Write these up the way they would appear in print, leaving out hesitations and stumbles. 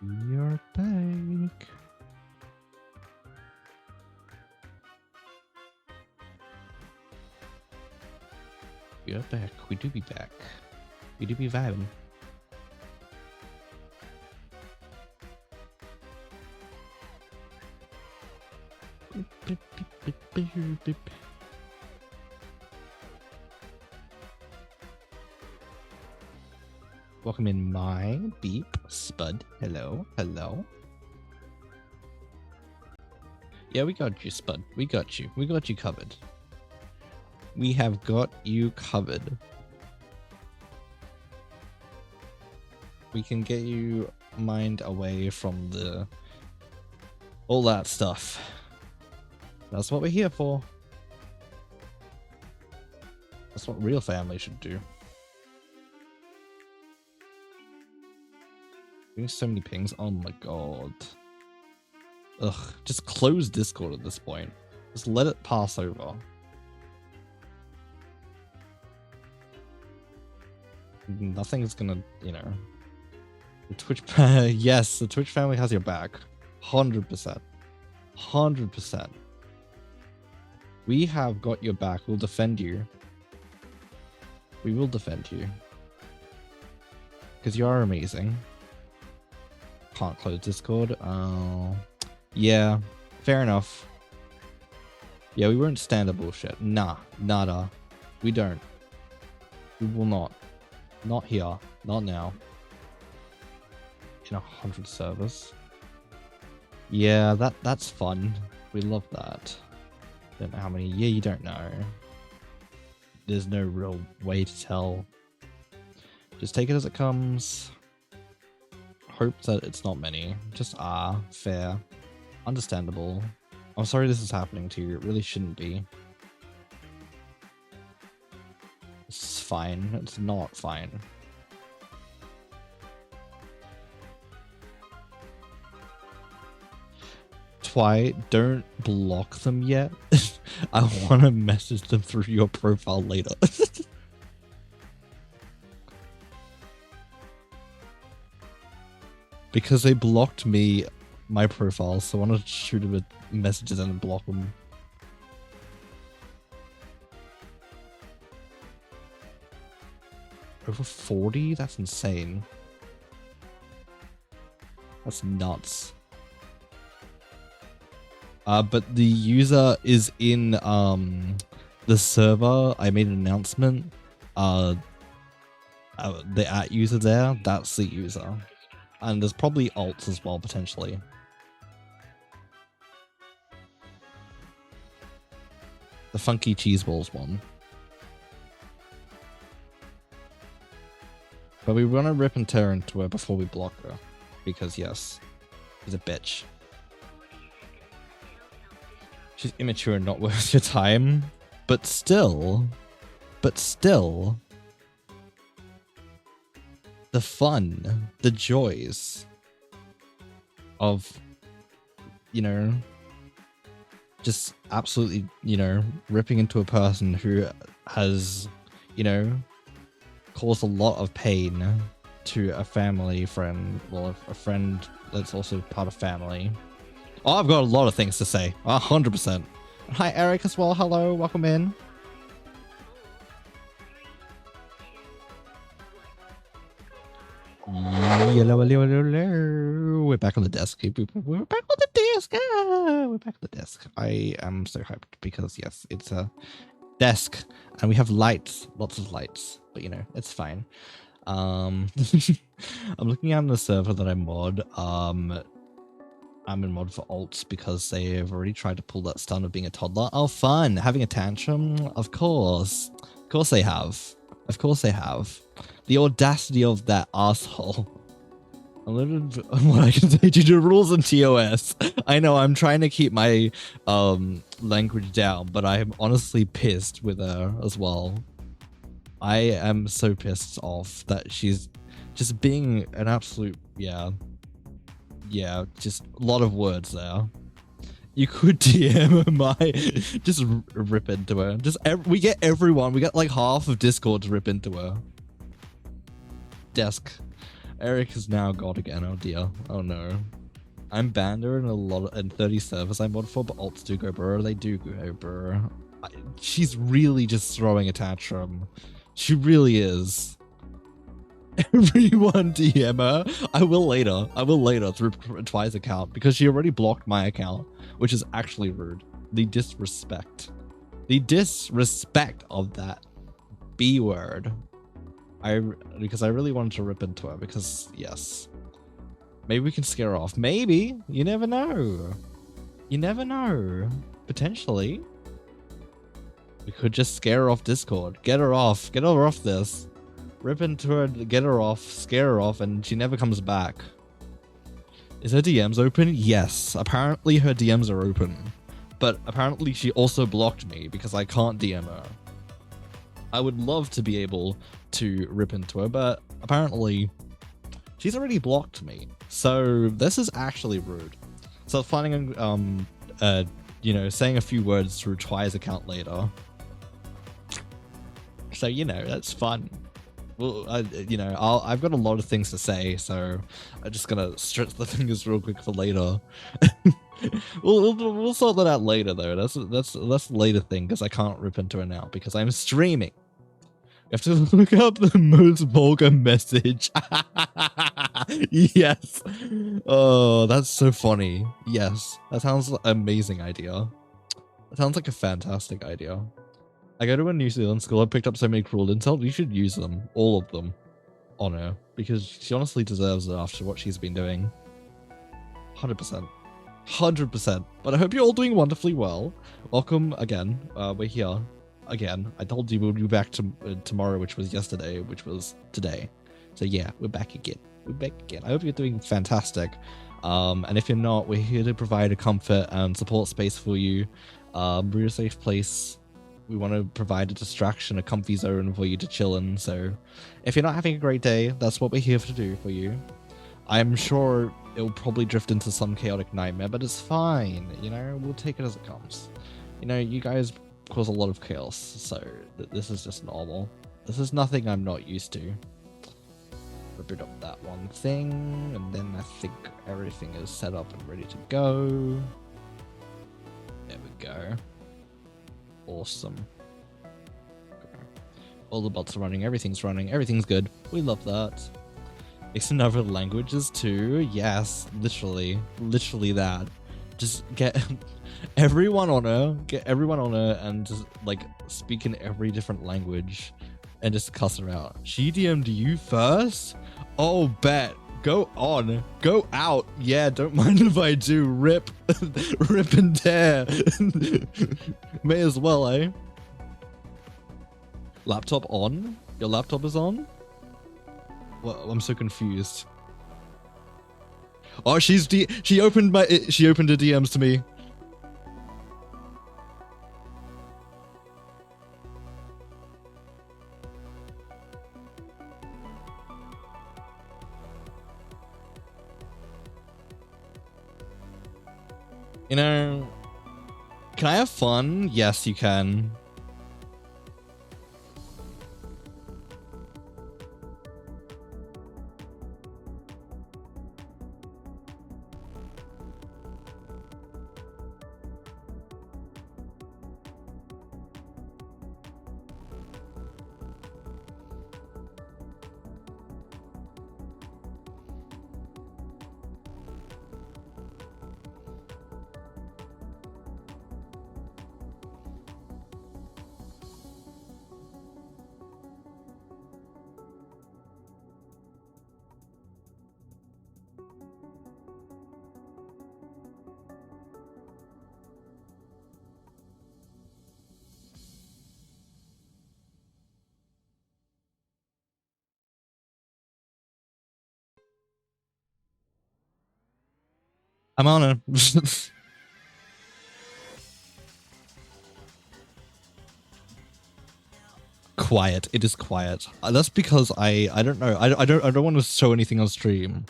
You're back. You're back. We do be back. We do be vibing. Welcome in my beep spud. Hello, hello. Yeah, we got you, Spud. We got you. We got you covered. We have got you covered. We can get you mind away from all that stuff. That's what we're here for. That's what real family should do. Doing so many pings. Oh my god. Ugh, just close Discord at this point. Just let it pass over. Nothing's gonna, you know. The Twitch, yes, the Twitch family has your back. 100%. 100%. We have got your back. We'll defend you. We will defend you. Because you are amazing. Can't close Discord. Yeah, fair enough. Yeah, we won't stand a bullshit. Nah, nada. We don't. We will not. Not here. Not now. In 100 servers. Yeah, that's fun. We love that. Don't know how many. Yeah, you don't know. There's no real way to tell. Just take it as it comes. Hope that it's not many. Just fair. Understandable. I'm sorry this is happening to you. It really shouldn't be. It's fine. It's not fine. Twy, don't block them yet. I want to message them through your profile later. Because they blocked me, my profile, so I want to shoot them with messages and block them. Over 40? That's insane. That's nuts. But the user is in the server. I made an announcement. The @ user there, that's the user. And there's probably alts as well, potentially. The funky cheese balls one. But we want to rip and tear into her before we block her. Because yes, she's a bitch. She's immature and not worth your time. But still, the fun, the joys of, you know, just absolutely, you know, ripping into a person who has, you know, caused a lot of pain to a family friend, well, a friend that's also part of family. Oh, I've got a lot of things to say. 100%. Hi, Eric, as well. Hello, welcome in. Hello. We're back on the desk. We're back on the desk. We're back on the desk. I am so hyped because, yes, it's a desk and we have lights, lots of lights, but you know, it's fine. I'm looking at the server that I mod. I'm in mod for alts because they have already tried to pull that stunt of being a toddler. Oh, fun! Having a tantrum? Of course. Of course they have. Of course they have. The audacity of that asshole. I'm limited what I can say due to rules in TOS. I know I'm trying to keep my language down, but I'm honestly pissed with her as well. I am so pissed off that she's just being an absolute, yeah, just a lot of words there. You could DM my, just rip into her. We get everyone. We got like half of Discord to rip into her. Desk. Eric is now God again. Oh dear. Oh no. I'm banned her in 30 servers I mod for, but alts do go burr. They do go burr. She's really just throwing a tantrum. She really is. Everyone DM her. I will later. I will later through Twi's account because she already blocked my account, which is actually rude. The disrespect. The disrespect of that B word. Because I really wanted to rip into her because yes. Maybe we can scare her off. Maybe. You never know. You never know. Potentially. We could just scare her off Discord. Get her off. Get her off this. Rip into her, get her off, scare her off, and she never comes back. Is her DMs open? Yes. Apparently her DMs are open. But apparently she also blocked me because I can't DM her. I would love to be able to rip into her, but apparently she's already blocked me. So this is actually rude. So finding you know, saying a few words through Twi's account later. So, you know, that's fun. Well, you know, I've got a lot of things to say, so I'm just gonna stretch the fingers real quick for later. we'll sort that out later, though. That's a later thing because I can't rip into it now because I'm streaming. You have to look up the most vulgar message. Yes. Oh, that's so funny. Yes, that sounds like an amazing idea. That sounds like a fantastic idea. I go to a New Zealand school. I picked up so many cruel insults. You should use them. All of them. On her. Because she honestly deserves it after what she's been doing. 100%. 100%. But I hope you're all doing wonderfully well. Welcome again. We're here. Again. I told you we'll be back tomorrow, which was yesterday, which was today. So yeah, we're back again. We're back again. I hope you're doing fantastic. And if you're not, we're here to provide a comfort and support space for you. We're a safe place. We want to provide a distraction, a comfy zone for you to chill in. So if you're not having a great day, that's what we're here to do for you. I'm sure it'll probably drift into some chaotic nightmare, but it's fine. You know, we'll take it as it comes. You know, you guys cause a lot of chaos, so this is just normal. This is nothing I'm not used to. Rip it up that one thing, and then I think everything is set up and ready to go. There we go. Awesome. All the bots are running, everything's good. We love that. It's in other languages too. Yes, literally that. Just get everyone on her and just like speak in every different language and just cuss her out. She DM'd you first? Oh, bet. Go on. Go out. Yeah, don't mind if I do. Rip. Rip and tear. May as well, eh? Laptop on? Your laptop is on? Well, I'm so confused. Oh, she opened her DMs to me. You know, can I have fun? Yes, you can. I'm on it. Quiet. It is quiet. That's because I don't know. I don't want to show anything on stream.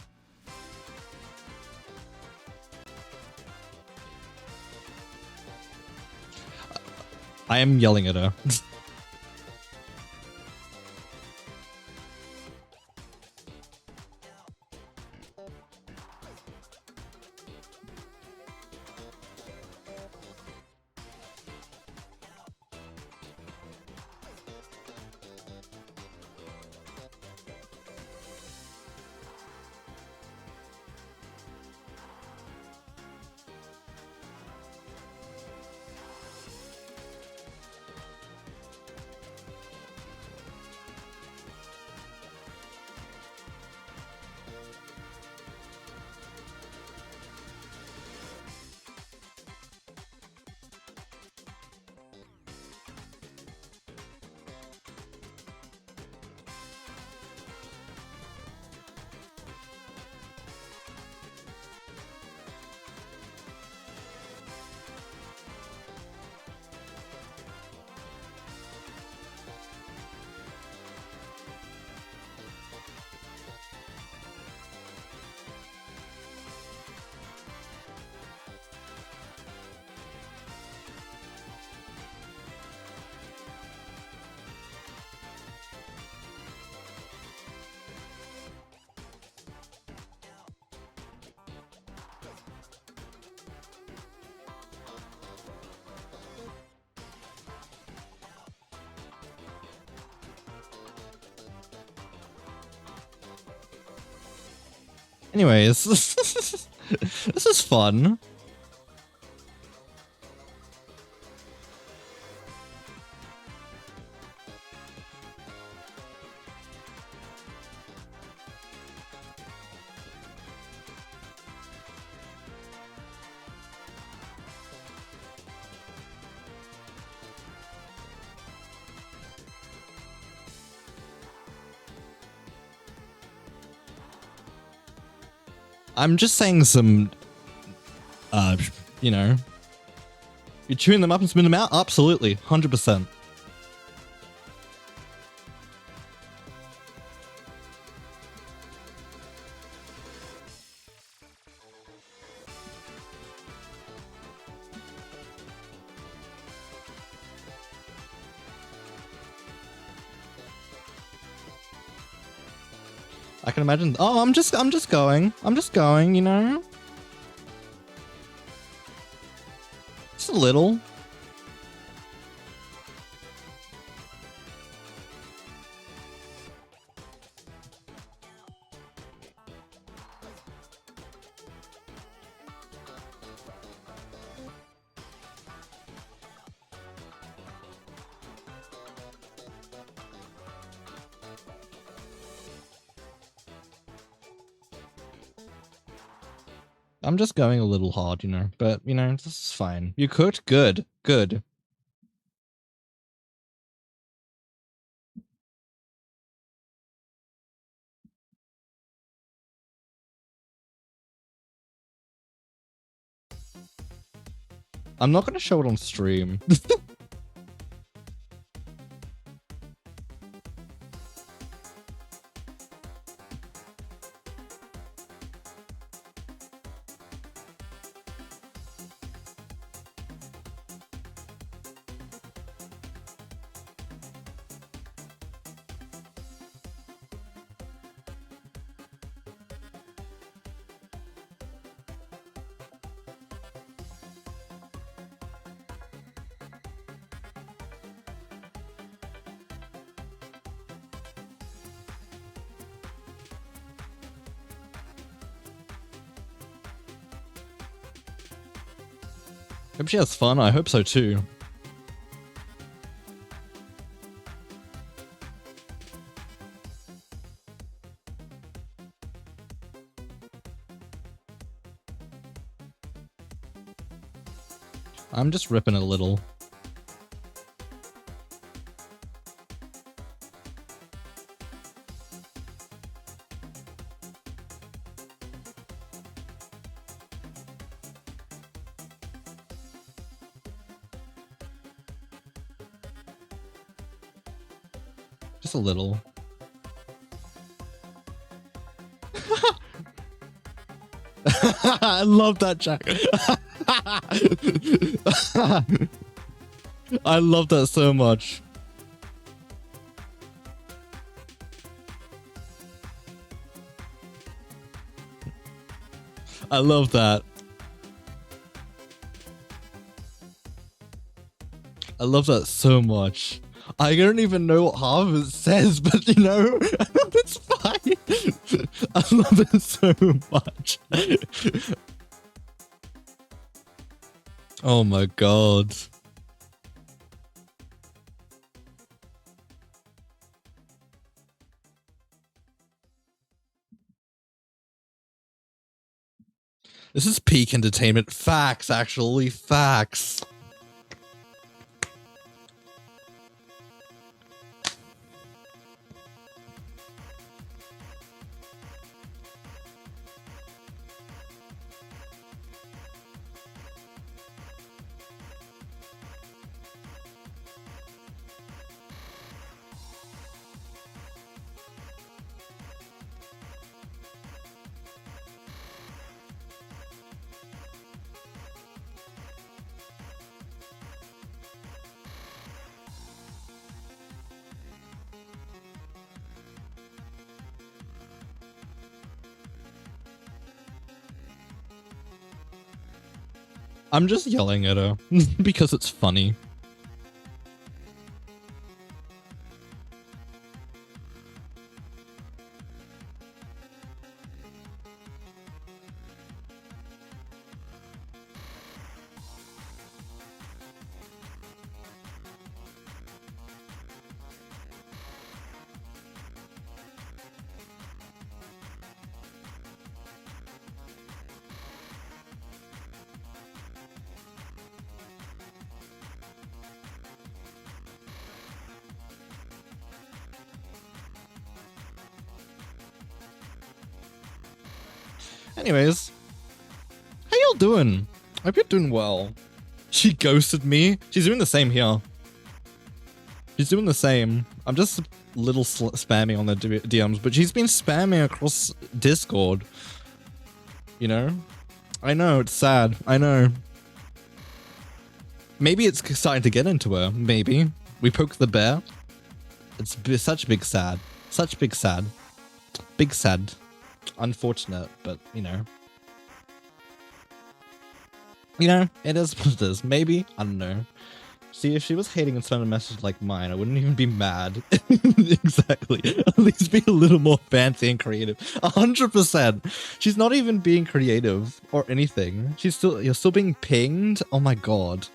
I am yelling at her. Anyways, this is fun. I'm just saying some, you know, you tune them up and spin them out? Absolutely, 100%. I can imagine. Oh, I'm just going. I'm just going, you know? Just a little. I'm just going a little hard, you know, but, you know, this is fine. You cooked? Good. Good. I'm not going to show it on stream. Hope she has fun. I hope so too. I'm just ripping a little. Just a little. I love that, Jack. I love that so much. I love that. I love that so much. I don't even know what half of it says, but you know, it's fine. I love it so much. Oh my god. This is peak entertainment. Facts, actually. Facts. I'm just yelling at her because it's funny. Anyways, how y'all doing? I hope you're doing well. She ghosted me. She's doing the same here. She's doing the same. I'm just a little spammy on the DMs, but she's been spamming across Discord. You know? I know, it's sad. I know. Maybe it's starting to get into her. Maybe. We poke the bear. It's such big sad. Such big sad. Big sad. Unfortunate, but, you know. You know, it is what it is. Maybe. I don't know. See, if she was hating and sent a message like mine, I wouldn't even be mad. Exactly. At least be a little more fancy and creative. 100%. She's not even being creative or anything. You're still being pinged? Oh my god.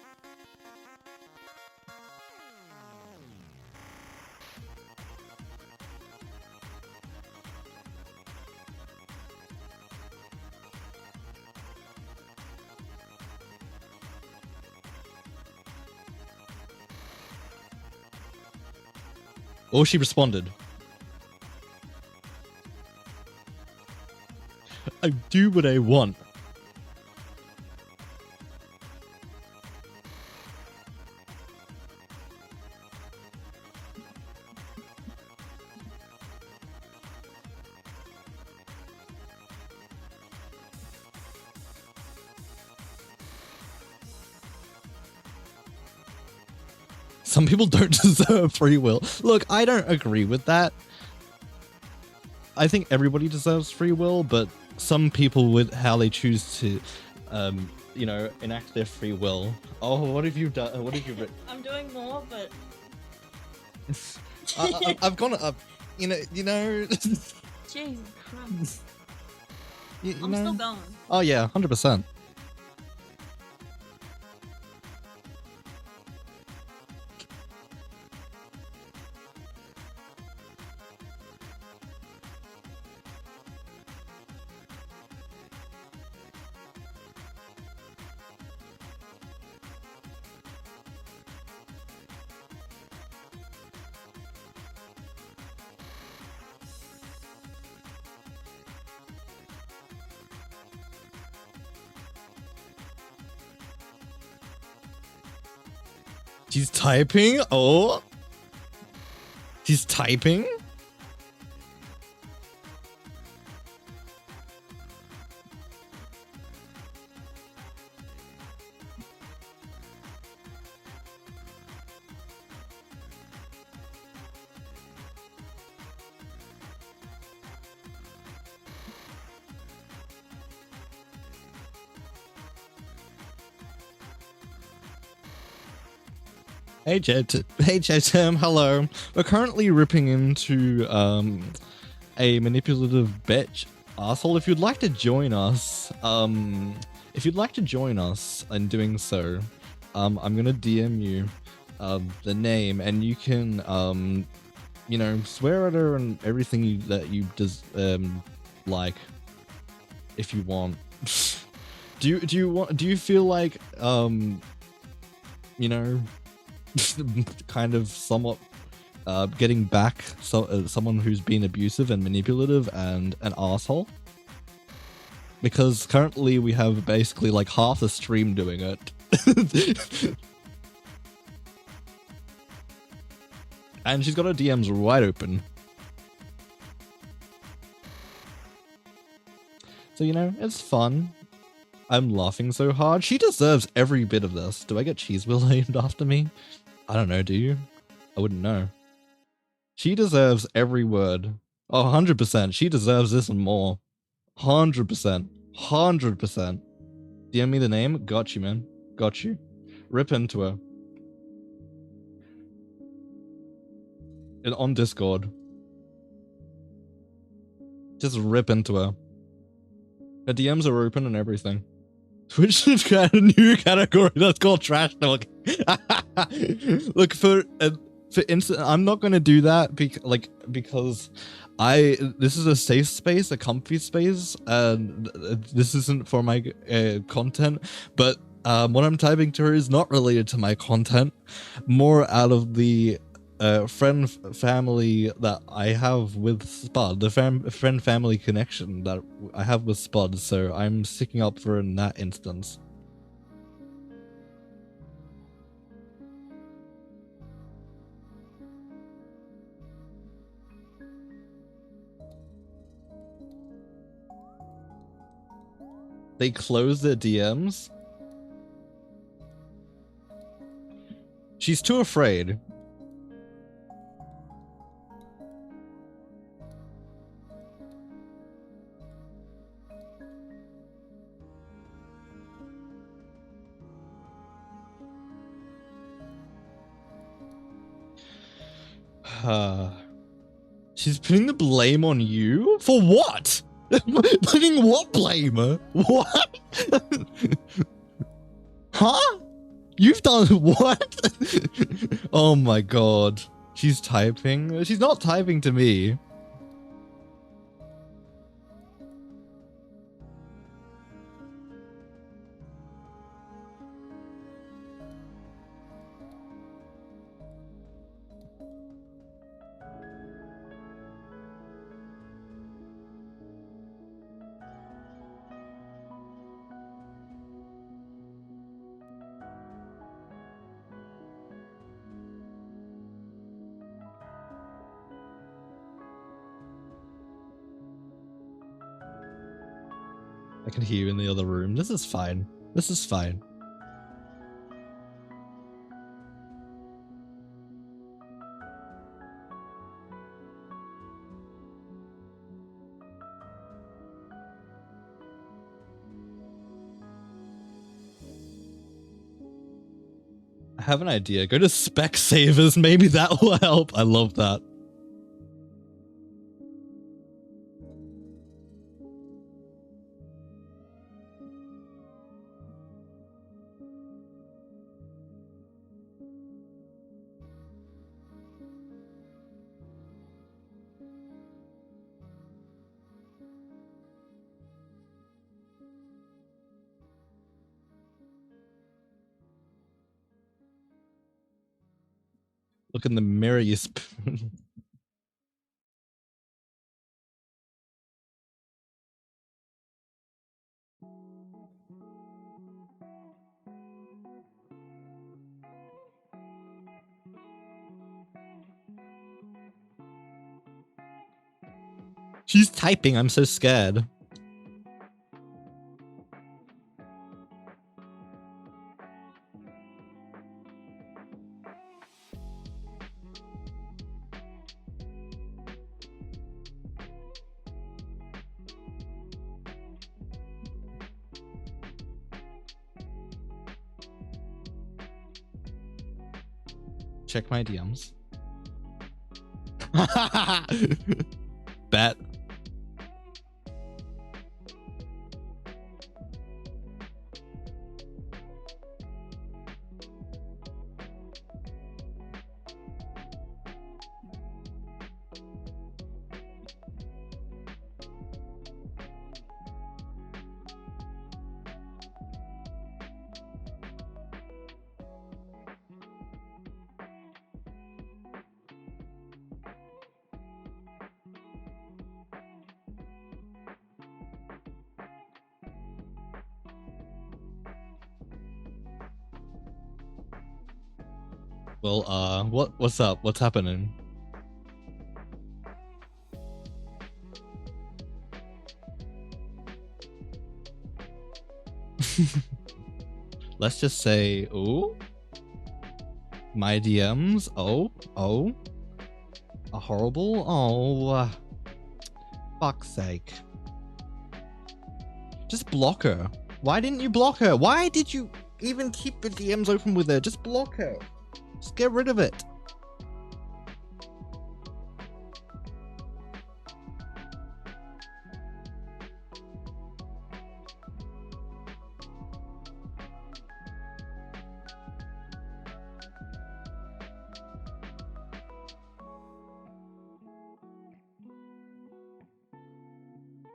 Oh, she responded. I do what I want. Some people don't deserve free will. Look, I don't agree with that. I think everybody deserves free will, but some people with how they choose to, you know, enact their free will. Oh, what have you done? What have you written? I'm doing more, but I've gone up. You know. Jesus Christ. I'm still going. Oh yeah, 100%. She's typing? Oh. She's typing? Hey Tim, hello. We're currently ripping into a manipulative bitch asshole. If you'd like to join us, in doing so, I'm gonna DM you the name, and you can you know, swear at her and everything that you just like, if you want. do you feel like you know, kind of somewhat getting back someone who's been abusive and manipulative and an asshole? Because currently we have basically like half the stream doing it. And she's got her DMs wide open. So, you know, it's fun. I'm laughing so hard. She deserves every bit of this. Do I get cheese wheel named after me? I don't know, do you? I wouldn't know. She deserves every word. Oh, 100%. She deserves this and more. 100%. 100%. DM me the name? Got you, man. Got you. Rip into her. On Discord. Just rip into her. Her DMs are open and everything. Twitch has got a new category that's called trash talk. Look, for instance, I'm not gonna do that because this is a safe space, a comfy space, and this isn't for my content. But what I'm typing to her is not related to my content. More out of the friend family that I have with Spud, the friend family connection that I have with Spud, so I'm sticking up for in that instance. They close their DMs. She's too afraid. She's putting the blame on you? For what? Putting what blame? What? Huh? You've done what? Oh my god. She's typing? She's not typing to me. I can hear you in the other room. This is fine. This is fine. I have an idea. Go to Specsavers. Maybe that will help. I love that. Look in the mirror, you She's typing. I'm so scared. Check my DMs. Bet. Well, what's up? What's happening? Let's just say, oh, my DMs, oh, a horrible, oh, fuck's sake. Just block her. Why didn't you block her? Why did you even keep the DMs open with her? Just block her. Just get rid of it.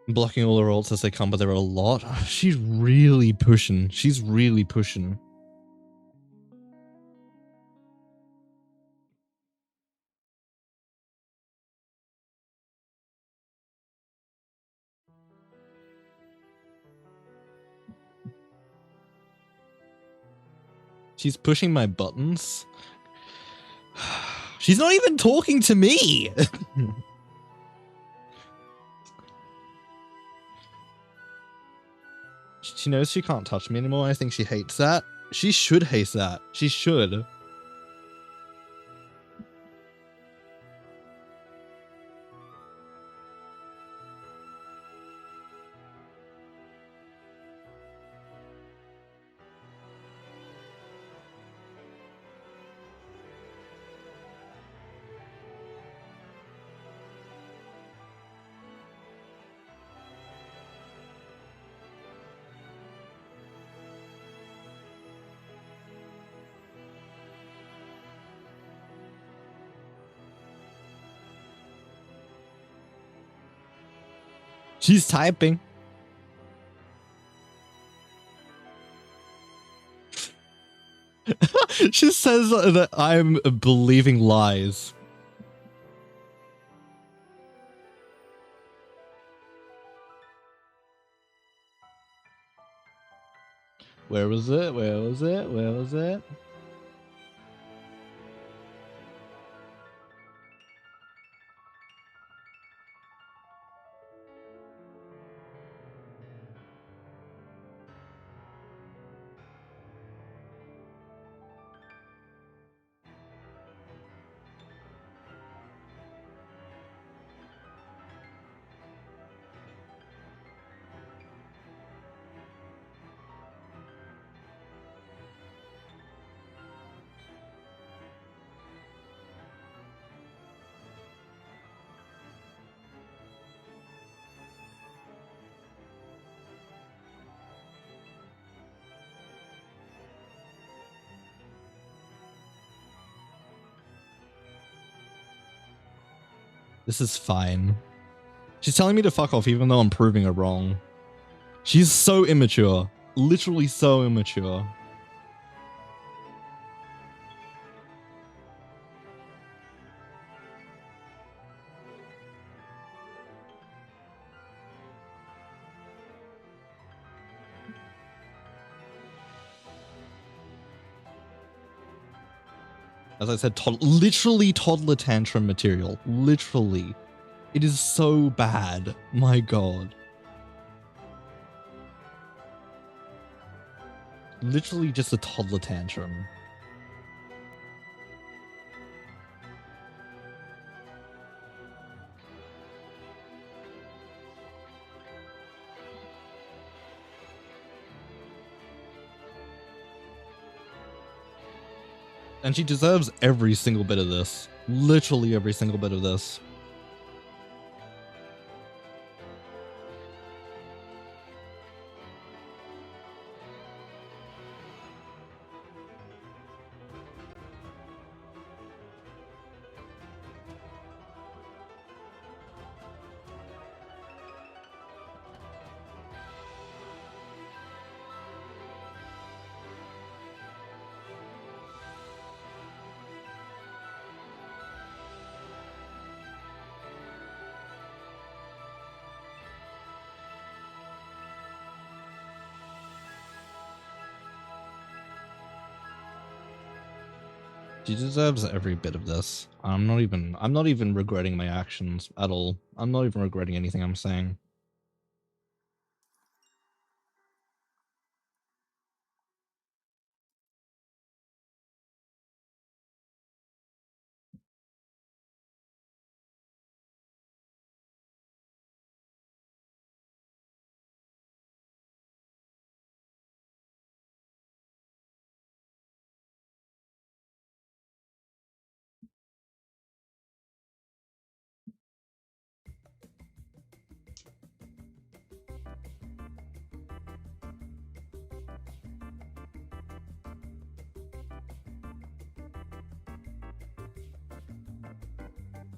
Blocking all her alts as they come, but there are a lot. She's really pushing. She's really pushing. She's pushing my buttons. She's not even talking to me. She knows she can't touch me anymore. I think she hates that. She should hate that. She should. She's typing. She says that I'm believing lies. Where was it? Where was it? Where was it? This is fine. She's telling me to fuck off even though I'm proving her wrong. She's so immature. Literally so immature. As I said, literally toddler tantrum material. Literally. It is so bad. My god. Literally just a toddler tantrum. And she deserves every single bit of this. Literally every single bit of this. She deserves every bit of this. I'm not even regretting my actions at all. I'm not even regretting anything I'm saying.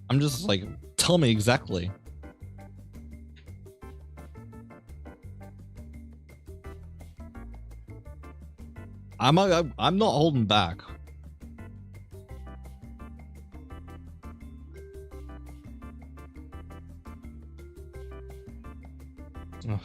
I'm just like, tell me exactly. I'm not holding back. Ugh.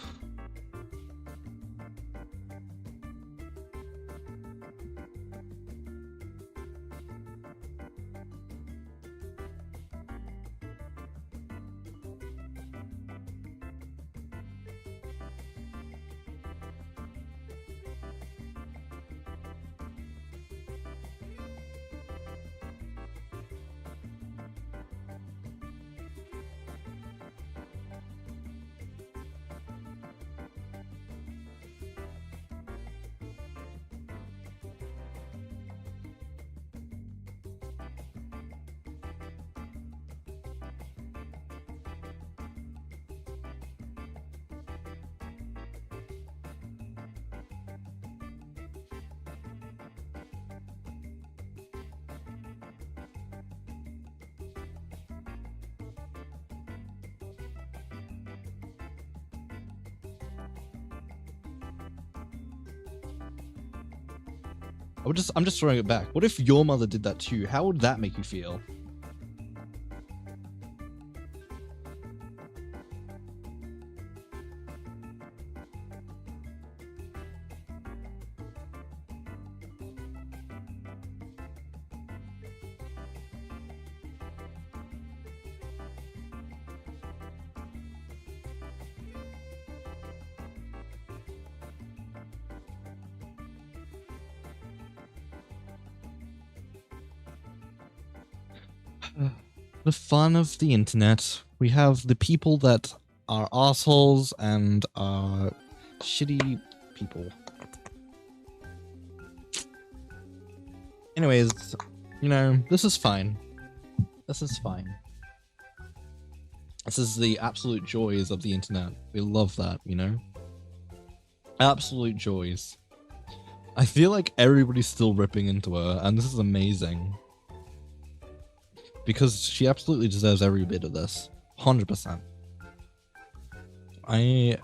I'm just throwing it back. What if your mother did that to you? How would that make you feel? The fun of the internet. We have the people that are assholes and are shitty people. Anyways, you know, this is fine. This is fine. This is the absolute joys of the internet. We love that, you know? Absolute joys. I feel like everybody's still ripping into her, and this is amazing. Because she absolutely deserves every bit of this. 100%. I'm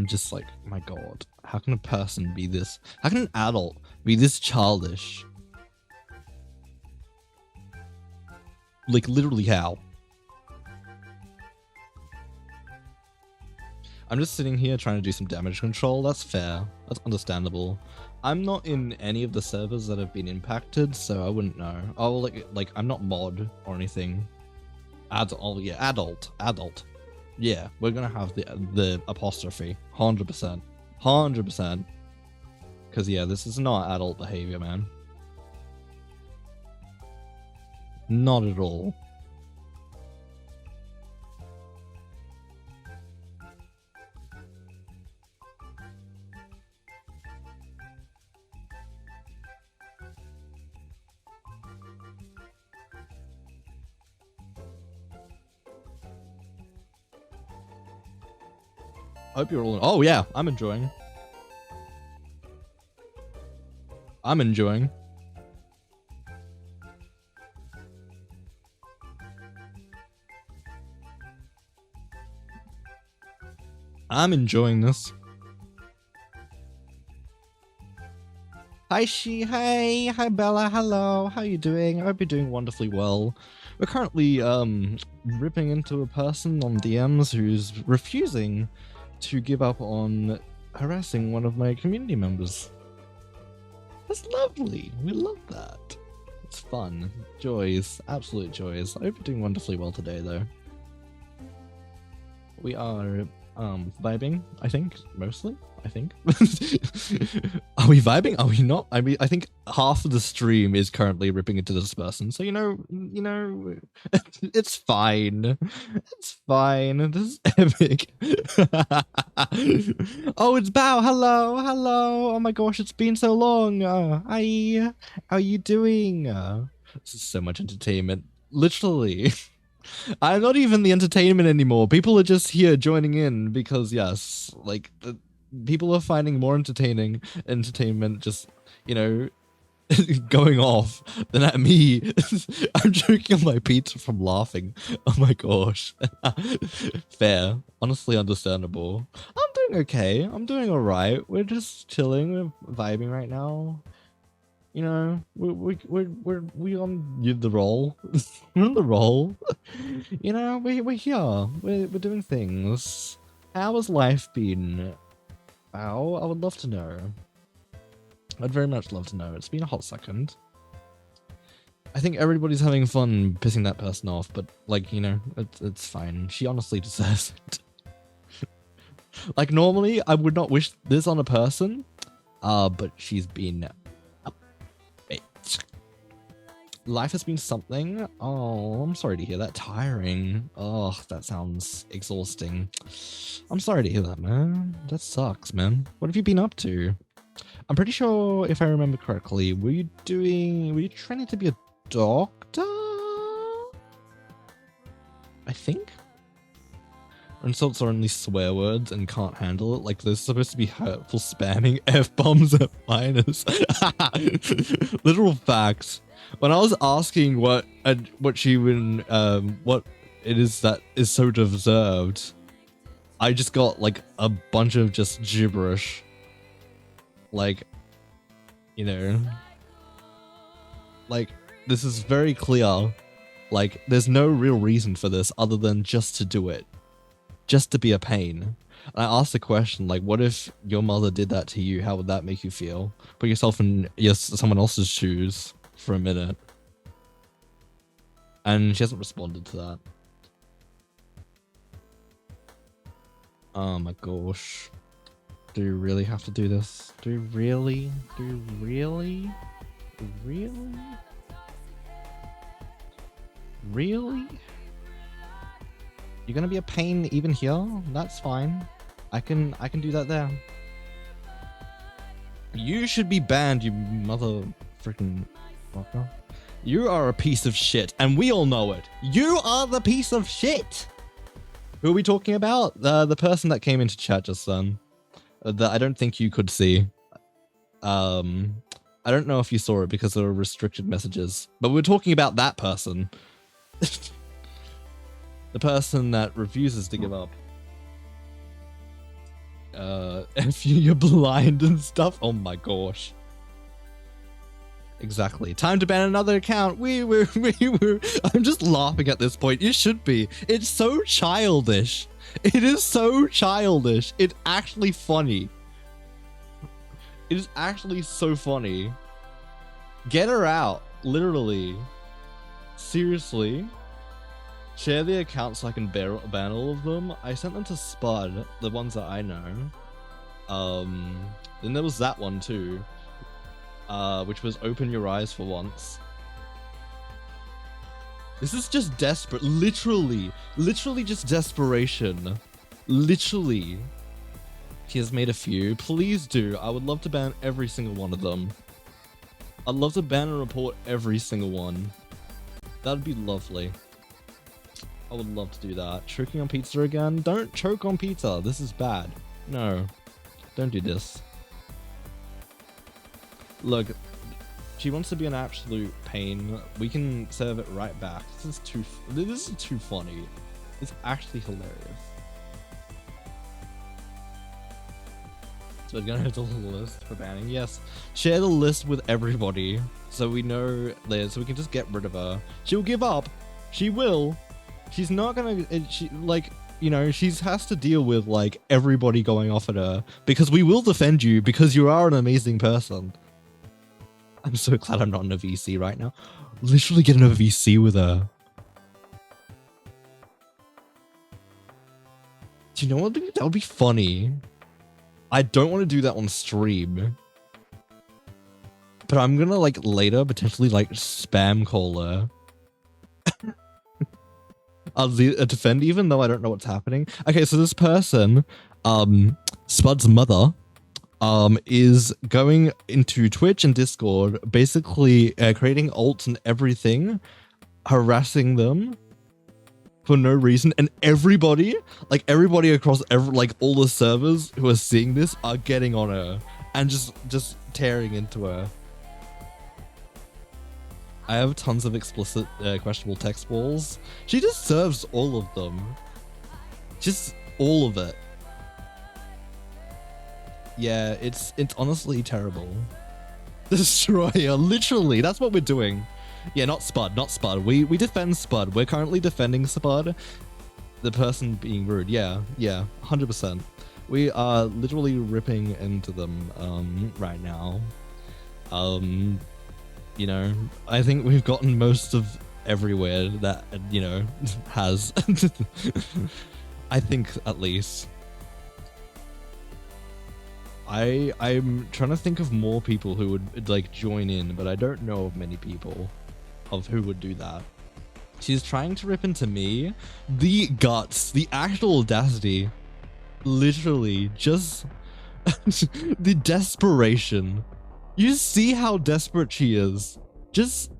just like, my god. How can a person be this? How can an adult be this childish? Like, literally how? I'm just sitting here trying to do some damage control. That's fair. That's understandable. I'm not in any of the servers that have been impacted, so I wouldn't know. Oh, like I'm not mod or anything. Adult. Yeah, we're gonna have the apostrophe. 100%. 100%. Because yeah, this is not adult behavior, man. Not at all. I hope you're all. Oh yeah, I'm enjoying. I'm enjoying. I'm enjoying this. Hi hi Bella, hello, how you doing? I hope you're doing wonderfully well. We're currently ripping into a person on DMs who's refusing to give up on harassing one of my community members. That's lovely. We love that. It's fun. Joys. Absolute joys. I hope you're doing wonderfully well today, though. We are vibing, I think, mostly. I think. Are we vibing? Are we not? I mean, I think half of the stream is currently ripping into this person, so you know, it's fine. It's fine. This is epic. Oh, it's Bao. Hello. Oh my gosh, it's been so long. Hi. How are you doing? This is so much entertainment. Literally. I'm not even the entertainment anymore. People are just here joining in because, yes, like, people are finding more entertainment just, you know, going off than at me. I'm choking on my pizza from laughing. Oh my gosh. Fair. Honestly understandable. I'm doing okay. I'm doing alright. We're just chilling. We're vibing right now. You know, we on the roll. We're on the roll. You know, we're here. We're doing things. How has life been? Ow, I would love to know. I'd very much love to know. It's been a hot second. I think everybody's having fun pissing that person off, but like, you know, it's fine. She honestly deserves it. Like, normally I would not wish this on a person, but she's been life has been something. Oh, I'm sorry to hear that. Tiring. Oh, that sounds exhausting. I'm sorry to hear that, man. That sucks, man. What have you been up to? I'm pretty sure, if I remember correctly, were you training to be a doctor? I think? Insults are only swear words and can't handle it. Like, there's supposed to be hurtful spamming F-bombs at minors. Literal facts. When I was asking what she would, what it is that is so deserved, I just got like a bunch of just gibberish. Like, You know, like, this is very clear. Like, there's no real reason for this other than just to do it. Just to be a pain. And I asked the question, like, what if your mother did that to you? How would that make you feel? Put yourself in someone else's shoes for a minute. And she hasn't responded to that. Oh my gosh. Do you really have to do this? Do you really? Do you really? Really? Really? You're gonna be a pain even here? That's fine. I can do that there. You should be banned, you mother freaking fucker. You are a piece of shit, and we all know it. You are the piece of shit! Who are we talking about? The person that came into chat just then. That I don't think you could see. I don't know if you saw it because there were restricted messages, but we're talking about that person. The person that refuses to give up. If you're blind and stuff. Oh my gosh. Exactly. Time to ban another account. I'm just laughing at this point. You should be. It's so childish. It is so childish. It's actually funny. It is actually so funny. Get her out. Literally. Seriously. Share the account so I can ban all of them. I sent them to Spud, the ones that I know. Then there was that one too. Which was open your eyes for once. This is just desperate. Literally just desperation. Literally. He has made a few. Please do. I would love to ban every single one of them. I'd love to ban and report every single one. That'd be lovely. I would love to do that. Choking on pizza again? Don't choke on pizza. This is bad. No. Don't do this. Look, she wants to be an absolute pain. We can serve it right back. This is too funny. It's actually hilarious. So we're gonna have the list for banning. Yes, share the list with everybody so we know there, so we can just get rid of her. She'll give up. She will. She's not gonna. She has to deal with like everybody going off at her because we will defend you because you are an amazing person. I'm so glad I'm not in a VC right now. Literally get in a VC with her. Do you know what? That would be funny. I don't want to do that on stream. But I'm gonna like later potentially like spam call her. I'll defend even though I don't know what's happening. Okay, so this person, Spud's mother, is going into Twitch and Discord, basically creating alts and everything, harassing them for no reason, and everybody across all the servers who are seeing this are getting on her and just tearing into her. I have tons of explicit questionable text balls. She deserves all of them. Just all of it. Yeah, it's honestly terrible. Destroyer, literally, that's what we're doing. Yeah, not Spud. We defend Spud. We're currently defending Spud. The person being rude. Yeah, 100%. We are literally ripping into them right now. You know, I think we've gotten most of everywhere that, you know, has. I think at least. I'm trying to think of more people who would like join in, but I don't know of many people of who would do that. She's trying to rip into me. The guts, the actual audacity, literally just the desperation. You see how desperate she is. Just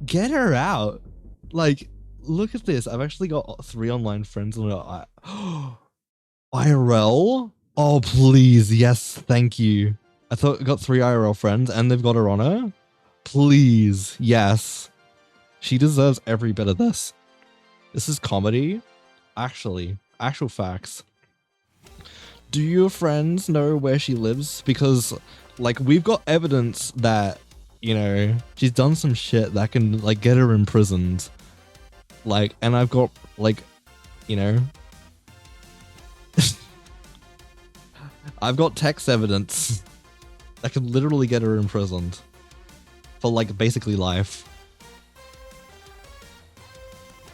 get her out. Like, look at this. I've actually got 3 online friends on her. IRL? Oh, please. Yes, thank you. I thought I got 3 IRL friends and they've got her on her. Please. Yes. She deserves every bit of this. This is comedy. Actual facts. Do your friends know where she lives? Because, like, we've got evidence that, you know, she's done some shit that can, like, get her imprisoned. Like, and I've got, like, you know, I've got text evidence that can literally get her imprisoned for, like, basically life.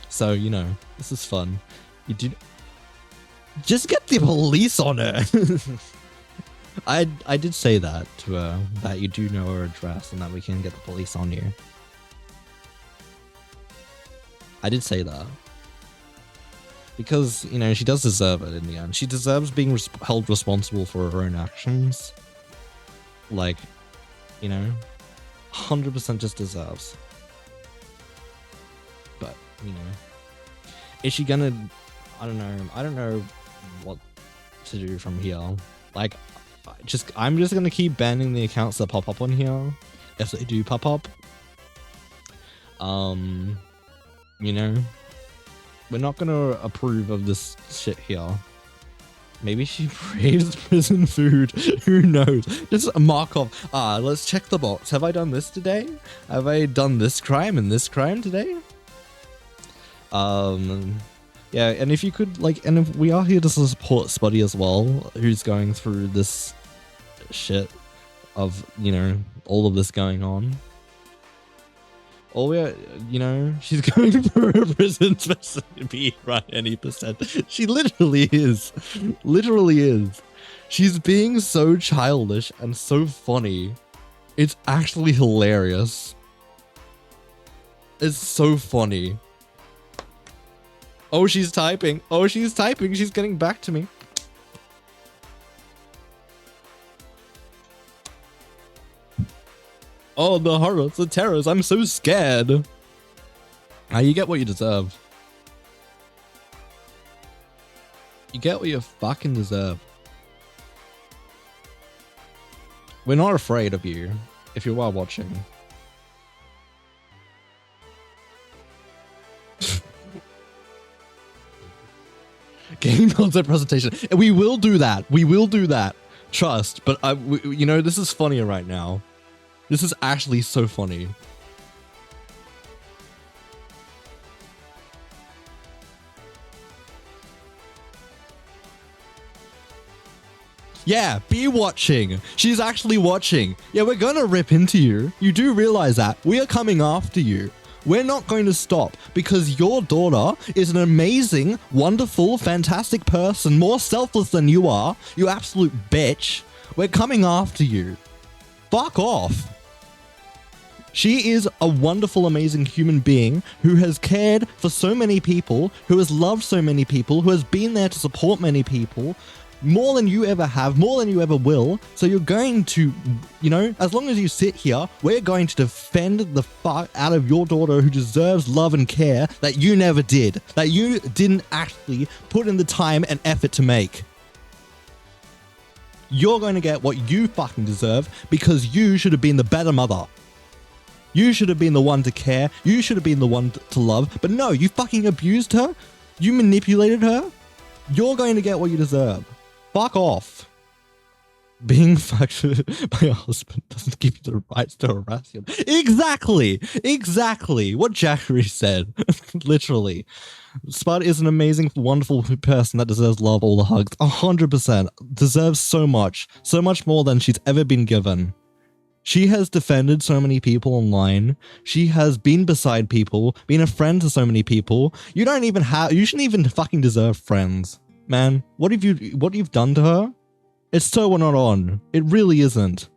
So, you know, this is fun. You do just get the police on her. I did say that to her, that you do know her address and that we can get the police on you. I did say that. Because, you know, she does deserve it in the end. She deserves being held responsible for her own actions. Like, you know, 100% just deserves. But, you know, is she gonna, I don't know what to do from here. Like, I'm just gonna keep banning the accounts that pop up on here, if they do pop up. You know, we're not gonna approve of this shit here. Maybe she craves prison food. Who knows? Just a mark off. Let's check the box. Have I done this today? Have I done this crime and this crime today? Yeah, and if you could, like, and if we are here to support Spuddy as well, who's going through this shit of, you know, all of this going on. Or we're, you know, she's going through a prison to be right any percent. She literally is. Literally is. She's being so childish and so funny. It's actually hilarious. It's so funny. Oh, she's typing. Oh, she's typing. She's getting back to me. Oh, the horrors, the terrors. I'm so scared. You get what you deserve. You get what you fucking deserve. We're not afraid of you, if you are watching. Game concept presentation. We will do that. We will do that. Trust. But, you know, this is funnier right now. This is actually so funny. Yeah, be watching. She's actually watching. Yeah, we're gonna rip into you. You do realize that. We are coming after you. We're not going to stop because your daughter is an amazing, wonderful, fantastic person, more selfless than you are. You absolute bitch. We're coming after you. Fuck off. She is a wonderful, amazing human being who has cared for so many people, who has loved so many people, who has been there to support many people, more than you ever have, more than you ever will. So you're going to, you know, as long as you sit here, we're going to defend the fuck out of your daughter who deserves love and care that you never did, that you didn't actually put in the time and effort to make. You're going to get what you fucking deserve because you should have been the better mother. You should have been the one to care. You should have been the one to love. But no, you fucking abused her. You manipulated her. You're going to get what you deserve. Fuck off. Being fucked by a husband doesn't give you the rights to harass him. Exactly. Exactly. What Jackery said. Literally. Spud is an amazing, wonderful person that deserves love, all the hugs. 100%. Deserves so much. So much more than she's ever been given. She has defended so many people online. She has been beside people, been a friend to so many people. You shouldn't even fucking deserve friends. Man, what you've done to her? It's so not on. It really isn't.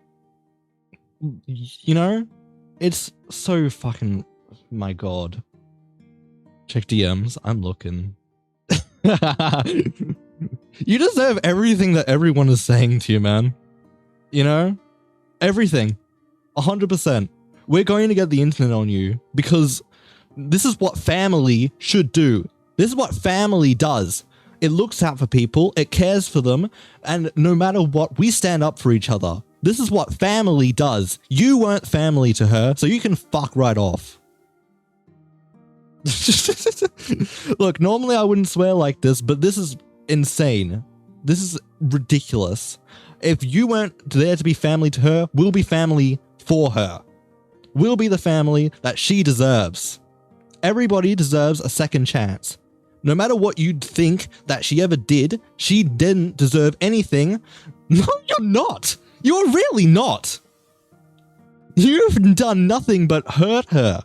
You know? It's so fucking, my God. Check DMs. I'm looking. You deserve everything that everyone is saying to you, man. You know? Everything. 100%. We're going to get the internet on you because this is what family should do. This is what family does. It looks out for people, it cares for them, and no matter what, we stand up for each other. This is what family does. You weren't family to her, so you can fuck right off. Look, normally I wouldn't swear like this, but this is insane. This is ridiculous. If you weren't there to be family to her, we'll be family for her. We'll be the family that she deserves. Everybody deserves a second chance. No matter what you'd think that she ever did, she didn't deserve anything. No, you're not. You're really not. You've done nothing but hurt her.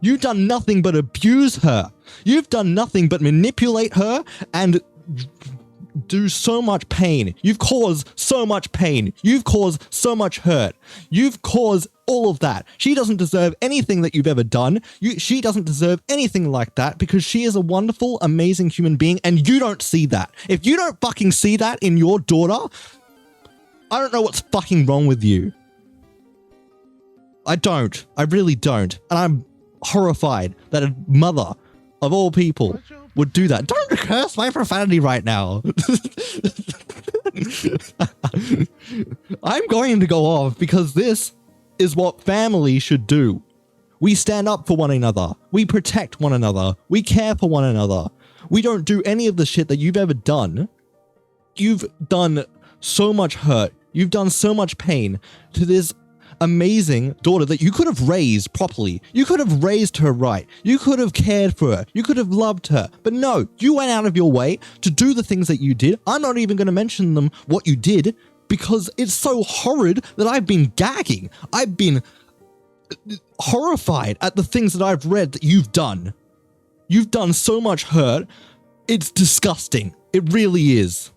You've done nothing but abuse her. You've done nothing but manipulate her and do so much pain. You've caused so much pain. You've caused so much hurt. You've caused all of that. She doesn't deserve anything that you've ever done. She doesn't deserve anything like that because she is a wonderful, amazing human being and you don't see that. If you don't fucking see that in your daughter, I don't know what's fucking wrong with you. I don't. I really don't. And I'm horrified that a mother of all people would do that. Don't curse my profanity right now. I'm going to go off because this is what family should do. We stand up for one another. We protect one another. We care for one another. We don't do any of the shit that you've ever done. You've done so much hurt. You've done so much pain to this amazing daughter that you could have raised properly. You could have raised her right. You could have cared for her. You could have loved her. But no, you went out of your way to do the things that you did. I'm not even going to mention them what you did because it's so horrid that I've been gagging. I've been horrified at the things that I've read that you've done. You've done so much hurt. It's disgusting. It really is.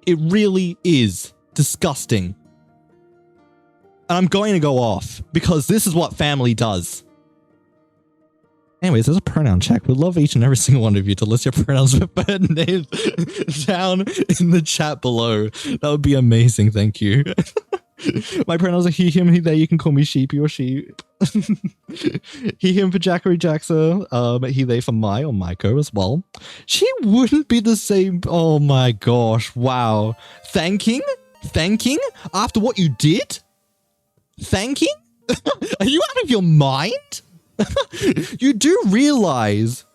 It really is disgusting. And I'm going to go off because this is what family does. Anyways, there's a pronoun check. We'd love each and every single one of you to list your pronouns with preferred names down in the chat below. That would be amazing. Thank you. My pronouns are he, him, he, they. You can call me sheepy or sheep. He, him for Jackery Jaxa. He, they for my or Maiko as well. She wouldn't be the same. Oh my gosh. Wow. Thanking after what you did? Thanking? Are you out of your mind? You do realize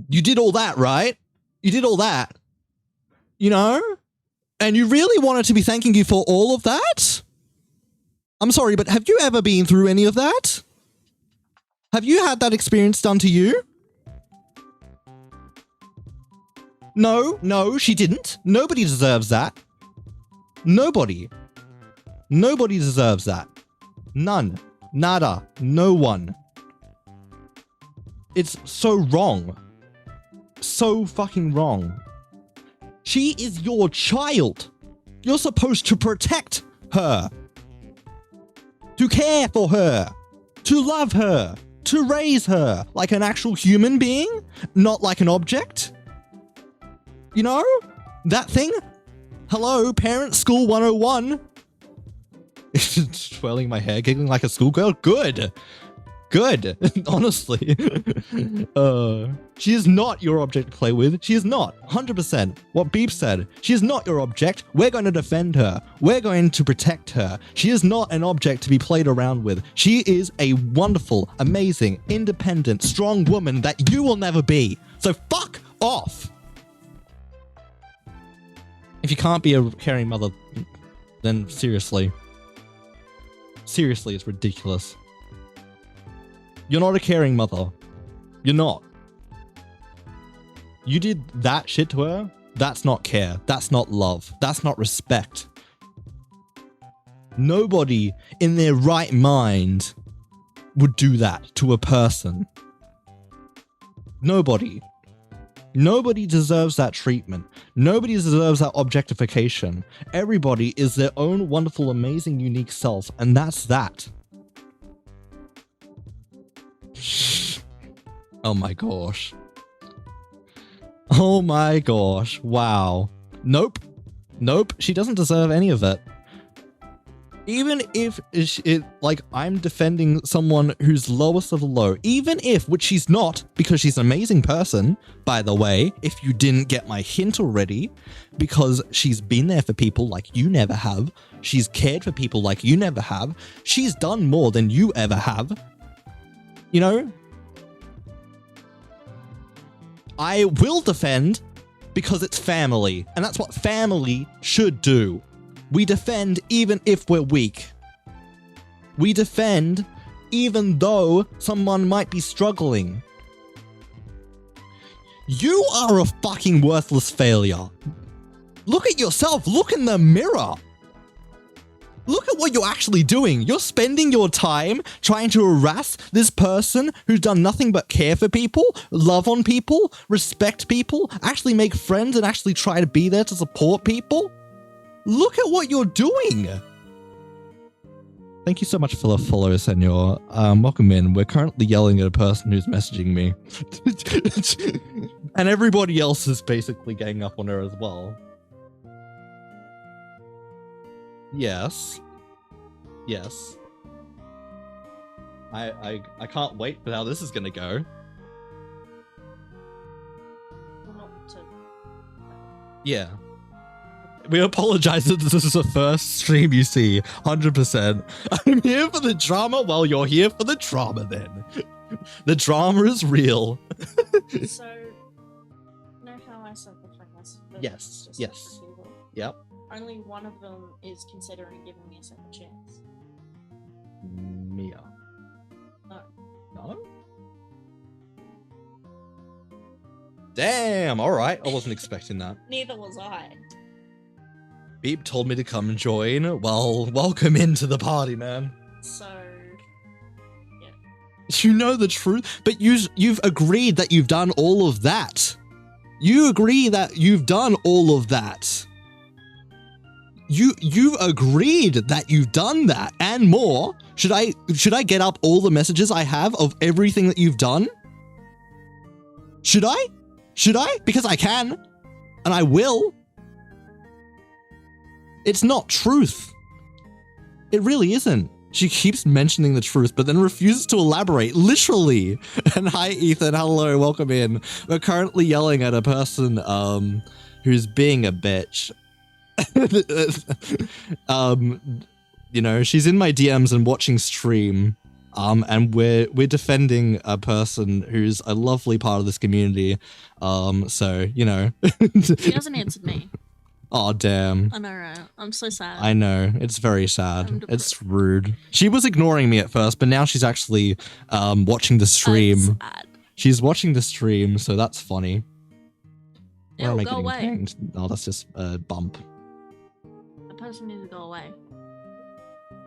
you did all that, right? You did all that. You know? And you really wanted to be thanking you for all of that? I'm sorry, but have you ever been through any of that? Have you had that experience done to you? No, she didn't. Nobody deserves that. Nobody. Nobody deserves that. None. Nada. No one. It's so wrong. So fucking wrong. She is your child. You're supposed to protect her. To care for her. To love her. To raise her like an actual human being, not like an object. You know? That thing? Hello, Parent School 101. Twirling my hair, giggling like a schoolgirl. Good. Good. Honestly. She is not your object to play with. She is not. 100%. What Beep said. She is not your object. We're going to defend her. We're going to protect her. She is not an object to be played around with. She is a wonderful, amazing, independent, strong woman that you will never be. So fuck off. If you can't be a caring mother, then seriously. Seriously, it's ridiculous. You're not a caring mother. You're not. You did that shit to her? That's not care. That's not love. That's not respect. Nobody in their right mind would do that to a person. Nobody. Nobody deserves that treatment. Nobody deserves that objectification. Everybody is their own wonderful, amazing, unique self, and that's that. Oh my gosh. Oh my gosh. Wow. Nope. Nope. She doesn't deserve any of it. Even if like I'm defending someone who's lowest of the low, even if, which she's not, because she's an amazing person, by the way, if you didn't get my hint already, because she's been there for people like you never have. She's cared for people like you never have. She's done more than you ever have. You know? I will defend because it's family, and that's what family should do. We defend even if we're weak. We defend even though someone might be struggling. You are a fucking worthless failure. Look at yourself. Look in the mirror. Look at what you're actually doing. You're spending your time trying to harass this person who's done nothing but care for people, love on people, respect people, actually make friends and actually try to be there to support people. Look at what you're doing. Thank you so much for the follow, senor. Welcome in. We're currently yelling at a person who's messaging me. And everybody else is basically getting up on her as well. Yes. Yes. I can't wait for how this is gonna go. Yeah. We apologize that this is the first stream you see, 100%. I'm here for the drama, well, you're here for the drama then. The drama is real. So, you know how I said the friendless? Yes, yes. Yep. Only one of them is considering giving me a second chance. Mia. No. No? Damn, alright. I wasn't expecting that. Neither was I. Beep told me to come join. Well, welcome into the party, man. So, yeah. You know the truth, but you've agreed that you've done all of that. You agree that you've done all of that. You've agreed that you've done that and more. Should I get up all the messages I have of everything that you've done? Should I? Should I? Because I can. And I will. It's not truth. It really isn't. She keeps mentioning the truth, but then refuses to elaborate, literally. And hi, Ethan. Hello, welcome in. We're currently yelling at a person who's being a bitch. You know, she's in my DMs and watching stream. And we're defending a person who's a lovely part of this community. So, you know. He hasn't answered me. Oh, damn. I know, right? I'm so sad. I know. It's very sad. It's rude. She was ignoring me at first, but now she's actually watching the stream. She's watching the stream, so that's funny. Ew, go away. Pinged? Oh, that's just a bump. That person needs to go away.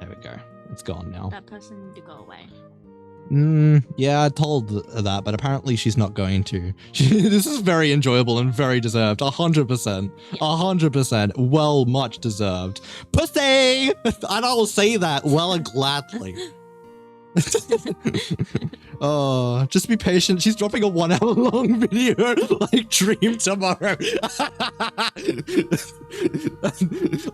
There we go. It's gone now. That person needs to go away. Yeah, I told her that, but apparently she's not going to. This is very enjoyable and very deserved. 100%. 100%. Well, much deserved. Pussy! And I will say that well and gladly. Oh, just be patient. She's dropping a 1 hour long video like Dream tomorrow.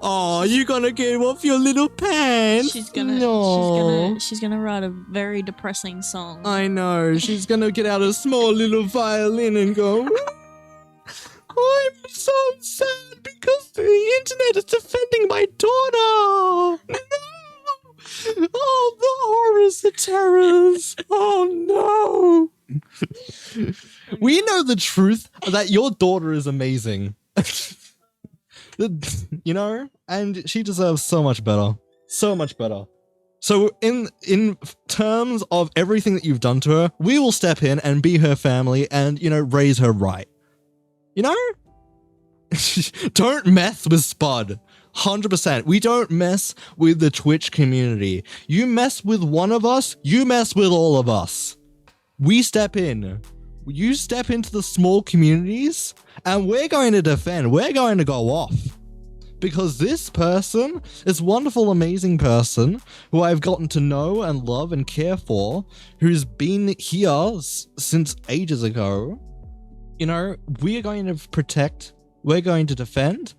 Oh, you gonna get off your little pants? She's gonna write a very depressing song. I know. She's gonna get out a small little violin and go, I'm so sad because the internet is defending my daughter. No. Oh, the horrors, the terrors. Oh, no. We know the truth that your daughter is amazing. You know? And she deserves so much better. So much better. So in terms of everything that you've done to her, we will step in and be her family and, you know, raise her right. You know? Don't mess with Spud. 100%. We don't mess with the Twitch community. You mess with one of us, you mess with all of us. We step in. You step into the small communities, and we're going to defend. We're going to go off. Because this person, this wonderful, amazing person, who I've gotten to know and love and care for, who's been here since ages ago, you know, we are going to protect, we're going to defend,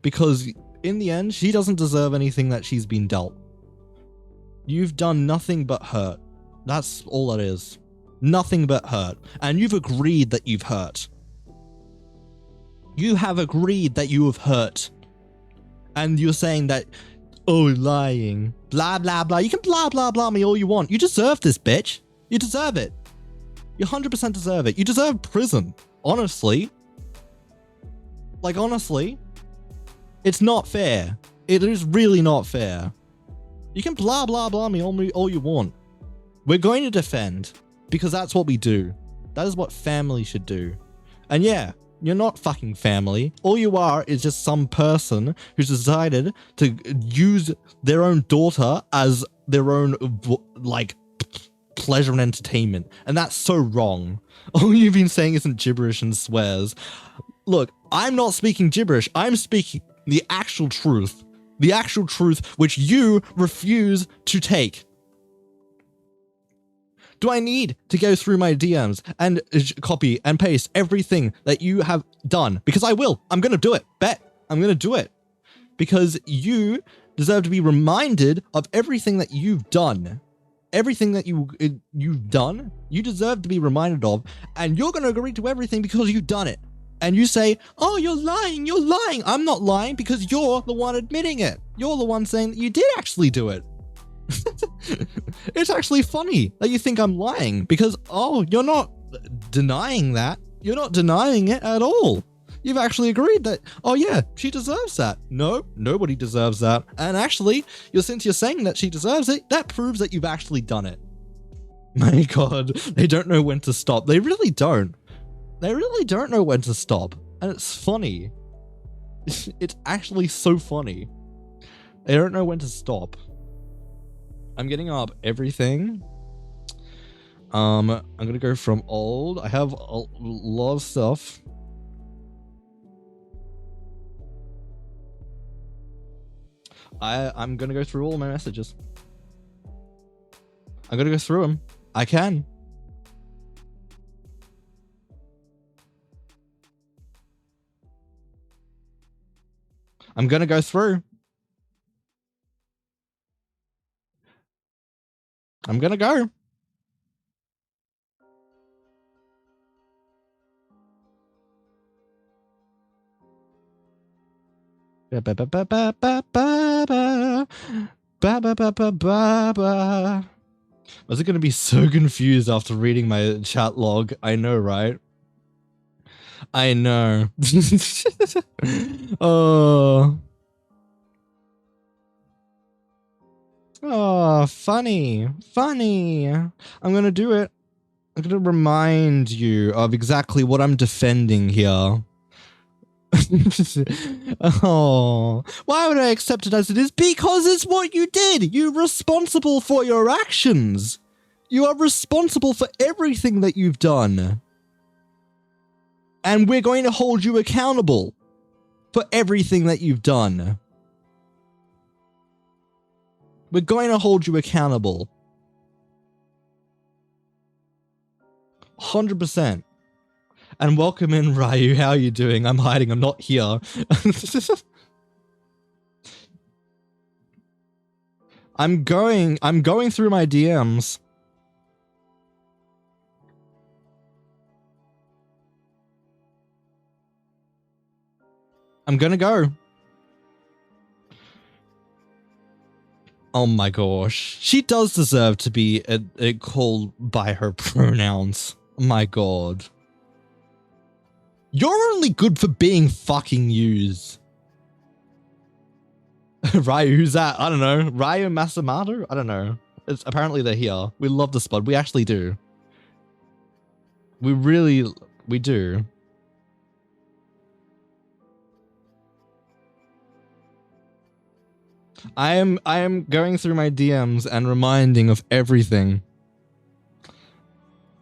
because in the end, she doesn't deserve anything that she's been dealt. You've done nothing but hurt. That's all it is. Nothing but hurt. And you've agreed that you've hurt. You have agreed that you have hurt. And you're saying that, oh, lying. Blah, blah, blah. You can blah, blah, blah me all you want. You deserve this, bitch. You deserve it. You 100% deserve it. You deserve prison. Honestly. Like, honestly. It's not fair. It is really not fair. You can blah, blah, blah me all you want. We're going to defend. Because that's what we do. That is what family should do. And yeah, you're not fucking family. All you are is just some person who's decided to use their own daughter as their own, like, pleasure and entertainment. And that's so wrong. All you've been saying isn't gibberish and swears. Look, I'm not speaking gibberish. I'm speaking the actual truth. The actual truth which you refuse to take. Do I need to go through my DMs and copy and paste everything that you have done? Because I will. I'm going to do it. Bet. I'm going to do it. Because you deserve to be reminded of everything that you've done. Everything that you've done, you deserve to be reminded of. And you're going to agree to everything because you've done it. And you say, oh, you're lying. You're lying. I'm not lying because you're the one admitting it. You're the one saying that you did actually do it. It's actually funny that you think I'm lying because, oh, you're not denying that. You're not denying it at all. You've actually agreed that, oh yeah, she deserves that. No, nobody deserves that. And actually, since you're saying that she deserves it, that proves that you've actually done it. My God, they don't know when to stop. They really don't. They really don't know when to stop. And it's funny. It's actually so funny. They don't know when to stop. I'm getting up everything. I'm gonna go from old. I have a lot of stuff. I'm gonna go through all my messages. I'm gonna go through them. I can. I'm gonna go through. I'm gonna go. Was it gonna be so confused after reading my chat log? I know, right? I know. Oh. Oh, funny. Funny. I'm gonna do it. I'm gonna remind you of exactly what I'm defending here. Oh, why would I accept it as it is? Because it's what you did. You're responsible for your actions. You are responsible for everything that you've done. And we're going to hold you accountable for everything that you've done. We're going to hold you accountable. 100%. And welcome in, Ryu. How are you doing? I'm hiding. I'm not here. I'm going through my DMs. I'm gonna go. Oh my gosh. She does deserve to be called by her pronouns. Oh my God. You're only good for being fucking used. Ryu, who's that? I don't know. Ryu Masamoto? I don't know. Apparently they're here. We love the spot. We actually do. We do. I am going through my DMs and reminding of everything.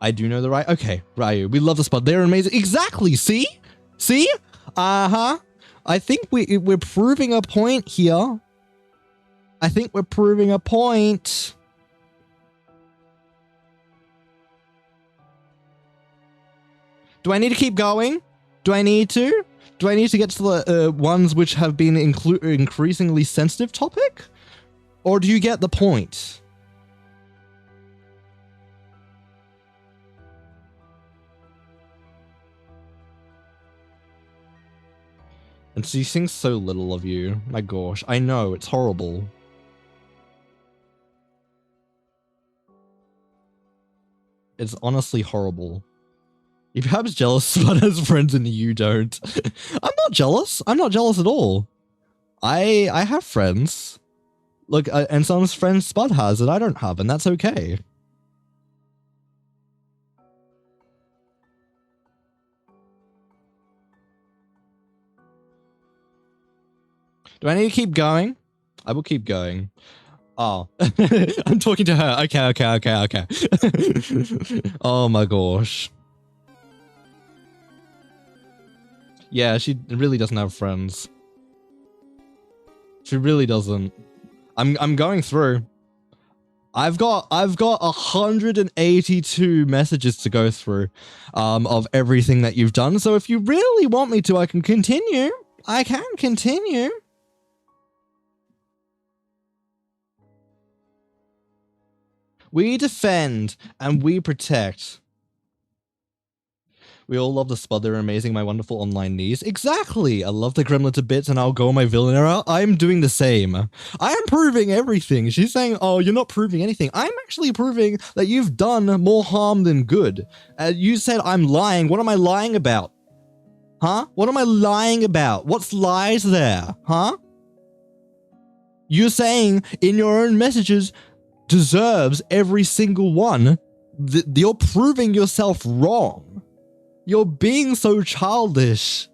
I do know the right. Okay, Ryu, we love the spot. They're amazing. Exactly. See? See? Uh-huh. I think we're proving a point here. I think we're proving a point. Do I need to keep going? Do I need to? Do I need to get to the ones which have been increasingly sensitive topic? Or do you get the point? And she thinks so little of you. My gosh, I know, it's horrible. It's honestly horrible. You're perhaps jealous Spud has friends and you don't. I'm not jealous. I'm not jealous at all. I have friends. Look, and some friends Spud has that I don't have, and that's okay. Do I need to keep going? I will keep going. Oh, I'm talking to her. Okay. Oh my gosh. Yeah, she really doesn't have friends. She really doesn't. I'm going through. I've got 182 messages to go through of everything that you've done. So if you really want me to, I can continue. I can continue. We defend and we protect. We all love the Spud. They're amazing, my wonderful online niece. Exactly! I love the gremlin to bits and I'll go on my villain era. I'm doing the same. I am proving everything. She's saying, oh, you're not proving anything. I'm actually proving that you've done more harm than good. You said I'm lying. What am I lying about? Huh? What am I lying about? What's lies there? Huh? You're saying in your own messages, deserves every single one. You're proving yourself wrong. You're being so childish.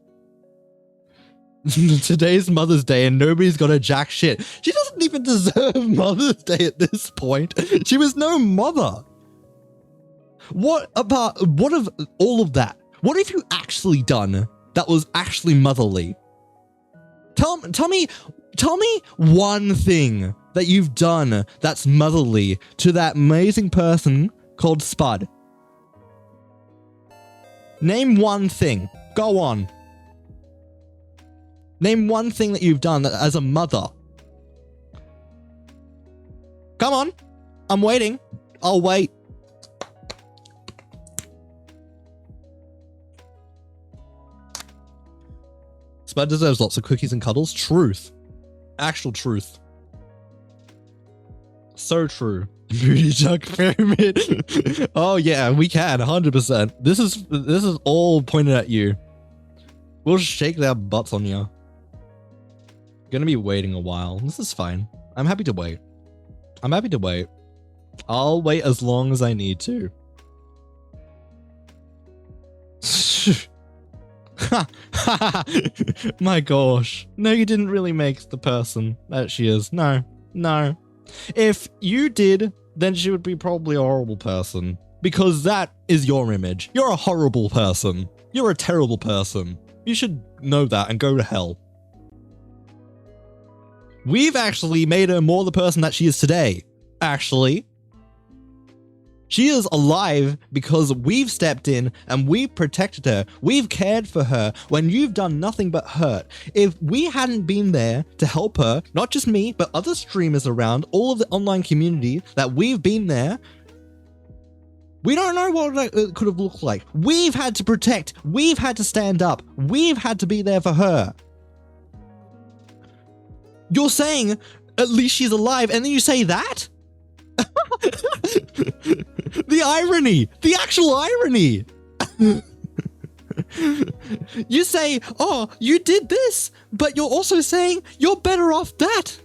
Today's Mother's Day and nobody's got a jack shit. She doesn't even deserve Mother's Day at this point. She was no mother. What of all of that? What have you actually done that was actually motherly? Tell me one thing that you've done that's motherly to that amazing person called Spud. Name one thing. Go on. Name one thing that you've done as a mother. Come on. I'm waiting. I'll wait. Spud deserves lots of cookies and cuddles. Truth. Actual truth. So true. Booty jug pyramid. Oh yeah, we can 100%. This is all pointed at you. We'll shake their butts on you. Gonna be waiting a while. This is fine. I'm happy to wait. I'm happy to wait. I'll wait as long as I need to. My gosh. No, you didn't really make the person that she is. No. If you did, then she would be probably a horrible person. Because that is your image. You're a horrible person. You're a terrible person. You should know that and go to hell. We've actually made her more the person that she is today. Actually. She is alive because we've stepped in and we've protected her. We've cared for her when you've done nothing but hurt. If we hadn't been there to help her, not just me, but other streamers around, all of the online community that we've been there, we don't know what it could have looked like. We've had to protect. We've had to stand up. We've had to be there for her. You're saying, at least she's alive, and then you say that? The irony, the actual irony. You say, oh, you did this, but you're also saying you're better off that.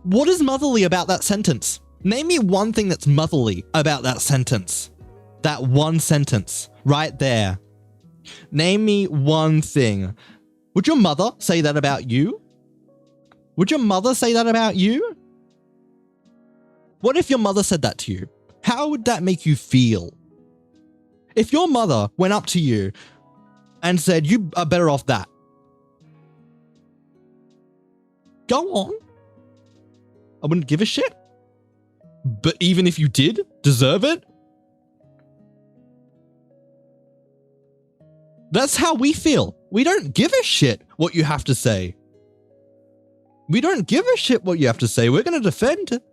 What is motherly about that sentence? Name me one thing that's motherly about that sentence. That one sentence right there. Name me one thing. Would your mother say that about you? Would your mother say that about you? What if your mother said that to you? How would that make you feel? If your mother went up to you and said, you are better off that. Go on. I wouldn't give a shit. But even if you did deserve it, that's how we feel. We don't give a shit what you have to say. We don't give a shit what you have to say. We're going to defend it.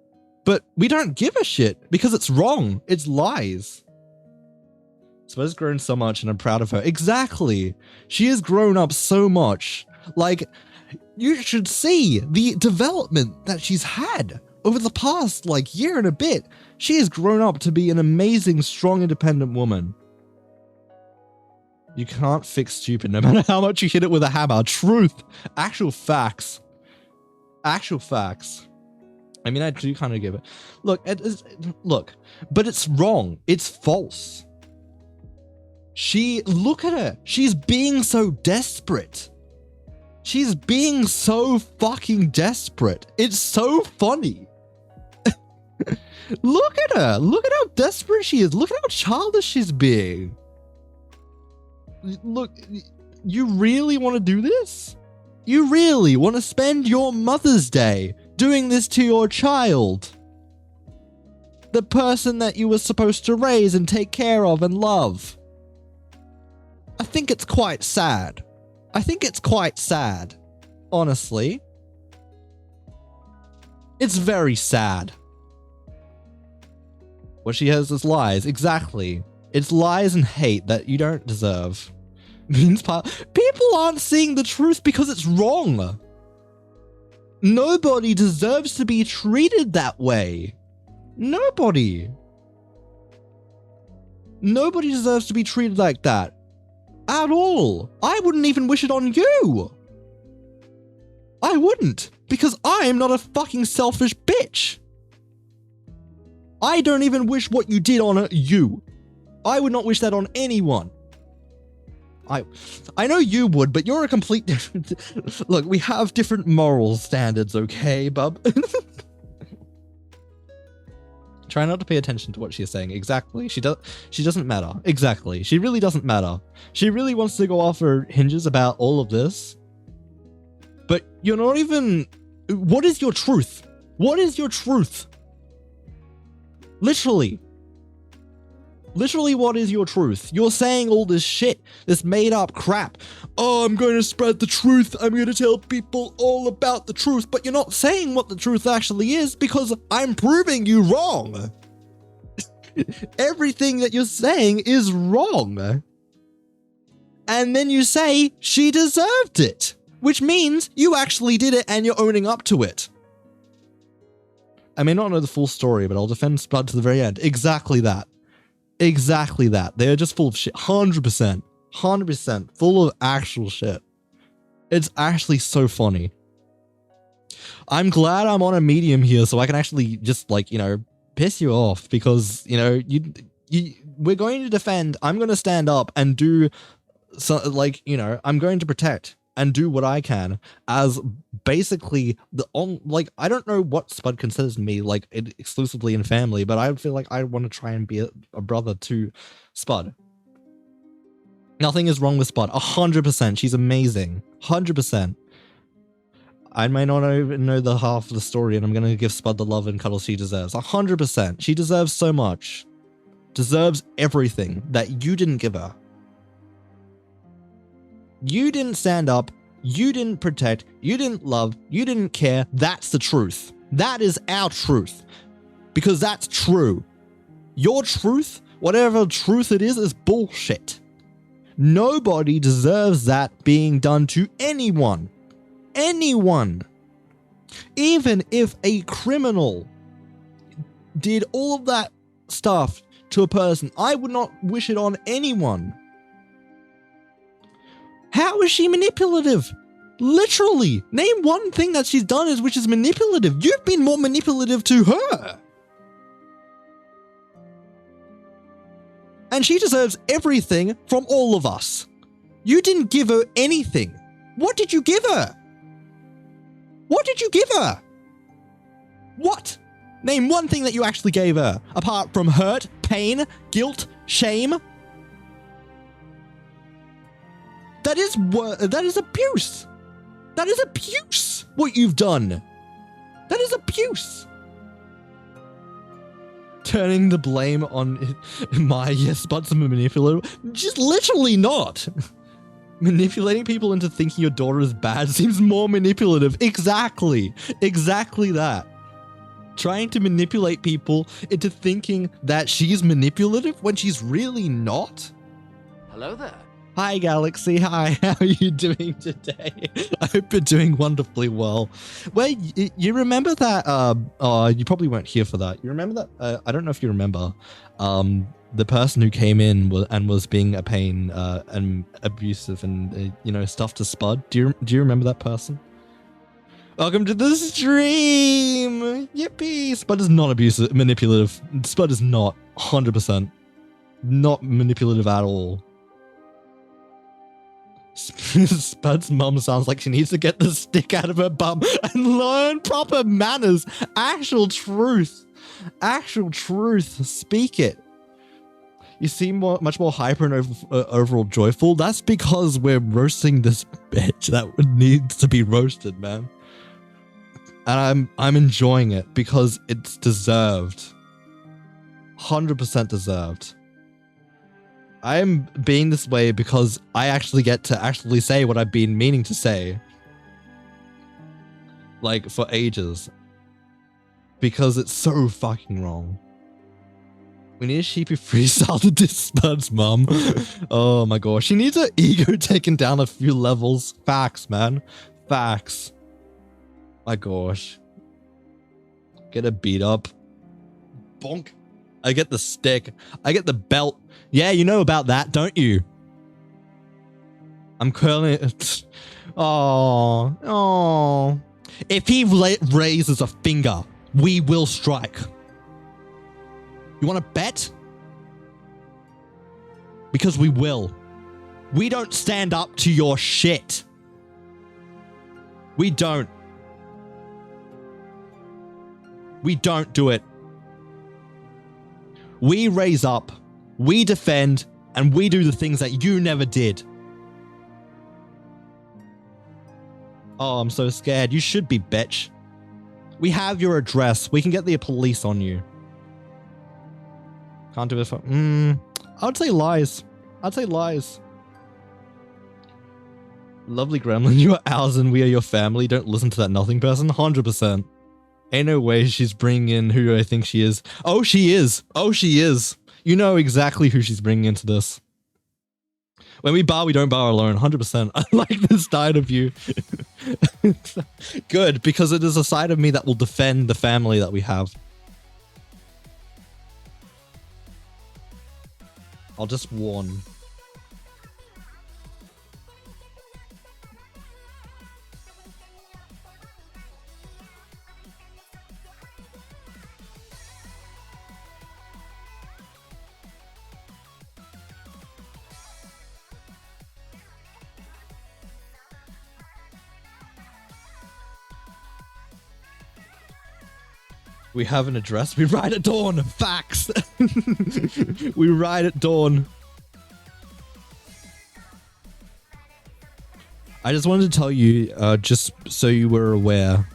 But we don't give a shit because it's wrong. It's lies. Spud's grown so much and I'm proud of her. Exactly. She has grown up so much. Like, you should see the development that she's had over the past, like, year and a bit. She has grown up to be an amazing, strong, independent woman. You can't fix stupid no matter how much you hit it with a hammer. Truth. Actual facts. Actual facts. I mean, I do kind of give it. Look, but it's wrong. It's false. Look at her. She's being so desperate. She's being so fucking desperate. It's so funny. Look at her. Look at how desperate she is. Look at how childish she's being. Look, you really want to do this? You really want to spend your Mother's Day doing this to your child? The person that you were supposed to raise and take care of and love. I think it's quite sad. I think it's quite sad. Honestly. It's very sad. What she has is lies. Exactly. It's lies and hate that you don't deserve. People aren't seeing the truth because it's wrong. Nobody deserves to be treated that way. Nobody. Nobody deserves to be treated like that. At all. I wouldn't even wish it on you. I wouldn't. Because I am not a fucking selfish bitch. I don't even wish what you did on you. I would not wish that on anyone. I know you would, but you're a complete different... Look, we have different moral standards, okay, bub? Try not to pay attention to what she's saying. Exactly. She doesn't matter. Exactly. She really doesn't matter. She really wants to go off her hinges about all of this. But you're not even... What is your truth? What is your truth? Literally. Literally, what is your truth? You're saying all this shit, this made up crap. Oh, I'm going to spread the truth. I'm going to tell people all about the truth. But you're not saying what the truth actually is because I'm proving you wrong. Everything that you're saying is wrong. And then you say she deserved it, which means you actually did it and you're owning up to it. I may not know the full story, but I'll defend Spud to the very end. Exactly that. Exactly that. They're just full of shit. 100%. 100% full of actual shit. It's actually so funny. I'm glad I'm on a medium here so I can actually just, like, you know, piss you off because, you know, we're going to defend. I'm going to stand up and do, so, like, you know, I'm going to protect and do what I can as basically I don't know what Spud considers me, like, exclusively in family, but I feel like I want to try and be a brother to Spud. Nothing is wrong with Spud. 100%. She's amazing. 100%. I may not even know the half of the story, and I'm going to give Spud the love and cuddle she deserves. 100%. She deserves so much. Deserves everything that you didn't give her. You didn't stand up, you didn't protect, you didn't love, you didn't care. That's the truth. That is our truth. Because that's true. Your truth, whatever truth it is bullshit. Nobody deserves that being done to anyone. Anyone. Even if a criminal did all of that stuff to a person, I would not wish it on anyone. How is she manipulative? Literally. Name one thing that she's done which is manipulative. You've been more manipulative to her. And she deserves everything from all of us. You didn't give her anything. What did you give her? What did you give her? What? Name one thing that you actually gave her, apart from hurt, pain, guilt, shame. That is abuse. That is abuse, what you've done. That is abuse. Turning the blame on yes, Spud's a manipulator. Just literally not. Manipulating people into thinking your daughter is bad seems more manipulative. Exactly. Exactly that. Trying to manipulate people into thinking that she's manipulative when she's really not. Hello there. Hi, Galaxy. Hi, how are you doing today? I hope you're doing wonderfully well. Well, you remember that, you probably weren't here for that. You remember that, I don't know if you remember, the person who came in and was being a pain, and abusive and, you know, stuff to Spud. Do you remember that person? Welcome to the stream! Yippee! Spud is not abusive, manipulative. Spud is not, 100%. Not manipulative at all. Spud's mum sounds like she needs to get the stick out of her bum and learn proper manners. Actual truth. Actual truth. Speak it. You seem much more hyper and overall joyful. That's because we're roasting this bitch that needs to be roasted, man. And I'm enjoying it because it's deserved. 100% deserved. I am being this way because I actually get to actually say what I've been meaning to say. Like, for ages. Because it's so fucking wrong. We need a sheepy freestyle to diss Spud's mum. Oh my gosh. She needs her ego taken down a few levels. Facts, man. Facts. My gosh. Get her beat up. Bonk. I get the stick. I get the belt. Yeah, you know about that, don't you? I'm curling it. Oh, oh. If he raises a finger, we will strike. You want to bet? Because we will. We don't stand up to your shit. We don't. We don't do it. We raise up, we defend, and we do the things that you never did. Oh, I'm so scared. You should be, bitch. We have your address. We can get the police on you. Can't do it for... I'd say lies. I'd say lies. Lovely gremlin, you are ours and we are your family. Don't listen to that nothing person. 100%. Ain't no way she's bringing in who I think she is. Oh, she is. Oh, she is. You know exactly who she's bringing into this. When we bar, we don't bar alone. 100%. I like this side of you. Good, because it is a side of me that will defend the family that we have. I'll just warn. We have an address. We ride at dawn. Facts. We ride at dawn. I just wanted to tell you, just so you were aware.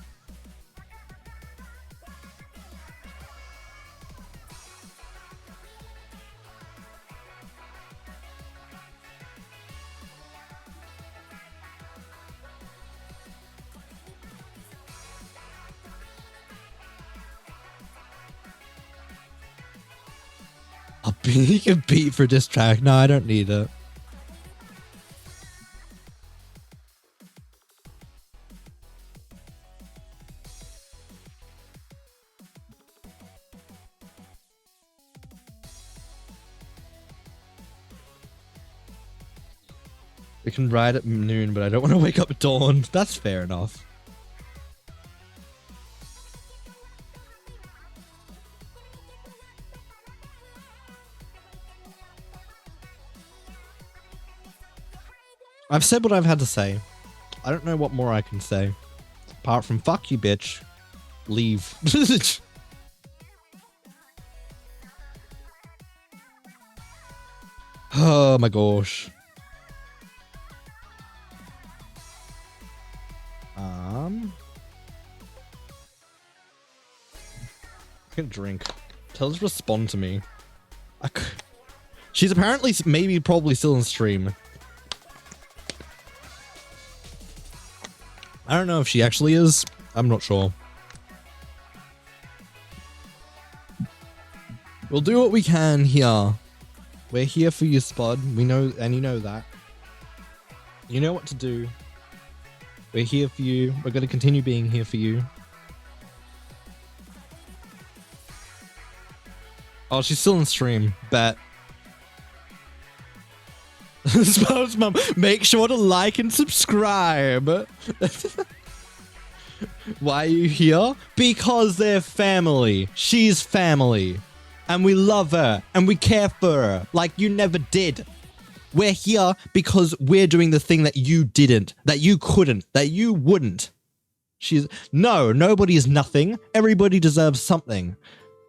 You can beat for diss track. No, I don't need it. We can ride at noon, but I don't want to wake up at dawn. That's fair enough. I've said what I've had to say. I don't know what more I can say. Apart from fuck you, bitch. Leave. Oh my gosh. I can drink. Tell her to respond to me. She's apparently, maybe, probably still in stream. I don't know if she actually is. I'm not sure. We'll do what we can here. We're here for you, Spud. We know, and you know that. You know what to do. We're here for you. We're going to continue being here for you. Oh, she's still in stream. Bet. Spud's mum, make sure to like and subscribe. Why are you here? Because they're family. She's family. And we love her. And we care for her. Like you never did. We're here because we're doing the thing that you didn't. That you couldn't. That you wouldn't. No, nobody is nothing. Everybody deserves something.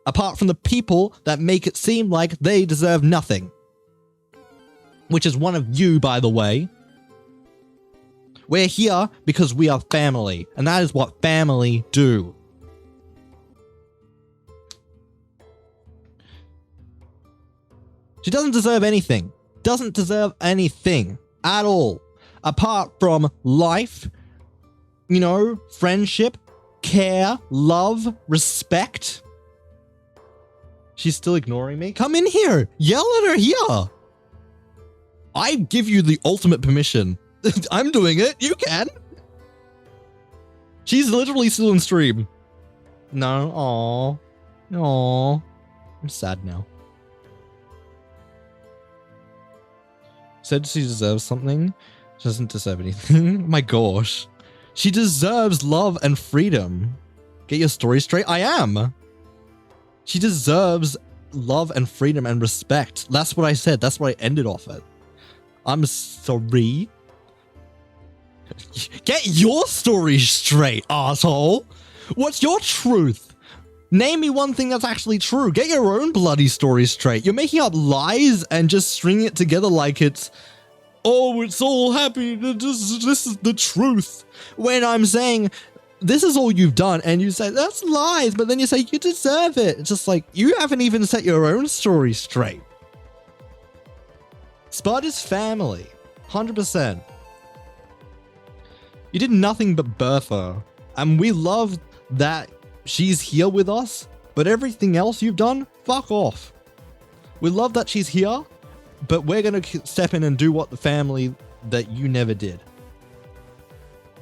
Apart from the people that make it seem like they deserve nothing. Which is one of you, by the way. We're here because we are family, and that is what family do. She doesn't deserve anything. Doesn't deserve anything at all. Apart from life, you know, friendship, care, love, respect. She's still ignoring me. Come in here. Yell at her here. I give you the ultimate permission. I'm doing it. You can. She's literally still in stream. No. Aww. Aww. I'm sad now. Said she deserves something. She doesn't deserve anything. My gosh. She deserves love and freedom. Get your story straight. I am. She deserves love and freedom and respect. That's what I said. That's what I ended off at. I'm sorry. Get your story straight, asshole. What's your truth? Name me one thing that's actually true. Get your own bloody story straight. You're making up lies and just stringing it together like it's, oh, it's all happy. This is the truth. When I'm saying, this is all you've done, and you say, that's lies, but then you say, you deserve it. It's just like, you haven't even set your own story straight. Spud is family. 100%. You did nothing but birth her, and we love that she's here with us, but everything else you've done, fuck off. We love that she's here, but we're gonna step in and do what the family that you never did.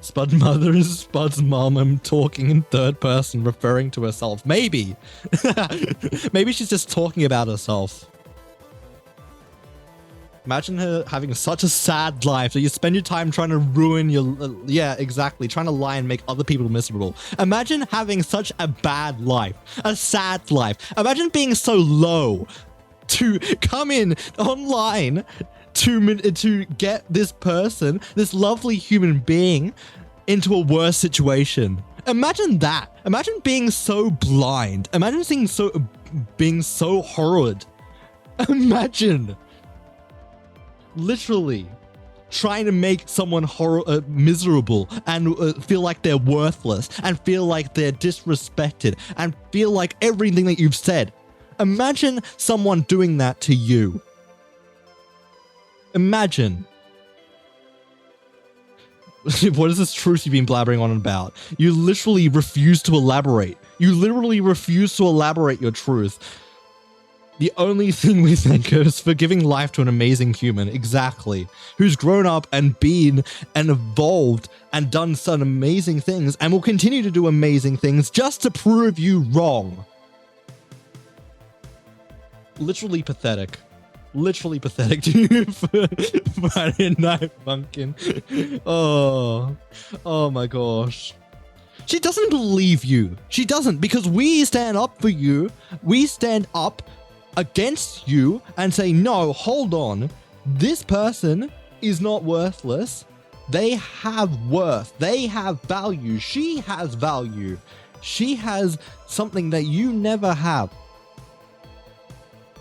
Spud's mother is Spud's mom. I'm talking in third person, referring to herself. Maybe. Maybe she's just talking about herself. Imagine her having such a sad life that you spend your time trying to ruin your... yeah, exactly. Trying to lie and make other people miserable. Imagine having such a bad life. A sad life. Imagine being so low to come in online to get this person, this lovely human being, into a worse situation. Imagine that. Imagine being so blind. Imagine being so horrid. Imagine... literally trying to make someone miserable and feel like they're worthless and feel like they're disrespected and feel like everything that you've said. Imagine someone doing that to you. Imagine. What is this truth you've been blabbering on about? You literally refuse to elaborate. You literally refuse to elaborate your truth. The only thing we thank her is for giving life to an amazing human, exactly, who's grown up and been and evolved and done some amazing things and will continue to do amazing things just to prove you wrong. Literally pathetic. Literally pathetic to you for Friday Night Funkin'. Oh my gosh. She doesn't believe you. She doesn't, because we stand up for you. We stand up against you and say, no, hold on, this person is not worthless. They have worth. They have value. She has value. She has something that you never have.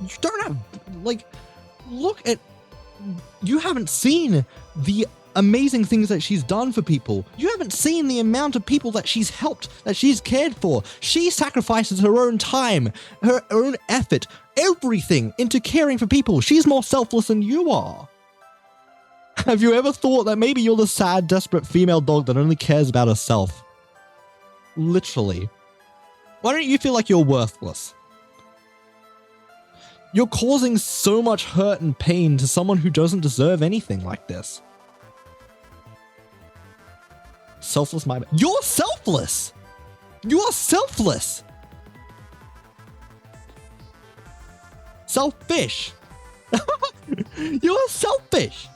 You don't have, like, look at, you haven't seen the amazing things that she's done for people. You haven't seen the amount of people that she's helped, that she's cared for. She sacrifices her own time, her own effort, everything into caring for people. She's more selfless than you are. Have you ever thought that maybe you're the sad, desperate female dog that only cares about herself? Literally. Why don't you feel like you're worthless? You're causing so much hurt and pain to someone who doesn't deserve anything like this. Selfless, my bad. You're selfless! You are selfless! Selfish! You are selfish!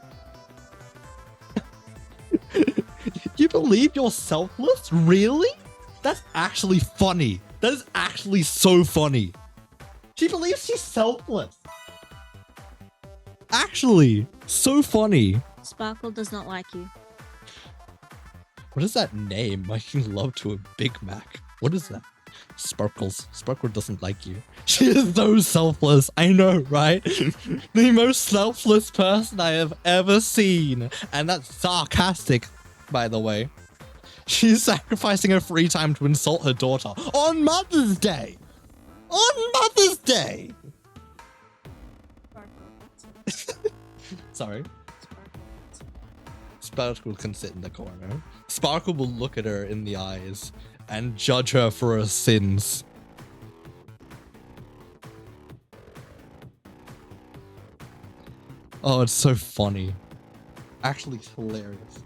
You believe you're selfless? Really? That's actually funny. That is actually so funny. She believes she's selfless. Actually, so funny. Sparkle does not like you. What is that name? Making love to a Big Mac. What is that? Sparkles. Sparkle doesn't like you. She is so selfless. I know, right? The most selfless person I have ever seen. And that's sarcastic, by the way. She's sacrificing her free time to insult her daughter on Mother's Day. On Mother's Day. Sorry. Sparkle can sit in the corner. Sparkle will look at her in the eyes and judge her for her sins. Oh, it's so funny. Actually hilarious.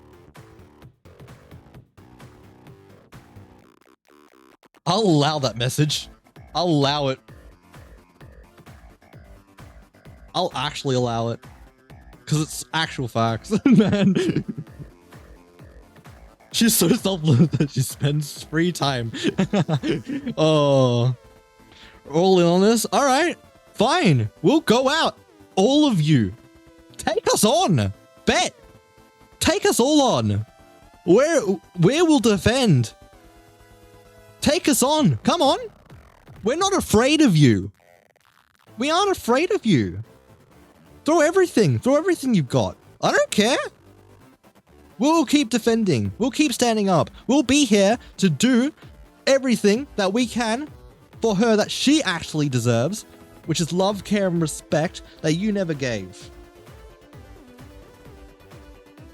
I'll allow that message. I'll allow it. I'll actually allow it. Because it's actual facts, man. She's so selfless that she spends free time. Oh. All in on this? Alright. Fine. We'll go out. All of you. Take us on. Bet. Take us all on. Where will defend. Take us on. Come on. We're not afraid of you. We aren't afraid of you. Throw everything you've got. I don't care. We'll keep defending. We'll keep standing up. We'll be here to do everything that we can for her that she actually deserves, which is love, care, and respect that you never gave.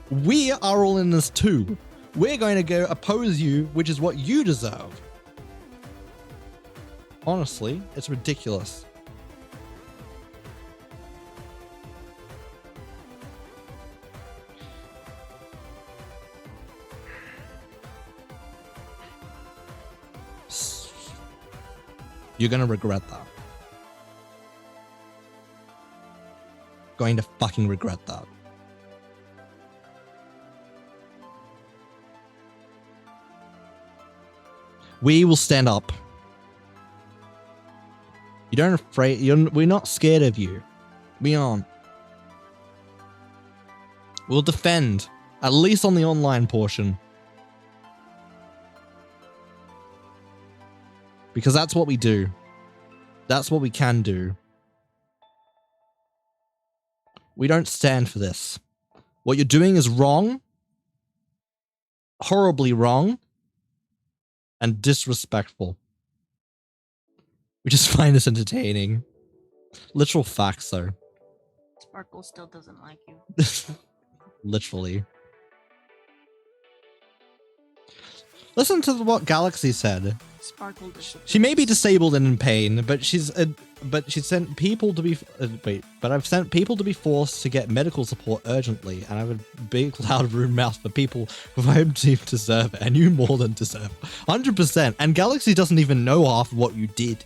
We are all in this too. We're going to go oppose you, which is what you deserve. Honestly, it's ridiculous. You're gonna regret that. Going to fucking regret that. We will stand up. You don't afraid. We're not scared of you. We aren't. We'll defend, at least on the online portion. Because that's what we do. That's what we can do. We don't stand for this. What you're doing is wrong. Horribly wrong. And disrespectful. We just find this entertaining. Literal facts, though. Sparkle still doesn't like you. Literally. Listen to what Galaxy said. Sparkle disapproves. She may be disabled and in pain, but she sent people to be I've sent people to be forced to get medical support urgently, and I have a big loud rude mouth for people who I deserve it, and you more than deserve it. 100%. And Galaxy doesn't even know half of what you did.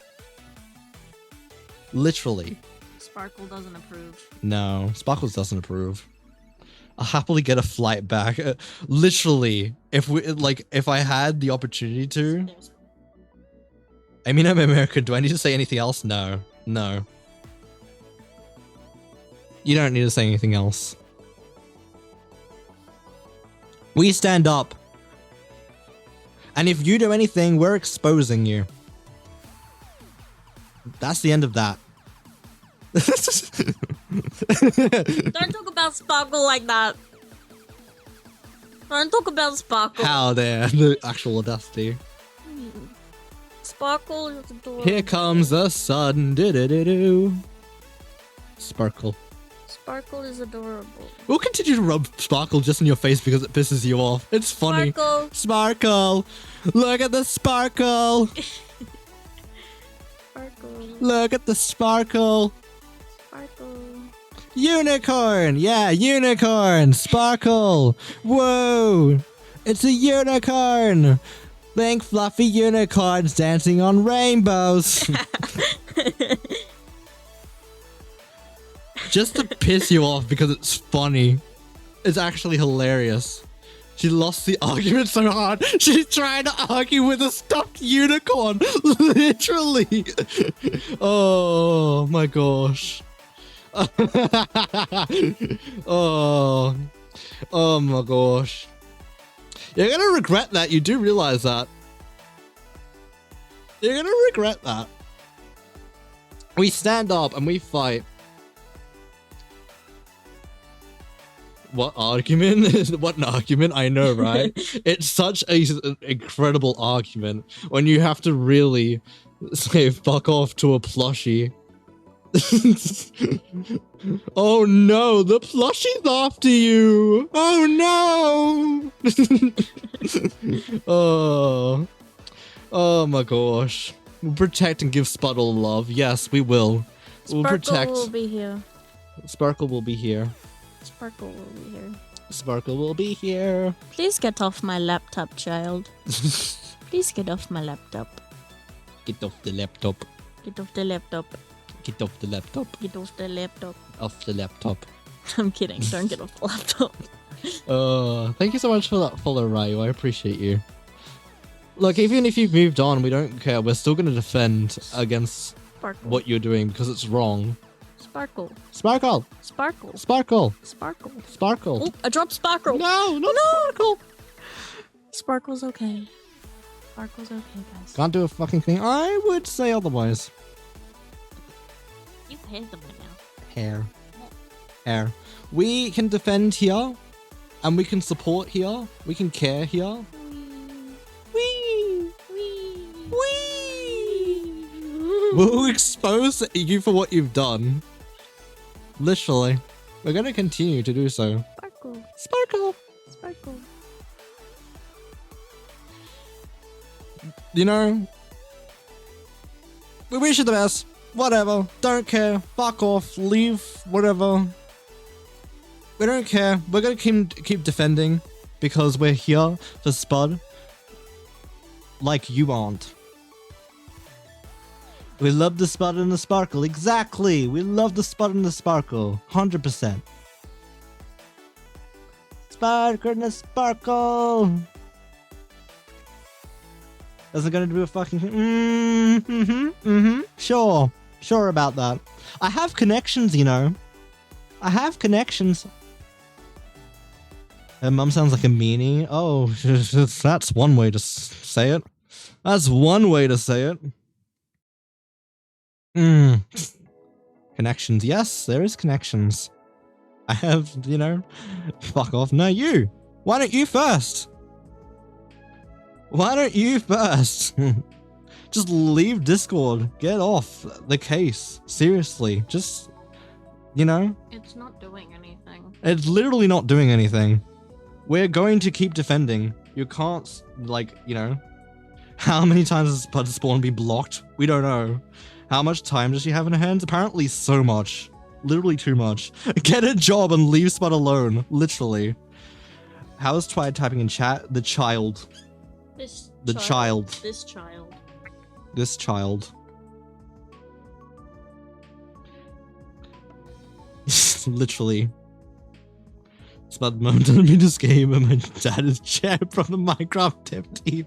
Literally. Sparkle doesn't approve. No, Sparkles doesn't approve. I'll happily get a flight back. Literally, if I had the opportunity to. I mean, I'm American. Do I need to say anything else? No. No. You don't need to say anything else. We stand up. And if you do anything, we're exposing you. That's the end of that. Don't talk about Sparkle like that. Don't talk about Sparkle. How there, the actual audacity. Sparkle is adorable. Here comes the sun. Do-do-do-do. Sparkle. Sparkle is adorable. We'll continue to rub Sparkle just in your face because it pisses you off. It's funny. Sparkle. Sparkle. Look at the sparkle. Sparkle. Look at the sparkle. Sparkle. Unicorn! Yeah, unicorn! Sparkle! Whoa! It's a unicorn! Pink fluffy unicorns dancing on rainbows! Just to piss you off because it's funny. It's actually hilarious. She lost the argument so hard. She's trying to argue with a stuffed unicorn. Literally. Oh my gosh. Oh my gosh. You're gonna regret that. You do realize that. You're gonna regret that. We stand up and we fight. What argument? What an argument, I know, right? It's such an incredible argument when you have to really say fuck off to a plushie. Oh no, the plushie's after you! Oh no! Oh my gosh. We'll protect and give Spuddle love. Yes, we will. We'll protect. Sparkle will be here. Sparkle will be here. Sparkle will be here. Sparkle will be here. Please get off my laptop, child. Please get off my laptop. Get off the laptop. Get off the laptop. Get off the laptop. Get off the laptop. Off the laptop. I'm kidding. Don't get off the laptop. Thank you so much for that follow, Ryu. I appreciate you. Look, even if you've moved on, we don't care. We're still going to defend against Sparkle. what you're doing because it's wrong. Sparkle. Sparkle! Sparkle. Sparkle! Sparkle. Sparkle! Oh, I dropped Sparkle. No, not Sparkle! Sparkle's okay. Sparkle's okay, guys. Can't do a fucking thing. I would say otherwise. You paid them right now. Hair. We can defend here, and we can support here. We can care here. Wee! We'll expose you for what you've done. Literally. We're gonna continue to do so. Sparkle. Sparkle! Sparkle. You know, we wish you the best. Whatever. Don't care. Fuck off. Leave. Whatever. We don't care. We're gonna keep defending because we're here for Spud. Like you aren't. We love the Spud and the Sparkle. Exactly. We love the Spud and the Sparkle. 100%. Sparkle and the Sparkle. Is it gonna do a fucking thing? Sure about that. I have connections, you know. I have connections. Her mum sounds like a meanie. Oh, that's one way to say it. That's one way to say it. Connections. Yes, there is connections. I have, you know, fuck off. No, you. Why don't you first? Why don't you first? Just leave Discord. Get off the case. Seriously. Just, you know. It's not doing anything. It's literally not doing anything. We're going to keep defending. You can't, like, you know. How many times has Spud Spawn be blocked? We don't know. How much time does she have in her hands? Apparently so much. Literally too much. Get a job and leave Spud alone. Literally. How is Twilight typing in chat? The child. This child. This child. This child. Literally. Spud mom done me this game and my dad is chair from the Minecraft dev team.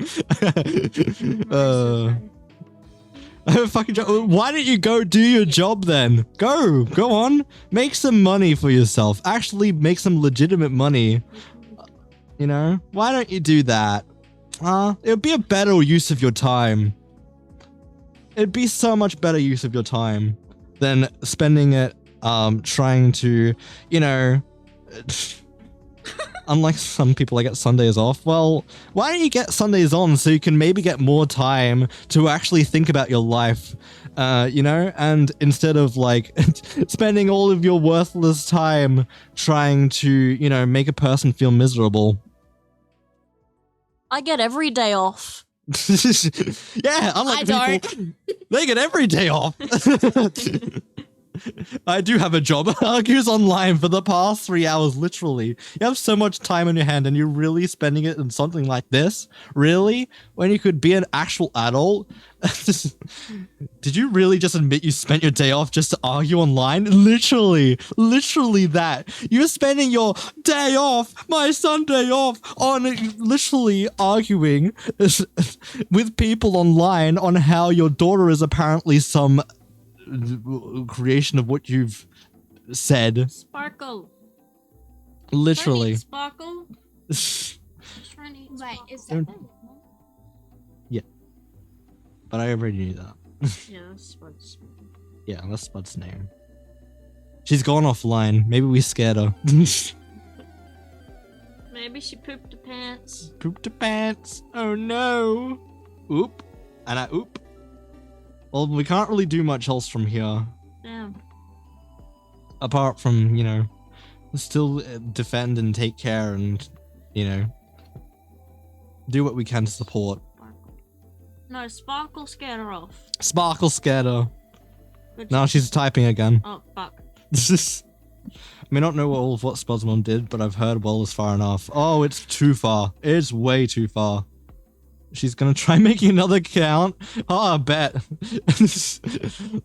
I have a fucking job. Why don't you go do your job then? Go on. Make some money for yourself. Actually make some legitimate money. You know? Why don't you do that? It would be a better use of your time. It'd be so much better use of your time than spending it trying to, you know, unlike some people I get Sundays off. Well, why don't you get Sundays on so you can maybe get more time to actually think about your life, you know, and instead of like spending all of your worthless time trying to, you know, make a person feel miserable. I get every day off. Yeah, unlike I people, they get every day off. I do have a job. Argues online for the past 3 hours, literally. You have so much time on your hand and you're really spending it on something like this? Really? When you could be an actual adult? Did you really just admit you spent your day off just to argue online? Literally that. You're spending your day off, my Sunday off, on literally arguing with people online on how your daughter is apparently some creation of what you've said. Sparkle. Literally. Sparkle. Right, is that Yeah. But I already knew that. Yeah, that's Spud's. Yeah, that's Spud's name. She's gone offline. Maybe we scared her. Maybe she pooped her pants. Pooped her pants. Oh no. Oop. And I oop. Well, we can't really do much else from here. Damn. Apart from, you know, still defend and take care and, you know, do what we can to support. Sparkle. No, Sparkle scared her off. Sparkle scared her. Good Now job. she's typing again. Oh, fuck. I may not know all of what Spud's mom did, but I've heard well is far enough. Oh, it's too far. It's way too far. She's gonna try making another account. Oh, I bet.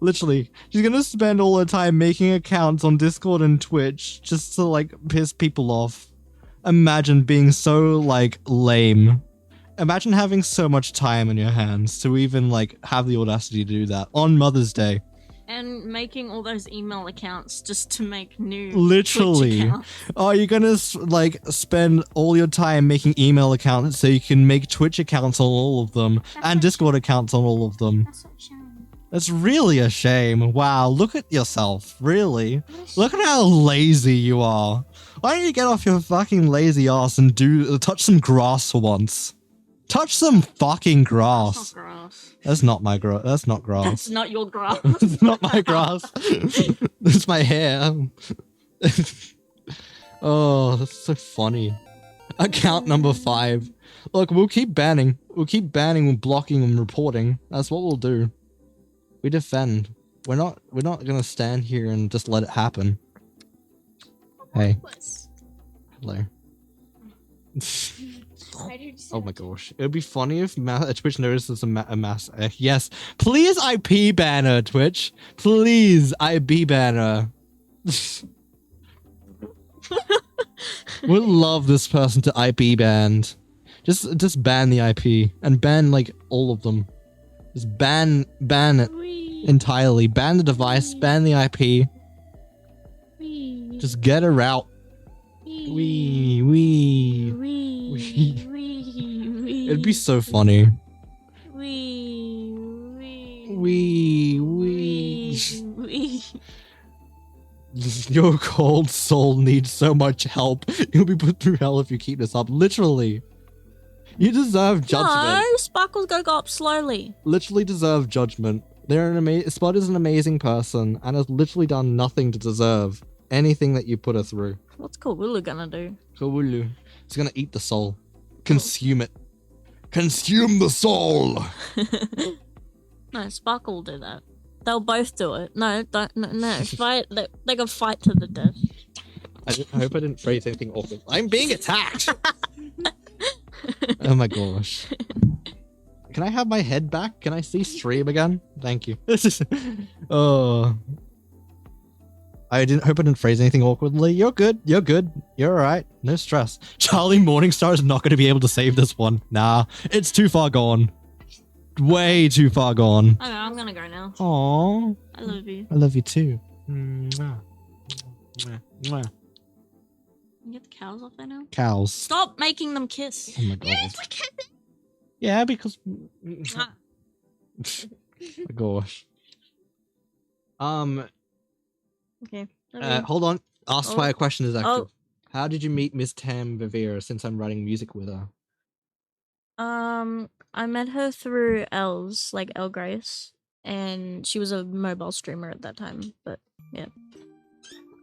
Literally, she's gonna spend all her time making accounts on Discord and Twitch just to, like, piss people off. Imagine being so, like, lame. Imagine having so much time in your hands to even, like, have the audacity to do that on Mother's Day. And making all those email accounts just to make new Literally. Twitch accounts. Oh, you're gonna like spend all your time making email accounts so you can make Twitch accounts on all of them and Discord accounts on all of them. That's so shame. That's really a shame. Wow, look at yourself. Really? Look at how lazy you are. Why don't you get off your fucking lazy ass and touch some grass for once? Touch some fucking grass. That's not grass. That's not my grass. That's not grass. That's not your grass. It's not my grass. It's my hair. Oh, that's so funny. Account number 5. Look, we'll keep banning. We'll keep banning and blocking and reporting. That's what we'll do. We defend. We're not gonna stand here and just let it happen. Hey. Hello. Oh my gosh. It would be funny if Twitch notices a mass... yes. Please IP banner, Twitch. Please IP banner. Would love this person to IP banned. Just ban the IP. And ban, like, all of them. Just ban it entirely. Ban the device. Ban the IP. Just get her out. It'd be so funny. Your cold soul needs so much help. You'll be put through hell if you keep this up. Literally. You deserve judgment. No, Sparkle's gotta go up slowly. Literally deserve judgment. Spud is an amazing person and has literally done nothing to deserve anything that you put her through. What's Kawulu gonna do? Kawulu. It's gonna eat the soul. Consume it. Consume the soul! No, Sparkle will do that. They'll both do it. No, don't. No. Fight. They can fight to the death. I hope I didn't phrase anything awkward. I'm being attacked! Oh my gosh. Can I have my head back? Can I see stream again? Thank you. Oh. I hope I didn't phrase anything awkwardly. You're good. You're good. You're alright. No stress. Charlie Morningstar is not going to be able to save this one. Nah, it's too far gone. Way too far gone. Okay, I'm gonna go now. Aww. I love you. I love you too. Mwah. Mwah. Mwah. Can you get the cows off there now? Cows. Stop making them kiss. Oh my god. Yeah, because... Ah. My gosh. Okay. Hold on. Ask why a question is active. Oh. How did you meet Miss Tam Vivera since I'm writing music with her? I met her through Els, like El Grace, and she was a mobile streamer at that time. But yeah,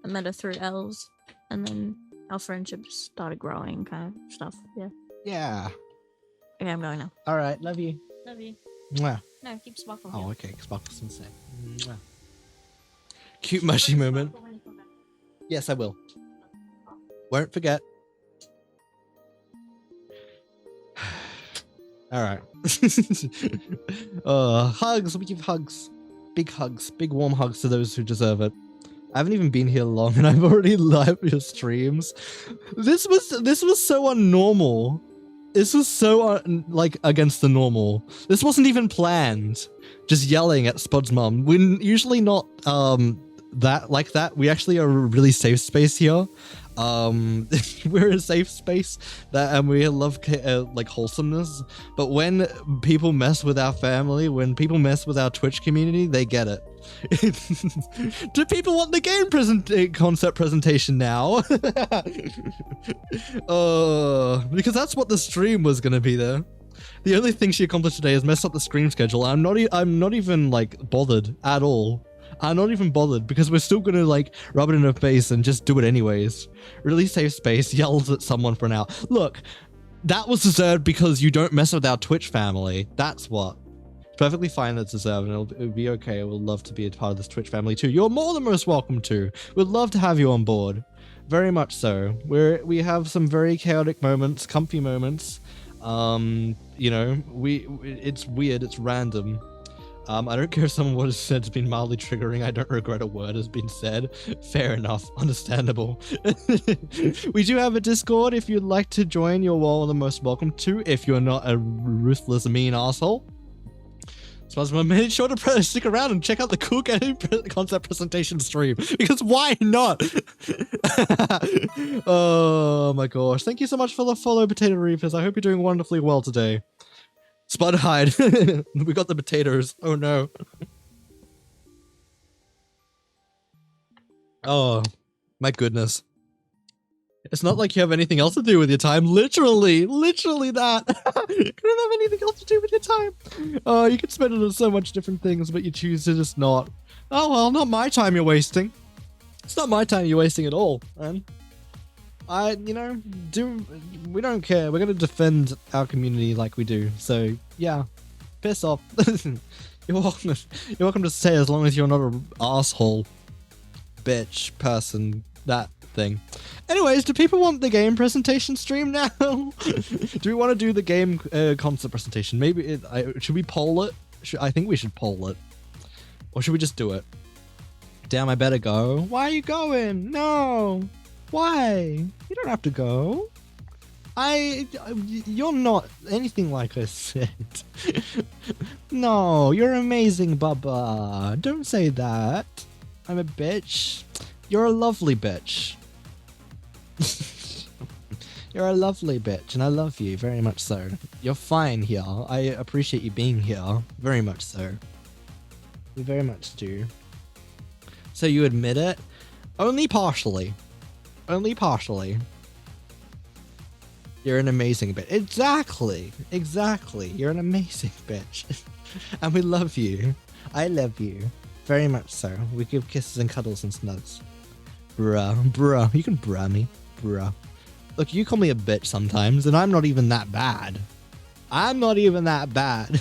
I met her through Els, and then our friendship started growing, kind of stuff. Yeah. Yeah. Okay, I'm going now. All right. Love you. Love you. Mwah. No, keep sparkling. Oh, okay. Sparkle's insane. Mwah. Cute mushy moment. Yes, I will. Won't forget. All right. Hugs. We give hugs. Big warm hugs to those who deserve it. I haven't even been here long, and I've already live your streams. This was so unnormal. This was so like against the normal. This wasn't even planned. Just yelling at Spud's mum. We're usually not that like that. We actually are a really safe space here. We're a safe space that, and we love like wholesomeness. But when people mess with our family, when people mess with our Twitch community, they get it. Do people want the game concept presentation now? Because that's what the stream was gonna be there. The only thing she accomplished today is mess up the stream schedule. I'm not even like bothered at all. I'm not even bothered because we're still gonna like rub it in her face and just do it anyways. Really safe space, yells at someone for an hour. Look, that was deserved because you don't mess with our Twitch family. That's what. It's perfectly fine, that's deserved, and it'll be okay. We'll love to be a part of this Twitch family too. You're more than most welcome to. We'd love to have you on board. Very much so. We have some very chaotic moments, comfy moments. You know, it's weird, it's random. I don't care if someone what is said has been mildly triggering. I don't regret a word has been said. Fair enough. Understandable. We do have a Discord. If you'd like to join, you're well the most welcome to, if you're not a ruthless, mean asshole. So I made sure to stick around and check out the cool game concept presentation stream, because why not? Oh my gosh. Thank you so much for the follow, Potato Reapers. I hope you're doing wonderfully well today. Spud hide. We got the potatoes. Oh no. Oh my goodness. It's not like you have anything else to do with your time. Literally that. You don't have anything else to do with your time. Oh, you could spend it on so much different things, but you choose to just not. Oh well, not my time you're wasting. It's not my time you're wasting at all, man. We don't care. We're gonna defend our community like we do. So yeah, piss off. You're welcome to stay as long as you're not an asshole, bitch, person, that thing. Anyways, do people want the game presentation stream now? Do we want to do the game concept presentation? Maybe should we poll it? I think we should poll it, or should we just do it? Damn, I better go. Why are you going? No. Why? You don't have to go. You're not anything like I said. No, you're amazing, Bubba. Don't say that. I'm a bitch. You're a lovely bitch. You're a lovely bitch, and I love you very much so. You're fine here. I appreciate you being here. Very much so. You very much do. So you admit it? Only partially. Only partially. You're an amazing bitch. Exactly. You're an amazing bitch. And we love you. I love you. Very much so. We give kisses and cuddles and snugs. Bruh. You can bruh me. Bruh. Look, you call me a bitch sometimes, and I'm not even that bad. I'm not even that bad.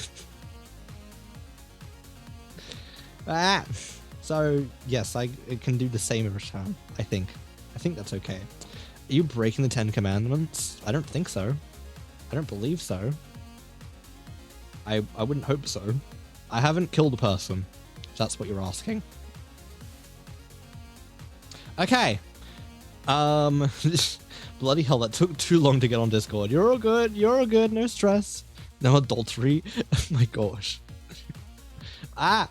So, yes, I can do the same every time, I think. I think that's okay. Are you breaking the 10 Commandments? I don't think so. I don't believe so. I wouldn't hope so. I haven't killed a person, if that's what you're asking. Okay. Bloody hell, that took too long to get on Discord. You're all good, no stress. No adultery. Oh my gosh. I'm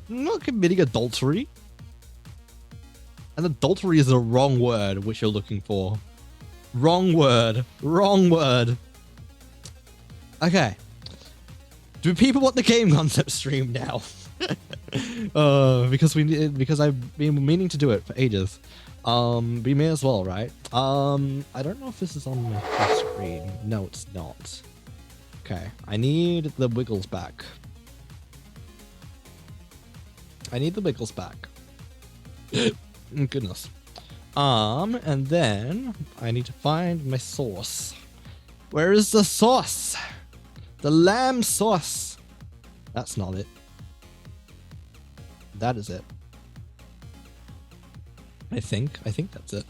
not committing adultery. And adultery is the wrong word which you're looking for. Wrong word. Okay. Do people want the game concept stream now? Because I've been meaning to do it for ages. We may as well, right? I don't know if this is on my full screen. No, it's not. Okay, I need the wiggles back. Goodness. And then I need to find my sauce. Where is the sauce? The lamb sauce. That's not it. That is it. I think that's it.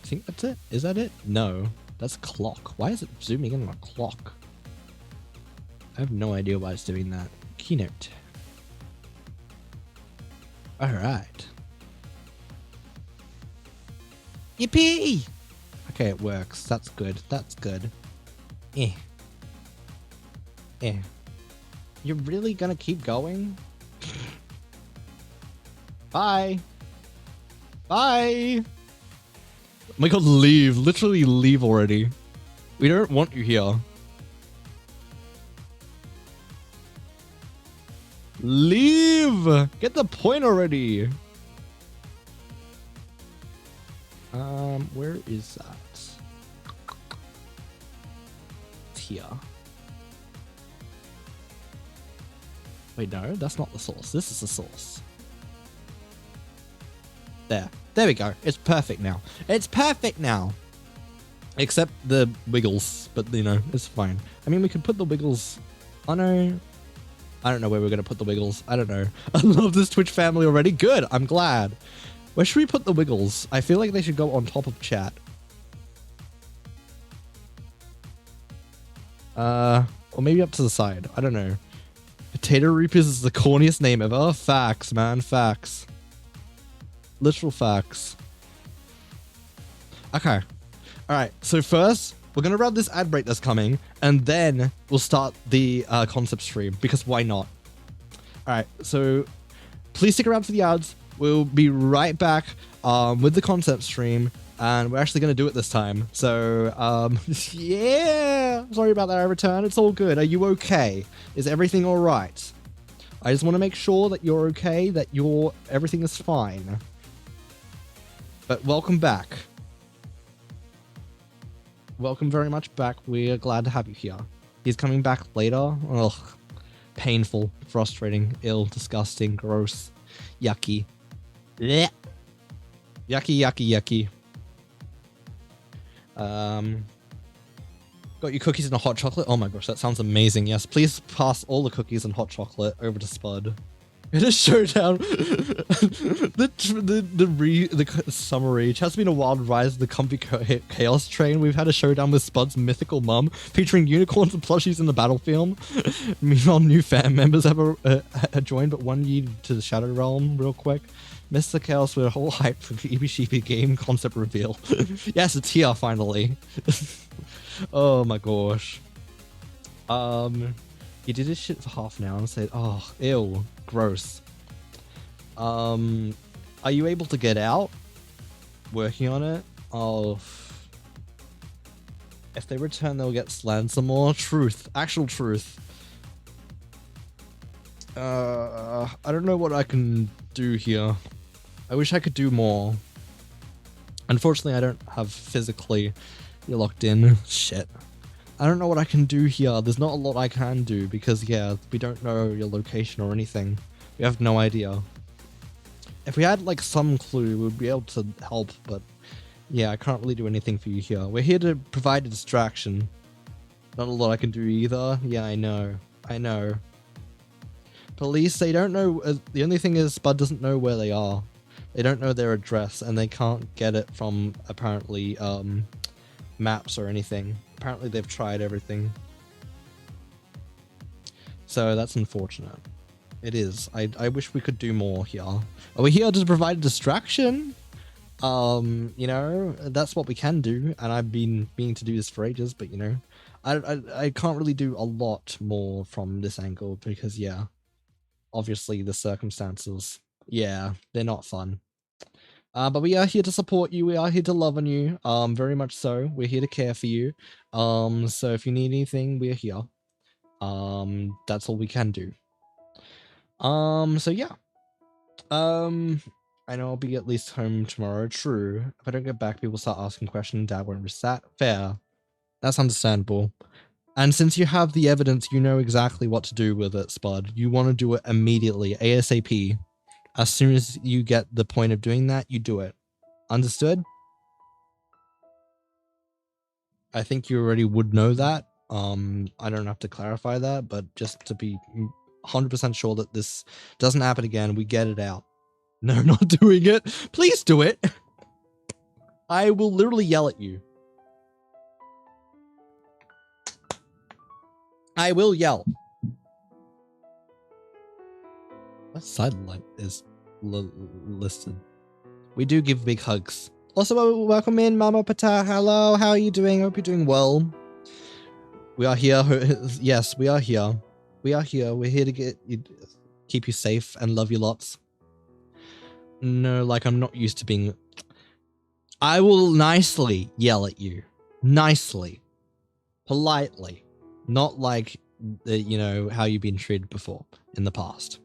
I think that's it. Is that it? No, that's a clock. Why is it zooming in on a clock? I have no idea why it's doing that. Keynote. All right. Yippee! Okay, it works. That's good. That's good. Eh. Eh. You're really gonna keep going? Bye. Bye. Oh my god, leave. Literally leave already. We don't want you here. Leave! Get the point already. Where is that? It's here. Wait, no, that's not the source. This is the source. There we go. It's perfect now. It's perfect now. Except the wiggles, but you know, it's fine. I mean, we could put the wiggles. Oh no. I don't know where we're going to put the wiggles. I don't know. I love this Twitch family already. Good. I'm glad. Where should we put the wiggles? I feel like they should go on top of chat. Or maybe up to the side. I don't know. Potato Reapers is the corniest name ever. Facts, man. Facts. Literal facts. Okay. Alright, so first, we're going to run this ad break that's coming, and then we'll start the concept stream, because why not? Alright, so please stick around for the ads. We'll be right back with the concept stream, and we're actually going to do it this time. So, yeah! Sorry about that, I return. It's all good. Are you okay? Is everything alright? I just want to make sure that you're okay, that everything is fine. But welcome back. Welcome very much back. We are glad to have you here. He's coming back later. Ugh. Painful, frustrating, ill, disgusting, gross, yucky. Blech. Yucky, yucky, yucky. Got your cookies and a hot chocolate? Oh my gosh, that sounds amazing. Yes, please pass all the cookies and hot chocolate over to Spud. In a showdown, the summary. It has been a wild rise of the comfy chaos train. We've had a showdown with Spud's mythical mum, featuring unicorns and plushies in the battlefield. Meanwhile, new fan members have joined, but one year to the Shadow Realm, real quick. Mr. Chaos with a whole hype for the Eevee Sheepy game concept reveal. Yes, it's here finally. Oh my gosh. He did his shit for half an hour and said, oh, ew, gross. Are you able to get out? Working on it? Oh. If they return, they'll get slammed some more. Truth. Actual truth. I don't know what I can do here. I wish I could do more. Unfortunately, I don't have physically... You're locked in. Shit. I don't know what I can do here. There's not a lot I can do because, yeah, we don't know your location or anything. We have no idea. If we had, like, some clue, we would be able to help, but, yeah, I can't really do anything for you here. We're here to provide a distraction. Not a lot I can do either. Yeah, I know. I know. Police, they don't know... the only thing is Spud doesn't know where they are. They don't know their address, and they can't get it from, apparently, maps or anything. Apparently they've tried everything. So that's unfortunate. It is. I wish we could do more here. Are we here to provide a distraction? You know, that's what we can do, and I've been meaning to do this for ages, but you know, I can't really do a lot more from this angle because, yeah, obviously the circumstances, yeah, they're not fun. But we are here to support you. We are here to love on you. Very much so. We're here to care for you. So if you need anything, we're here. That's all we can do. So yeah. I know I'll be at least home tomorrow. True. If I don't get back, people start asking questions. Dad won't reset. Fair. That's understandable. And since you have the evidence, you know exactly what to do with it, Spud. You want to do it immediately, ASAP. As soon as you get the point of doing that, you do it. Understood? I think you already would know that. I don't have to clarify that, but just to be 100% sure that this doesn't happen again, we get it out. No, not doing it. Please do it. I will literally yell at you. I will yell. What sidelight is listed? We do give big hugs. Also, welcome in, Mama Pata. Hello, how are you doing? Hope you're doing well. We are here. Yes, we are here. We are here. We're here to keep you safe and love you lots. No, like I'm not used to being... I will nicely yell at you. Nicely. Politely. Not like, you know, how you've been treated before in the past.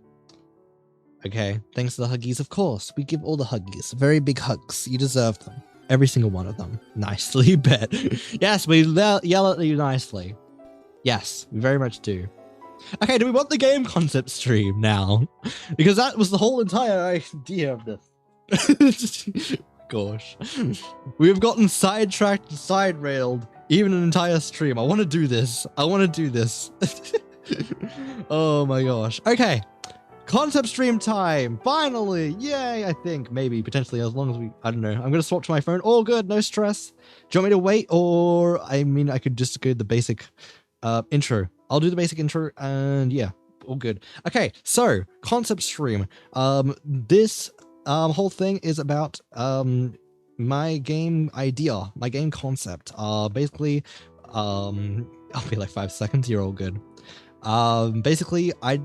Okay, thanks to the huggies, of course. We give all the huggies. Very big hugs. You deserve them. Every single one of them. Nicely bet. Yes, we yell at you nicely. Yes, we very much do. Okay, do we want the game concept stream now? Because that was the whole entire idea of this. Gosh. We've gotten sidetracked and side-railed. Even an entire stream. I want to do this. I want to do this. Oh my gosh. Okay. Concept stream time. Finally. Yay, I think. Maybe. Potentially. As long as we... I don't know. I'm going to swap to my phone. All good. No stress. Do you want me to wait? Or... I mean, I could just go the basic intro. I'll do the basic intro. And yeah. All good. Okay. So, concept stream. This whole thing is about... my game idea, my game concept. Basically, I'll be like 5 seconds. You're all good. Basically, I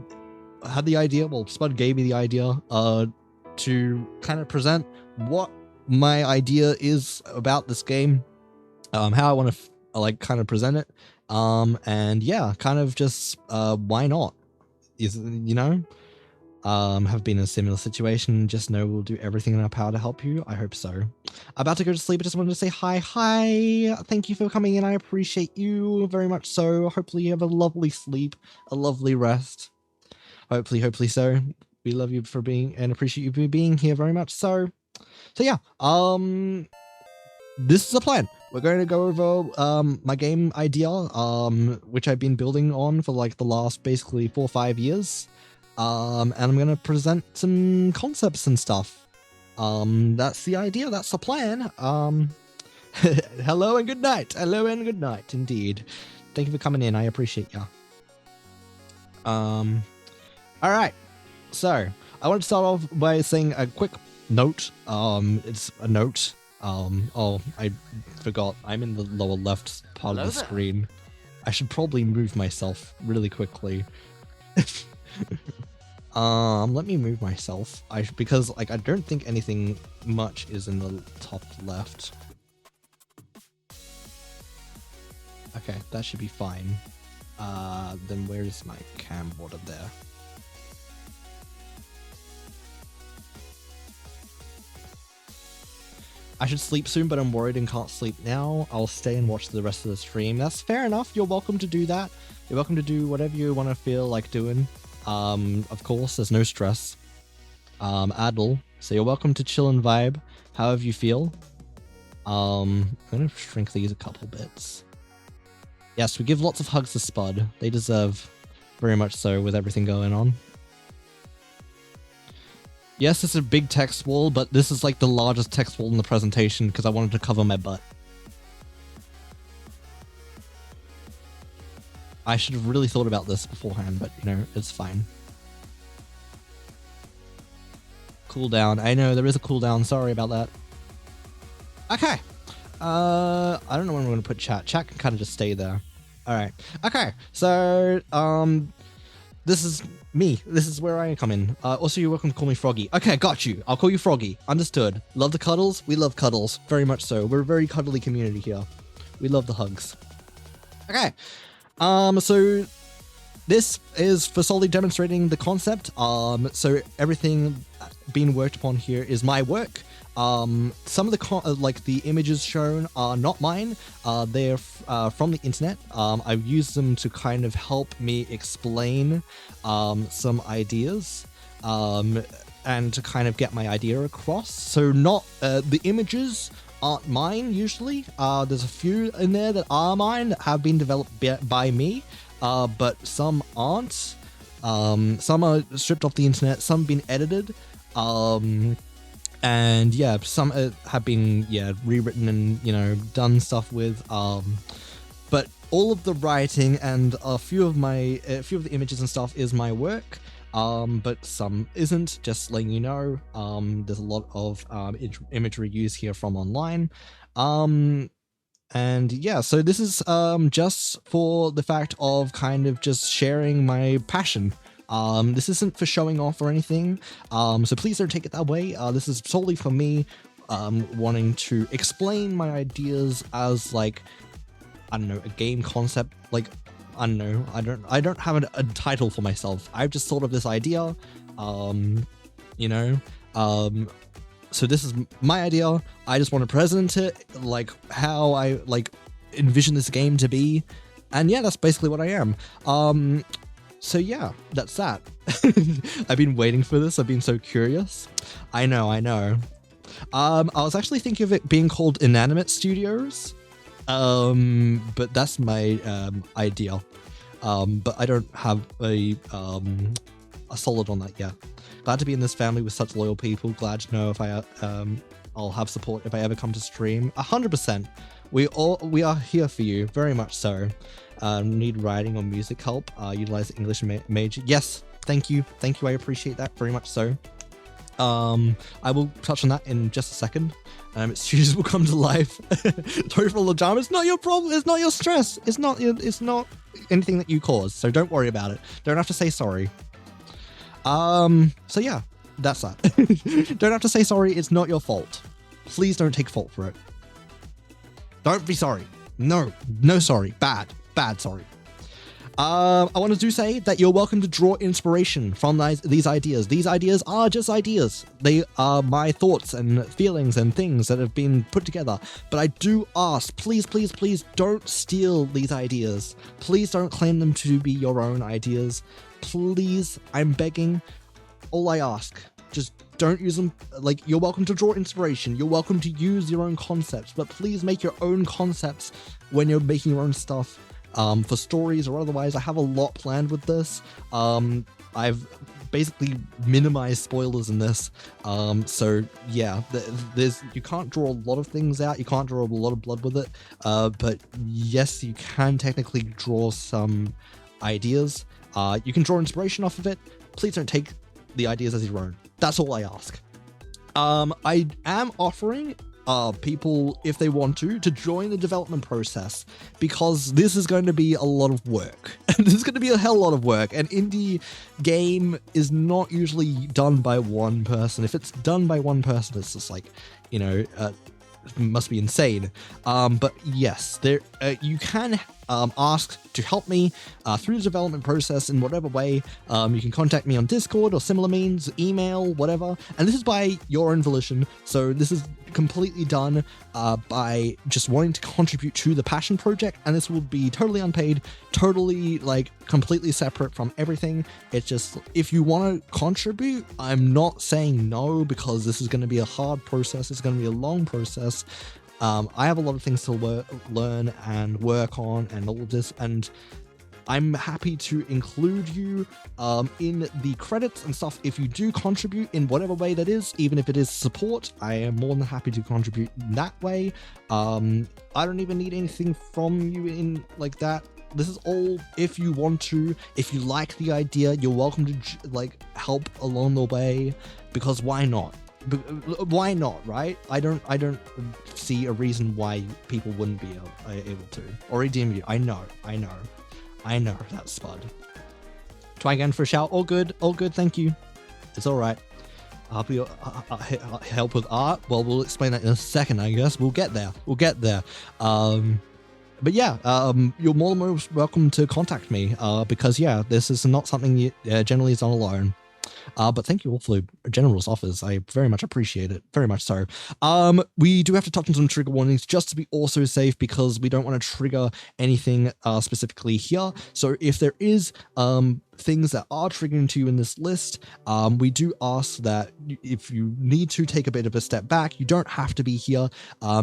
had the idea. Well, Spud gave me the idea. To kind of present what my idea is about this game. How I want to like kind of present it. And yeah, kind of just why not? You know. Have been in a similar situation, just know we'll do everything in our power to help you. I hope so. I'm about to go to sleep. I just wanted to say hi. Thank you for coming in. I appreciate you very much so. Hopefully you have a lovely sleep, a lovely rest. Hopefully so. We love you for being and appreciate you for being here very much so. So yeah, this is a plan. We're going to go over my game idea, which I've been building on for like the last basically 4 or 5 years. And I'm gonna present some concepts and stuff. That's the idea, that's the plan. Hello and good night. Hello and good night, indeed. Thank you for coming in, I appreciate ya. Alright. So, I want to start off by saying a quick note. It's a note. Oh, I forgot. I'm in the lower left part of the screen. I should probably move myself really quickly. Let me move myself. Because like I don't think anything much is in the top left. Okay, that should be fine. Then where is my camcorder there? I should sleep soon, but I'm worried and can't sleep now. I'll stay and watch the rest of the stream. That's fair enough. You're welcome to do that. You're welcome to do whatever you want to feel like doing. Of course, there's no stress. Adel, so you're welcome to chill and vibe however you feel. I'm gonna shrink these a couple bits. Yes, we give lots of hugs to Spud. They deserve very much so with everything going on. Yes, it's a big text wall, but this is like the largest text wall in the presentation because I wanted to cover my butt. I should have really thought about this beforehand, but you know, it's fine. Cooldown. I know there is a cooldown. Sorry about that. Okay. I don't know when we're going to put chat. Chat can kind of just stay there. All right. Okay. So, this is me. This is where I come in. Also, you're welcome to call me Froggy. Okay, got you. I'll call you Froggy. Understood. Love the cuddles? We love cuddles. Very much so. We're a very cuddly community here. We love the hugs. Okay. So this is for solely demonstrating the concept. So everything being worked upon here is my work. Some of the like the images shown are not mine. They're from the internet. I've used them to kind of help me explain some ideas and to kind of get my idea across. So not the images aren't mine usually. There's a few in there that are mine that have been developed by me, but some aren't. Some are stripped off the internet, some have been edited. And yeah, some have been rewritten and done stuff with. But all of the writing and a few of the images and stuff is my work. But some isn't, just letting you know. There's a lot of imagery used here from online. And yeah, so this is just for the fact of kind of just sharing my passion. This isn't for showing off or anything, so please don't take it that way. This is solely for me wanting to explain my ideas as, like, I don't know, a game concept. Like, I don't know, I don't have a title for myself. I've just thought of this idea, so this is my idea. I just want to present it like how I envision this game to be, and yeah, that's basically what I am. So yeah, that's that. I've been waiting for this. I've been so curious. I know. I was actually thinking of it being called Inanimate Studios, but that's my idea. But I don't have a solid on that yet. Glad to be in this family with such loyal people. Glad to know if I'll have support if I ever come to stream. 100%. We are here for you, very much so. Need writing or music help? Utilize the English major. Yes, thank you. I appreciate that very much so. I will touch on that in just a second. Students will come to life. Sorry for all the drama. It's not your problem. It's not your stress. It's not anything that you caused. So don't worry about it. Don't have to say sorry. So yeah, that's that. Don't have to say sorry. It's not your fault. Please don't take fault for it. Don't be sorry. No sorry. Bad sorry. I want to say that you're welcome to draw inspiration from these ideas. These ideas are just ideas. They are my thoughts and feelings and things that have been put together. But I do ask, please don't steal these ideas. Please don't claim them to be your own ideas. Please, I'm begging. All I ask, just don't use them. Like, you're welcome to draw inspiration. You're welcome to use your own concepts, but please make your own concepts when you're making your own stuff. For stories or otherwise. I have a lot planned with this. I've basically minimized spoilers in this. So yeah, you can't draw a lot of things out. You can't draw a lot of blood with it. But yes, you can technically draw some ideas. You can draw inspiration off of it. Please don't take the ideas as your own. That's all I ask. I am offering people, if they want to join the development process, because this is going to be a lot of work. This is going to be a hell lot of work. An indie game is not usually done by one person. If it's done by one person, it's just like, must be insane. But yes, you can ask to help me through the development process in whatever way. You can contact me on Discord or similar means, email, whatever. And this is by your own volition. So this is completely done by just wanting to contribute to the passion project, and this will be totally unpaid, totally completely separate from everything. It's just, if you want to contribute, I'm not saying no, because this is going to be a hard process. It's going to be a long process. I have a lot of things to learn and work on and all of this, and I'm happy to include you in the credits and stuff if you do contribute in whatever way that is. Even if it is support, I am more than happy to contribute that way. I don't even need anything from you in like that. This is all if you want to. If you like the idea, you're welcome to help along the way, because why not? Why not, right? I don't see a reason why people wouldn't be able to. Or redeem you. I know, that's Spud. Try again for a shout. All good, thank you. It's alright. I'll help with art. Well, we'll explain that in a second, I guess. We'll get there. But yeah, you're more than welcome to contact me, because yeah, this is not something you generally is done alone. But thank you all for the generous offers. I very much appreciate it. Very much so. We do have to touch on some trigger warnings just to be also safe, because we don't want to trigger anything specifically here. So if there is things that are triggering to you in this list, we do ask that if you need to take a bit of a step back, you don't have to be here.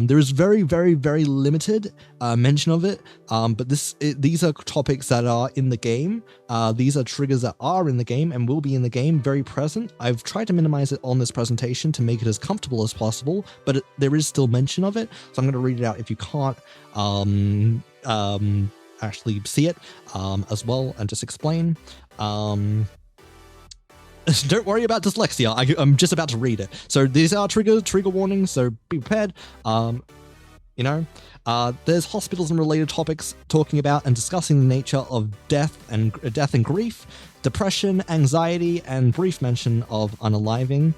There is very, very, very limited mention of it, but these are topics that are in the game. These are triggers that are in the game and will be in the game, very present. I've tried to minimize it on this presentation to make it as comfortable as possible, but there is still mention of it, so I'm going to read it out if you can't actually see it as well, and just explain. Don't worry about dyslexia. I'm just about to read it. So these are trigger warnings, so be prepared. There's hospitals and related topics talking about and discussing the nature of death and grief, depression, anxiety, and brief mention of unaliving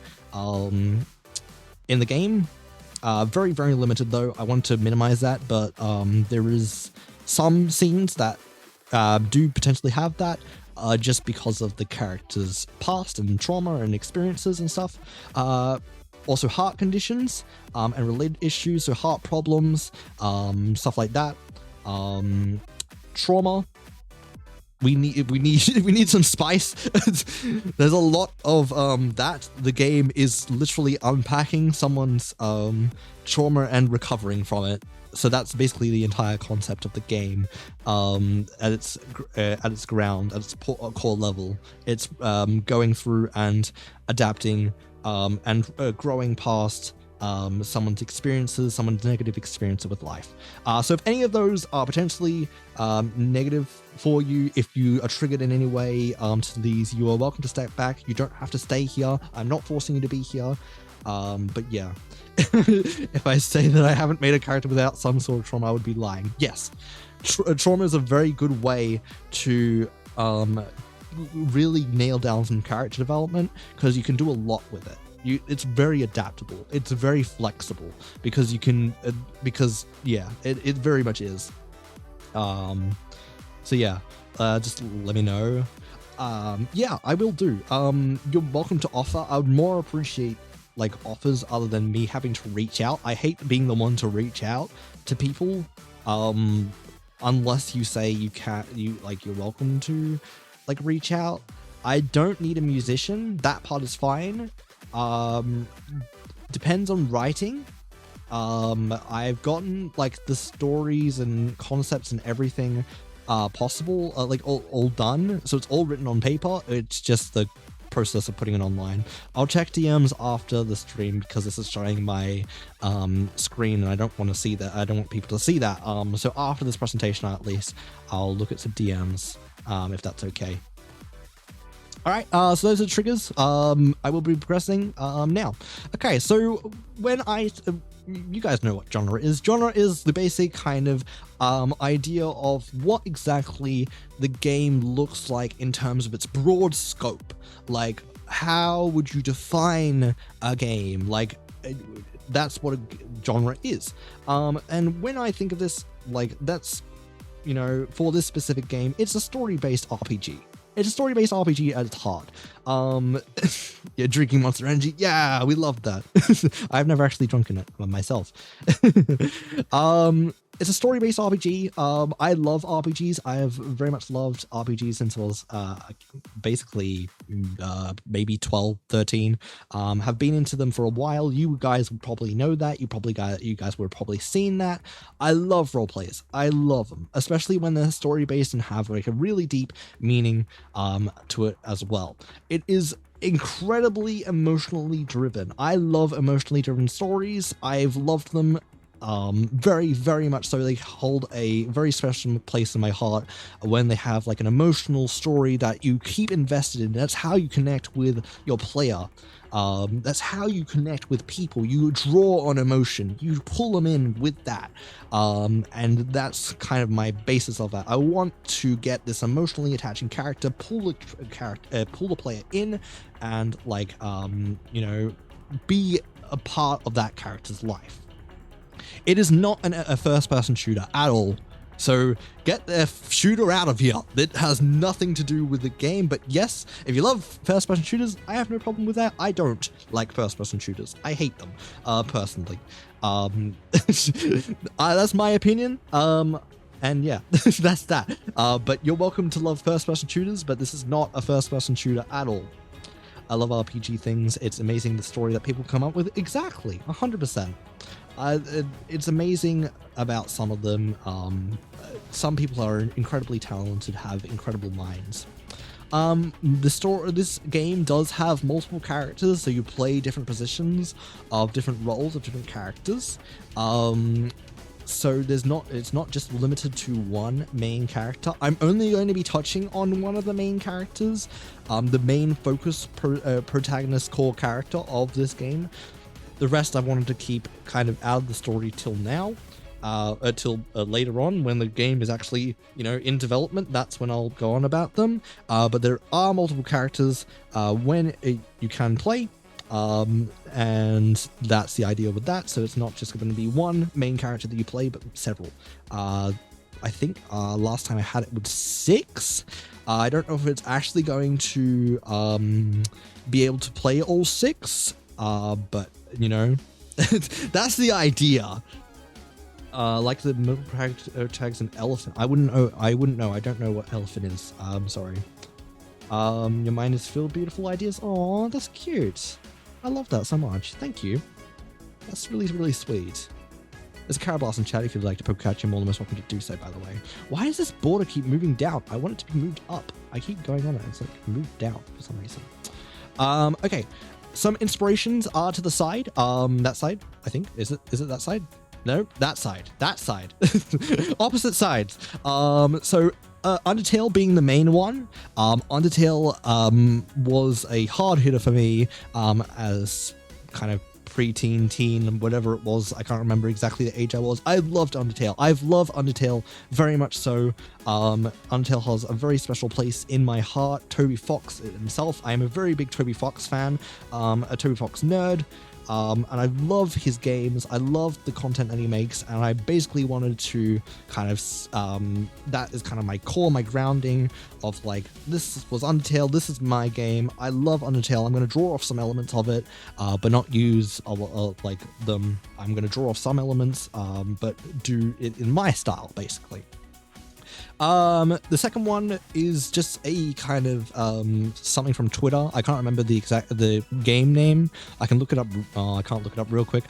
in the game. Very, very limited though. I want to minimize that, but there is some scenes that do potentially have that, just because of the character's past and trauma and experiences and stuff. Also heart conditions and related issues, so heart problems, stuff like that. Trauma. We need some spice. There's a lot of that. The game is literally unpacking someone's trauma and recovering from it. So that's basically the entire concept of the game. At its ground, at its core level, it's going through and adapting and growing past someone's experiences, someone's negative experience with life. So if any of those are potentially negative for you, if you are triggered in any way to these, you are welcome to step back. You don't have to stay here. I'm not forcing you to be here. But yeah, if I say that I haven't made a character without some sort of trauma, I would be lying. Yes, trauma is a very good way to really nail down some character development, because you can do a lot with it. It's very adaptable. It's very flexible because you can, it very much is. So yeah, just let me know. Yeah, I will do. You're welcome to offer. I would more appreciate like offers other than me having to reach out. I hate being the one to reach out to people. Unless you say you're welcome to like reach out. I don't need a musician. That part is fine. Depends on writing. I've gotten like the stories and concepts and everything possible, like all done, so it's all written on paper. It's just the process of putting it online. I'll check DMs after the stream because this is showing my screen and I don't want to see that. I don't want people to see that. So after this presentation, at least I'll look at some DMs if that's okay. All right, so those are the triggers. I will be progressing now. Okay, so when you guys know what genre is. Genre is the basic kind of idea of what exactly the game looks like in terms of its broad scope. Like, how would you define a game? Like, that's what a genre is. And when I think of this, like, that's, for this specific game, it's a story-based RPG. It's a story-based RPG at its heart. Yeah, drinking Monster Energy. Yeah, we love that. I've never actually drunken it myself. It's a story-based RPG. I love RPGs. I have very much loved RPGs since I was basically maybe 12, 13. Have been into them for a while. You guys would probably know that. You guys would have probably seen that. I love role plays. I love them, especially when they're story-based and have like a really deep meaning to it as well. It is incredibly emotionally driven. I love emotionally driven stories. I've loved them very, very much so. They hold a very special place in my heart when they have like an emotional story that you keep invested in. That's how you connect with your player. That's how you connect with people. You draw on emotion, you pull them in with that, and that's kind of my basis of that. I want to get this emotionally attaching character, pull the player in, and like be a part of that character's life. It is not a first-person shooter at all. So get the shooter out of here. It has nothing to do with the game. But yes, if you love first-person shooters, I have no problem with that. I don't like first-person shooters. I hate them, personally. That's my opinion. And yeah, that's that. But you're welcome to love first-person shooters, but this is not a first-person shooter at all. I love RPG things. It's amazing the story that people come up with. Exactly, 100%. It's amazing about some of them. Some people are incredibly talented, have incredible minds. This game does have multiple characters, so you play different positions of different roles of different characters. So it's not just limited to one main character. I'm only going to be touching on one of the main characters, the main focus protagonist core character of this game. The rest I wanted to keep kind of out of the story till now, till later on when the game is actually, in development. That's when I'll go on about them. But there are multiple characters when you can play. And that's the idea with that. So it's not just going to be one main character that you play, but several. I think last time I had it with 6. I don't know if it's actually going to be able to play all 6, but that's the idea. Like the middle tags an elephant. I wouldn't know. I don't know what elephant is. I'm sorry. Your mind is filled with beautiful ideas. Oh, that's cute. I love that so much. Thank you. That's really, really sweet. There's a Carablast in chat if you'd like to poke at you. More than most welcome to do so, by the way. Why does this border keep moving down? I want it to be moved up. I keep going on it. It's like moved down for some reason. Okay. Some inspirations are to the side. That side, I think. Is it that side? No, that side. That side. Opposite sides. Undertale being the main one. Undertale was a hard hitter for me as kind of preteen, teen, whatever it was. I can't remember exactly the age I was. I loved Undertale. I've loved Undertale very much so. Undertale has a very special place in my heart. Toby Fox himself. I am a very big Toby Fox fan, a Toby Fox nerd. And I love his games. I love the content that he makes, and I basically wanted to kind of that is kind of my core, my grounding of like, this was Undertale, this is my game. I love Undertale. I'm going to draw off some elements of it, but not use like them. I'm going to draw off some elements, but do it in my style, basically. The second one is just a kind of something from Twitter. I can't remember the game name. I can look it up. I can't look it up real quick.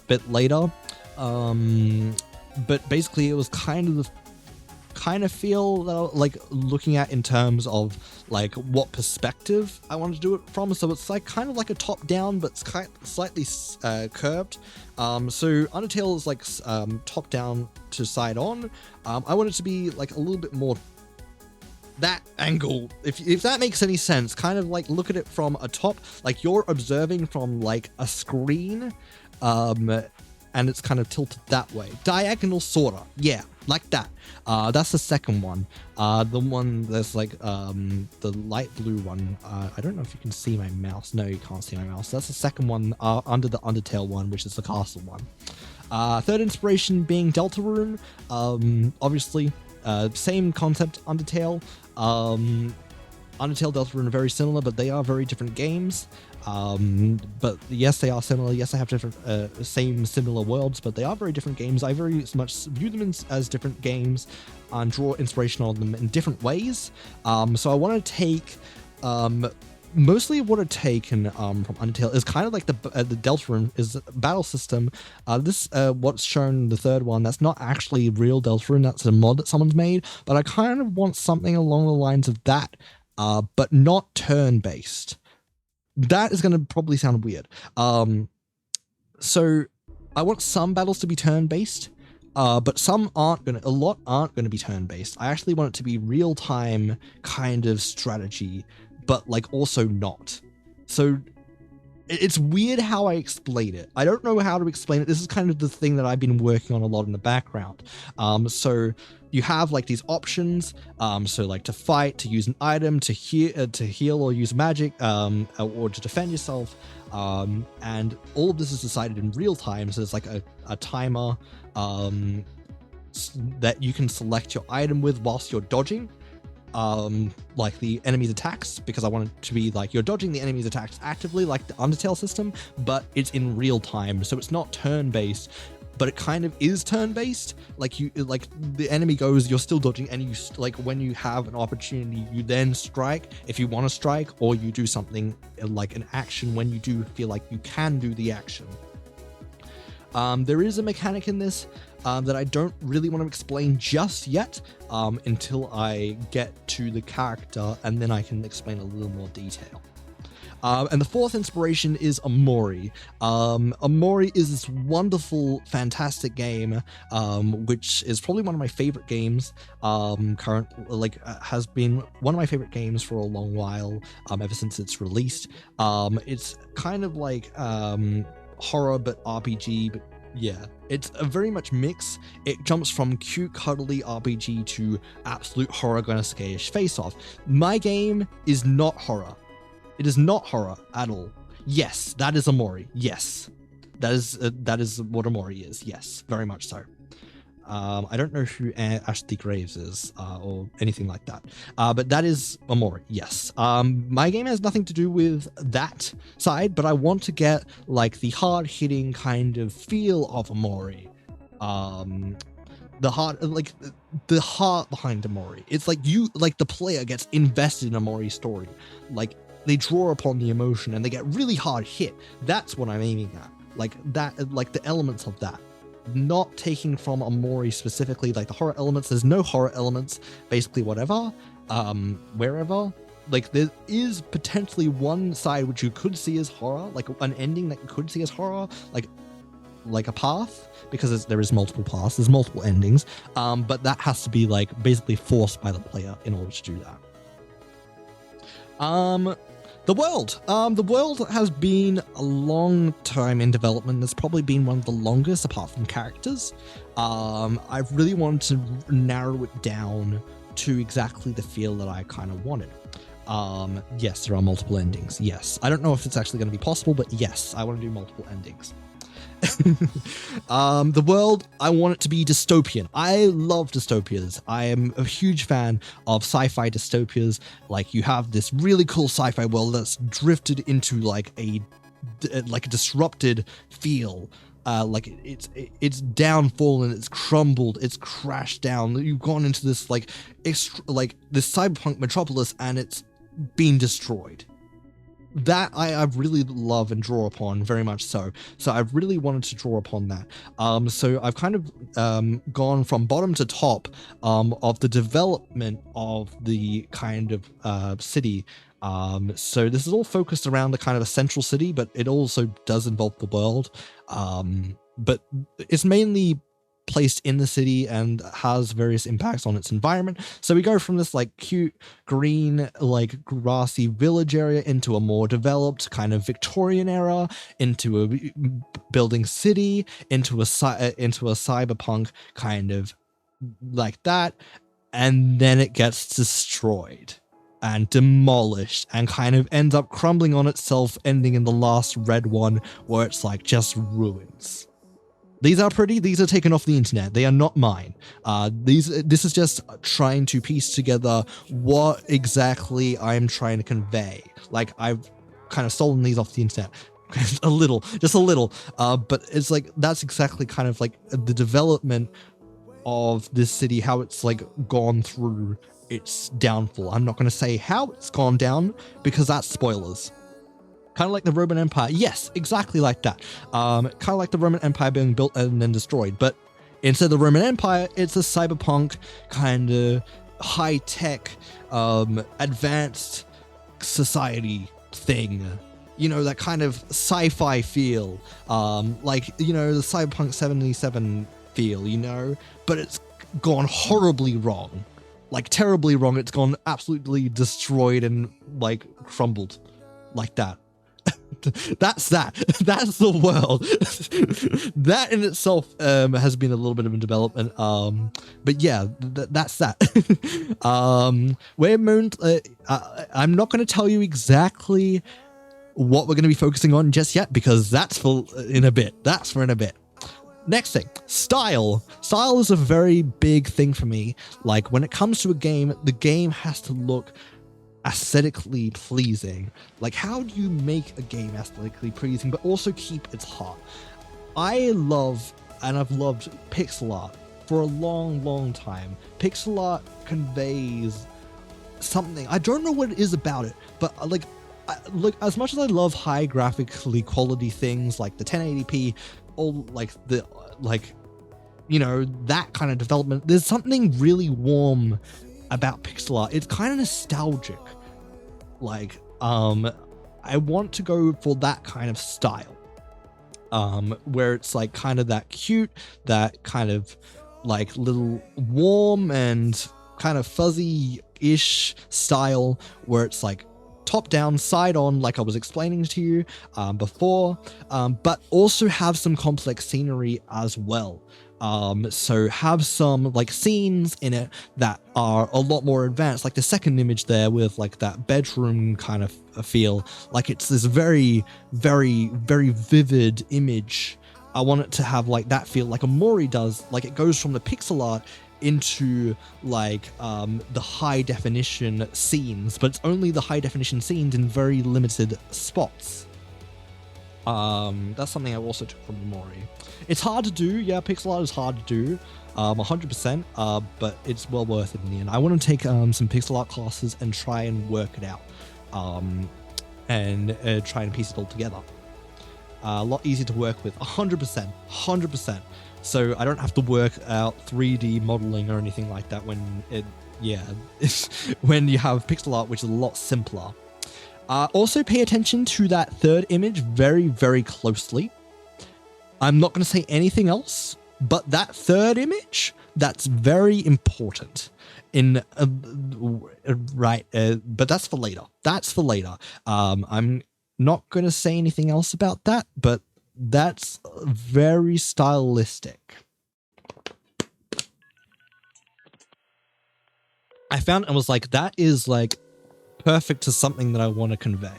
Bit later. But basically, it was kind of the feel that I like looking at in terms of like what perspective I wanted to do it from. So it's like kind of like a top down, but it's slightly curved. So Undertale is like top down to side on. I want it to be like a little bit more that angle, if that makes any sense. Kind of like look at it from a top, like you're observing from like a screen, and it's kind of tilted that way. Diagonal, sorta. Yeah, like that. That's the second one. The one that's like the light blue one. I don't know if you can see my mouse. No, you can't see my mouse. That's the second one under the Undertale one, which is the castle one. Third inspiration being Deltarune. Obviously, same concept, Undertale. Undertale, Deltarune are very similar, but they are very different games. But yes, they are similar. Yes, they have different, similar worlds, but they are very different games. I very much view them as different games and draw inspiration on them in different ways. So I want to take, mostly what I've taken from Undertale is kind of like the Deltarune is a battle system. This what's shown the third one, that's not actually real Deltarune. That's a mod that someone's made. But I kind of want something along the lines of that, but not turn-based. That is going to probably sound weird. So I want some battles to be turn-based, but a lot aren't going to be turn-based. I actually want it to be real-time kind of strategy, but like also not. So it's weird how I explain it. I don't know how to explain it. This is kind of the thing that I've been working on a lot in the background. So you have like these options. So like to fight, to use an item, to heal or use magic, or to defend yourself. And all of this is decided in real time. So there's like a timer that you can select your item with whilst you're dodging. Like the enemy's attacks, because I want it to be like you're dodging the enemy's attacks actively like the Undertale system, but it's in real time, so it's not turn-based. but it kind of is turn-based. Like the enemy goes, you're still dodging, and you like when you have an opportunity, you then strike if you want to strike, or you do something like an action when you do feel like you can do the action. There is a mechanic in this that I don't really want to explain just yet until I get to the character, and then I can explain a little more detail. And the fourth inspiration is Amori. Amori is this wonderful, fantastic game, which is probably one of my favorite games. Has been one of my favorite games for a long while, ever since it's released. It's kind of like horror but RPG, but yeah, it's a very much mix. It jumps from cute, cuddly RPG to absolute horror, gonna scare-ish face-off. My game is not horror. It is not horror at all. Yes, that is Amori. Yes, that is what Amori is. Yes, very much so. I don't know who Ashley Graves is or anything like that, but that is Amori. Yes. My game has nothing to do with that side, but I want to get like the hard-hitting kind of feel of Amori. The heart behind Amori. It's like the player gets invested in Amori's story. Like, they draw upon the emotion and they get really hard hit. That's what I'm aiming at. Like that, like the elements of that. Not taking from Amori specifically, like the horror elements. There's no horror elements, basically whatever, wherever. Like there is potentially one side which you could see as horror, like an ending that you could see as horror, like a path, because there is multiple paths, there's multiple endings, but that has to be like basically forced by the player in order to do that. The world has been a long time in development. It's probably been one of the longest apart from characters. I've really wanted to narrow it down to exactly the feel that I kind of wanted. Yes, there are multiple endings. Yes. I don't know if it's actually going to be possible, but yes, I want to do multiple endings. The world, I want it to be dystopian. I love dystopias. I am a huge fan of sci-fi dystopias. Like, you have this really cool sci-fi world that's drifted into like a disrupted feel. Like it's downfall and it's crumbled, it's crashed down. You've gone into this like this cyberpunk metropolis and it's been destroyed. That I really love and draw upon very much so. So I've really wanted to draw upon that. So I've kind of gone from bottom to top of the development of the kind of city. So this is all focused around the kind of a central city, but it also does involve the world. But it's mainly placed in the city and has various impacts on its environment. So we go from this like cute green like grassy village area into a more developed kind of Victorian era, into a building city, into a cyberpunk kind of like that, and then it gets destroyed and demolished and kind of ends up crumbling on itself, ending in the last red one where it's like just ruins. These are pretty. These are taken off the internet. They are not mine. This is just trying to piece together what exactly I'm trying to convey. Like, I've kind of stolen these off the internet. Just a little. But it's like, that's exactly kind of like the development of this city, how it's like gone through its downfall. I'm not going to say how it's gone down because that's spoilers. Kind of like the Roman Empire. Yes, exactly like that. Kind of like the Roman Empire being built and then destroyed. But instead of the Roman Empire, it's a cyberpunk kind of high-tech, advanced society thing. You know, that kind of sci-fi feel. Like, you know, the Cyberpunk 77 feel, you know? But it's gone horribly wrong. Like, terribly wrong. It's gone absolutely destroyed and, like, crumbled. Like that. That's the world. That in itself has been a little bit of a development, but yeah, that's that. I'm not going to tell you exactly what we're going to be focusing on just yet, because that's for in a bit. Next thing, style is a very big thing for me. Like, when it comes to a game, the game has to look aesthetically pleasing. Like, how do you make a game aesthetically pleasing but also keep its heart? I love and I've loved pixel art for a long time. Pixel art conveys something. I don't know what it is about it, but like as much as I love high graphically quality things like the 1080p, or like the that kind of development, there's something really warm about pixel art. It's kind of nostalgic. Like I want to go for that kind of style, where it's like kind of that cute, that kind of like little warm and kind of fuzzy-ish style, where it's like top down, side on, like I was explaining to you before, but also have some complex scenery as well. So have some like scenes in it that are a lot more advanced, like the second image there with like that bedroom kind of a feel, like it's this very vivid image. I want it to have like that feel, like a Mori does, like it goes from the pixel art into like the high definition scenes, but it's only the high definition scenes in very limited spots. That's something I also took from the Mori. It's hard to do, yeah, pixel art is hard to do, 100%, but it's well worth it in the end. I want to take some pixel art classes and try and work it out, and try and piece it all together. A lot easier to work with, 100%. So I don't have to work out 3D modeling or anything like that when when you have pixel art, which is a lot simpler. Also pay attention to that third image very closely. I'm not going to say anything else, but that third image, that's very important. But that's for later. I'm not going to say anything else about that, but that's very stylistic. I found and was like, that is like perfect to something that I want to convey.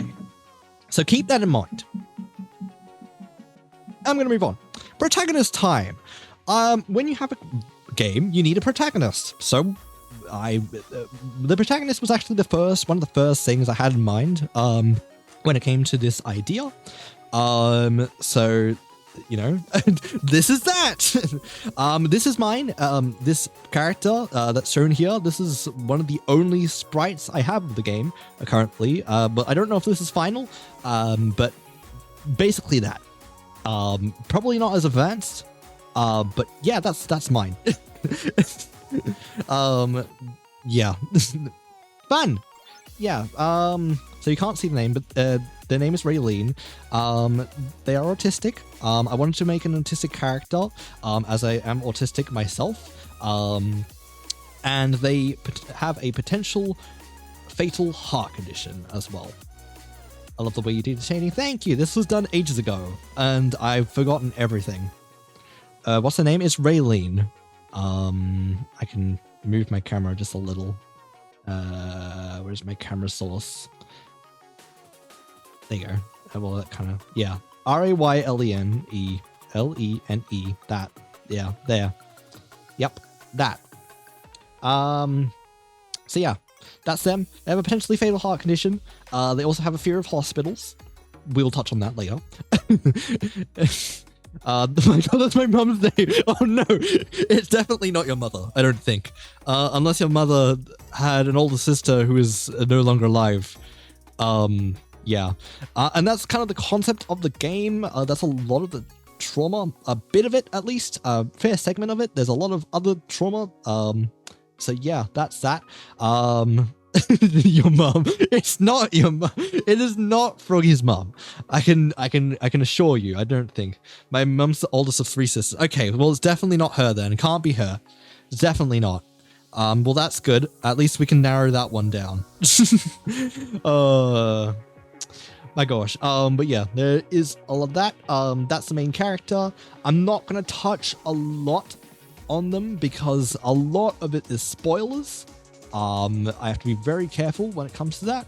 So keep that in mind. I'm going to move on. Protagonist time. When you have a game, you need a protagonist. So the protagonist was actually one of the first things I had in mind when it came to this idea. So, this is that. This is mine. This character that's shown here, this is one of the only sprites I have of the game currently, but I don't know if this is final, but basically that. Probably not as advanced, but yeah, that's mine. Yeah. Fun. Yeah. So you can't see the name, but their name is Raylene. They are autistic. I wanted to make an autistic character, as I am autistic myself. And they have a potential fatal heart condition as well. I love the way you did the shading. Thank you. This was done ages ago, and I've forgotten everything. What's the name? It's Raylene. I can move my camera just a little. Where's my camera source? There you go. Well, that kind of, yeah. Raylene. That. Yeah, there. Yep, that. So yeah, that's them. They have a potentially fatal heart condition. They also have a fear of hospitals. We'll touch on that later. My God, that's my mum's name. Oh no, it's definitely not your mother, I don't think. Unless your mother had an older sister who is no longer alive. Yeah. And that's kind of the concept of the game. That's a lot of the trauma, a bit of it at least, a fair segment of it. There's a lot of other trauma. So yeah, that's that. Your mum. It's not your mum. It is not Froggy's mum. I can assure you. I don't think. My mum's the oldest of 3 sisters. Okay, well, it's definitely not her then. It can't be her. It's definitely not. Well, that's good. At least we can narrow that one down. My gosh. But yeah, there is all of that. That's the main character. I'm not gonna touch a lot on them because a lot of it is spoilers. I have to be very careful when it comes to that.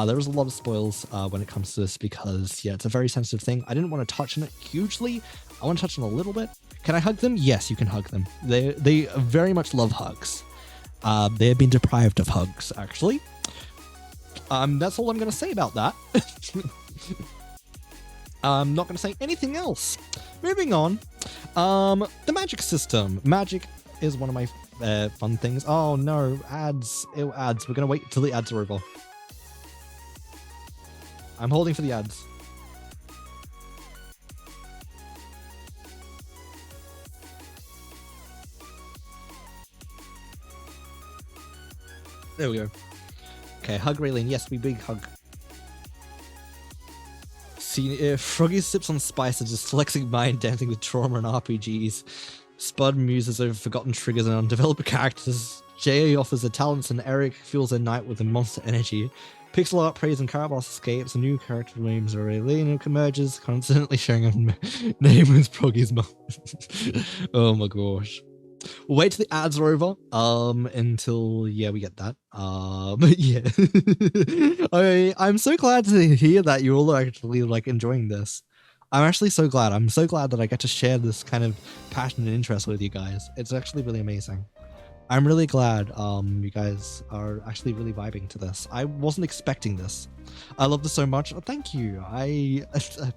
There is a lot of spoils when it comes to this because, yeah, it's a very sensitive thing. I didn't want to touch on it hugely. I want to touch on a little bit. Can I hug them? Yes, you can hug them. They very much love hugs. They have been deprived of hugs, actually. That's all I'm going to say about that. I'm not going to say anything else. Moving on. The magic system. Magic is one of my fun things. Oh no, ads. Ew, ads. We're gonna wait till the ads are over. I'm holding for the ads. There we go. Okay, hug Raylene. Yes, we big hug. See, Froggy sips on spice, dyslexic mind dancing with trauma and RPGs. Spud muses over forgotten triggers and undeveloped characters. Jay offers her talents and Eric fuels her night with a monster energy. Pixel art praise and Caraboss escapes. A new character names are Raylene emerges, constantly sharing a name with Froggy's mom. Oh my gosh. We'll wait till the ads are over, until, yeah, we get that. Yeah. I'm so glad to hear that you're all actually, like, enjoying this. I'm actually so glad. I'm so glad that I get to share this kind of passion and interest with you guys. It's actually really amazing. I'm really glad, you guys are actually really vibing to this. I wasn't expecting this. I love this so much. Oh, thank you.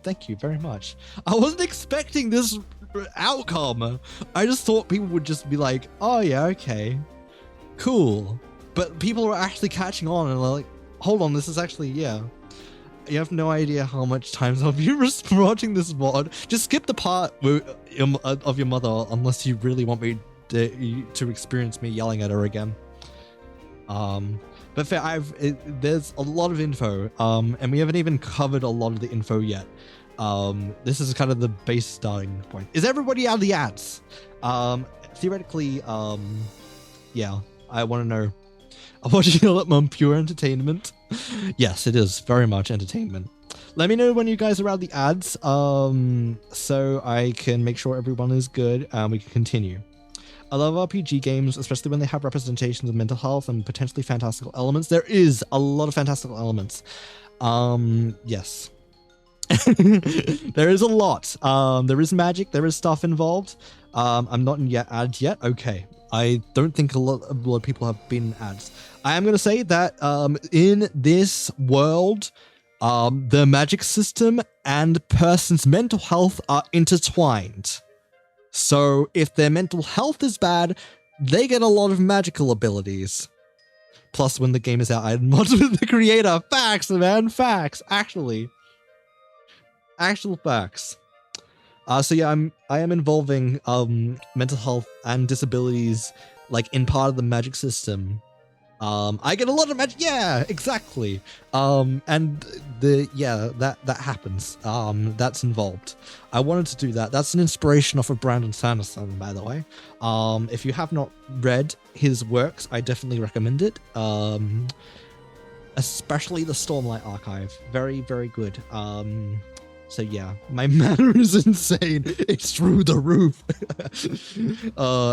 Thank you very much. I wasn't expecting this outcome. I just thought people would just be like, oh yeah, okay, cool. But people are actually catching on and like, hold on, this is actually, yeah. You have no idea how much times I've been watching this VOD. Just skip the part of your mother unless you really want me to experience me yelling at her again. But fair, there's a lot of info, and we haven't even covered a lot of the info yet. This is kind of the base starting point. Is everybody out of the ads? Theoretically, yeah, I want to know. I'm watching it on pure entertainment. Yes, it is very much entertainment. Let me know when you guys are out of the ads, so I can make sure everyone is good and we can continue. I love RPG games, especially when they have representations of mental health and potentially fantastical elements. There is a lot of fantastical elements. Yes. There is a lot. There is magic, there is stuff involved. I'm not in ads yet. Okay. I don't think a lot of people have been ads. I am going to say that in this world, the magic system and person's mental health are intertwined. So if their mental health is bad, they get a lot of magical abilities. Plus, when the game is out, I modded with the creator. Facts, man. Facts. Actual facts. So yeah, I am involving mental health and disabilities like in part of the magic system. I get a lot of magic. Yeah, exactly. And that happens. That's involved. I wanted to do that. That's an inspiration off of Brandon Sanderson, by the way. If you have not read his works, I definitely recommend it. Especially the Stormlight Archive. Very, very good. So yeah, my mana is insane. It's through the roof.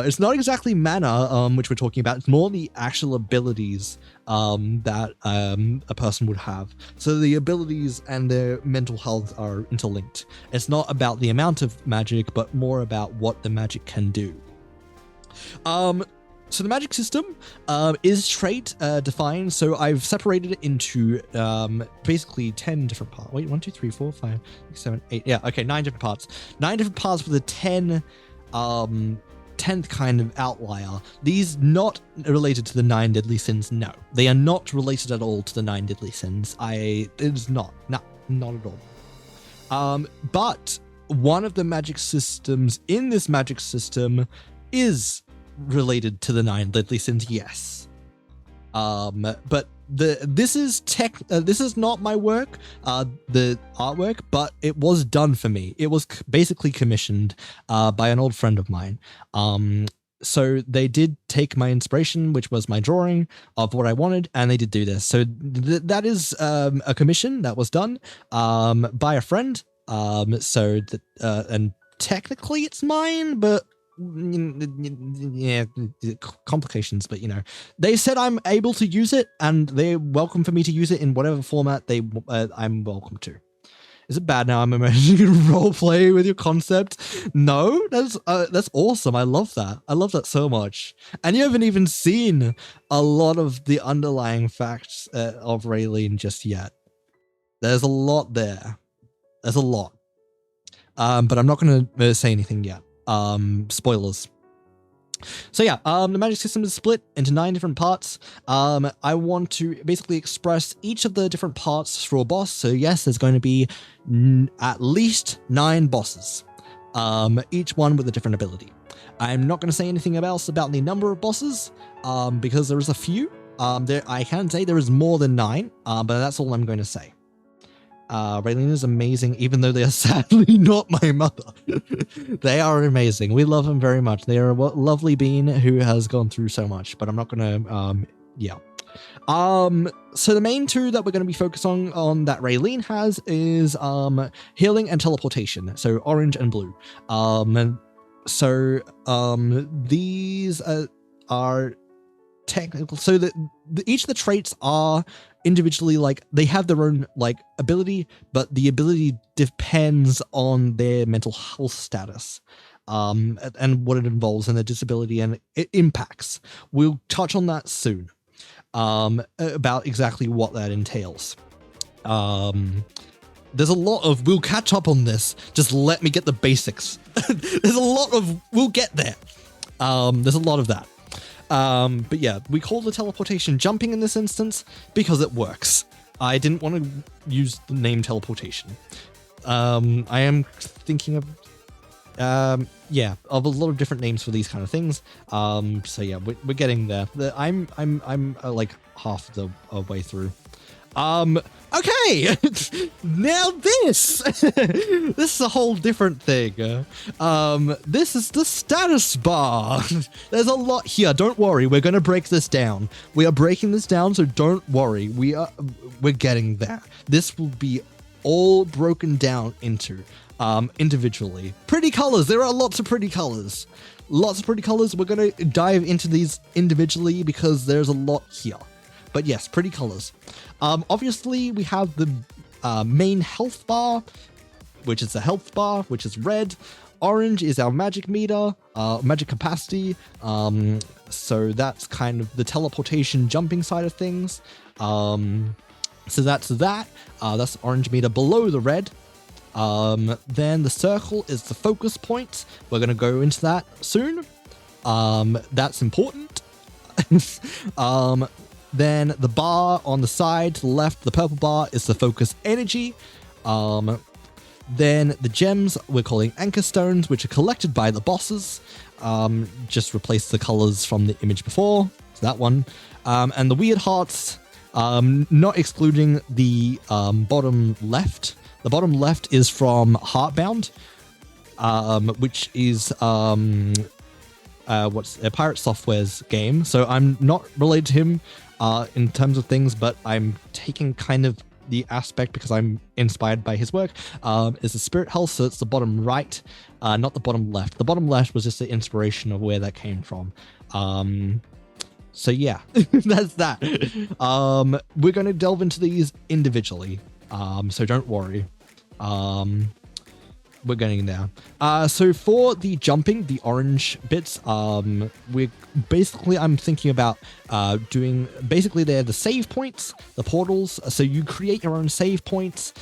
It's not exactly mana, which we're talking about. It's more the actual abilities that a person would have. So the abilities and their mental health are interlinked. It's not about the amount of magic, but more about what the magic can do. So the magic system is trait defined. So I've separated it into basically 10 different parts. Wait, 1, 2, 3, 4, 5, 6, 7, 8. Yeah, okay, 9 different parts. 9 different parts with a 10th kind of outlier. These not related to the 9 deadly sins. No, they are not related at all to the 9 deadly sins. It is not. No, not at all. But one of the magic systems in this magic system is related to the 9 deadly sins, yes. But this is not my work, the artwork, but it was done for me. It was basically commissioned by an old friend of mine. So they did take my inspiration, which was my drawing of what I wanted, and they did do this. So that is a commission that was done by a friend. So that and technically it's mine, but yeah, complications, but you know, they said I'm able to use it and they're welcome for me to use it in whatever format I'm welcome to. Is it bad now I'm imagining role play with your concept? No, that's awesome. I love that. I love that so much. And you haven't even seen a lot of the underlying facts of Raylene just yet. There's a lot there. There's a lot. But I'm not going to say anything yet. spoilers. So yeah, the magic system is split into 9 different parts. I want to basically express each of the different parts for a boss. So yes, there's going to be at least 9 bosses, each one with a different ability. I'm not going to say anything else about the number of bosses, because there is a few. I can say there is more than 9, but that's all I'm going to say. Raylene is amazing, even though they are sadly not my mother. They are amazing. We love them very much. They are a lovely being who has gone through so much, but I'm not gonna, yeah. So the main 2 that we're going to be focused on that Raylene has is, healing and teleportation. So orange and blue. These are technical. So that each of the traits are individually, like, they have their own, like, ability, but the ability depends on their mental health status, and what it involves and their disability and it impacts. We'll touch on that soon, about exactly what that entails. There's a lot of, we'll catch up on this, just let me get the basics. There's a lot of, we'll get there. There's a lot of that. But yeah, we call the teleportation jumping in this instance because it works. I didn't want to use the name teleportation. I am thinking of, of a lot of different names for these kind of things. So yeah, we're getting there. I'm like half the way through. Okay, now this is a whole different thing. This is the status bar. There's a lot here. Don't worry, we're gonna break this down. We are breaking this down, so don't worry. We're getting there. This will be all broken down into individually. Pretty colors. There are lots of pretty colors. Lots of pretty colors. We're gonna dive into these individually because there's a lot here. But yes, pretty colors. Obviously, we have the main health bar, which is the health bar, which is red. Orange is our magic meter, magic capacity. So that's kind of the teleportation jumping side of things. So that's that. That's the orange meter below the red. Then the circle is the focus point. We're going to go into that soon. That's important. Then the bar on the side to the left, the purple bar, is the focus energy. Then the gems we're calling anchor stones, which are collected by the bosses. Just replace the colors from the image before. So that one. And the weird hearts, not excluding the bottom left. The bottom left is from Heartbound, which is Pirate Software's game. So I'm not related to him in terms of things, but I'm taking kind of the aspect because I'm inspired by his work. Is the spirit health, so it's the bottom right, not the bottom left. The bottom left was just the inspiration of where that came from. So yeah, that's that. We're going to delve into these individually, so don't worry. We're getting there. So for the jumping, the orange bits, I'm thinking about doing, basically they're the save points, the portals. So you create your own save points,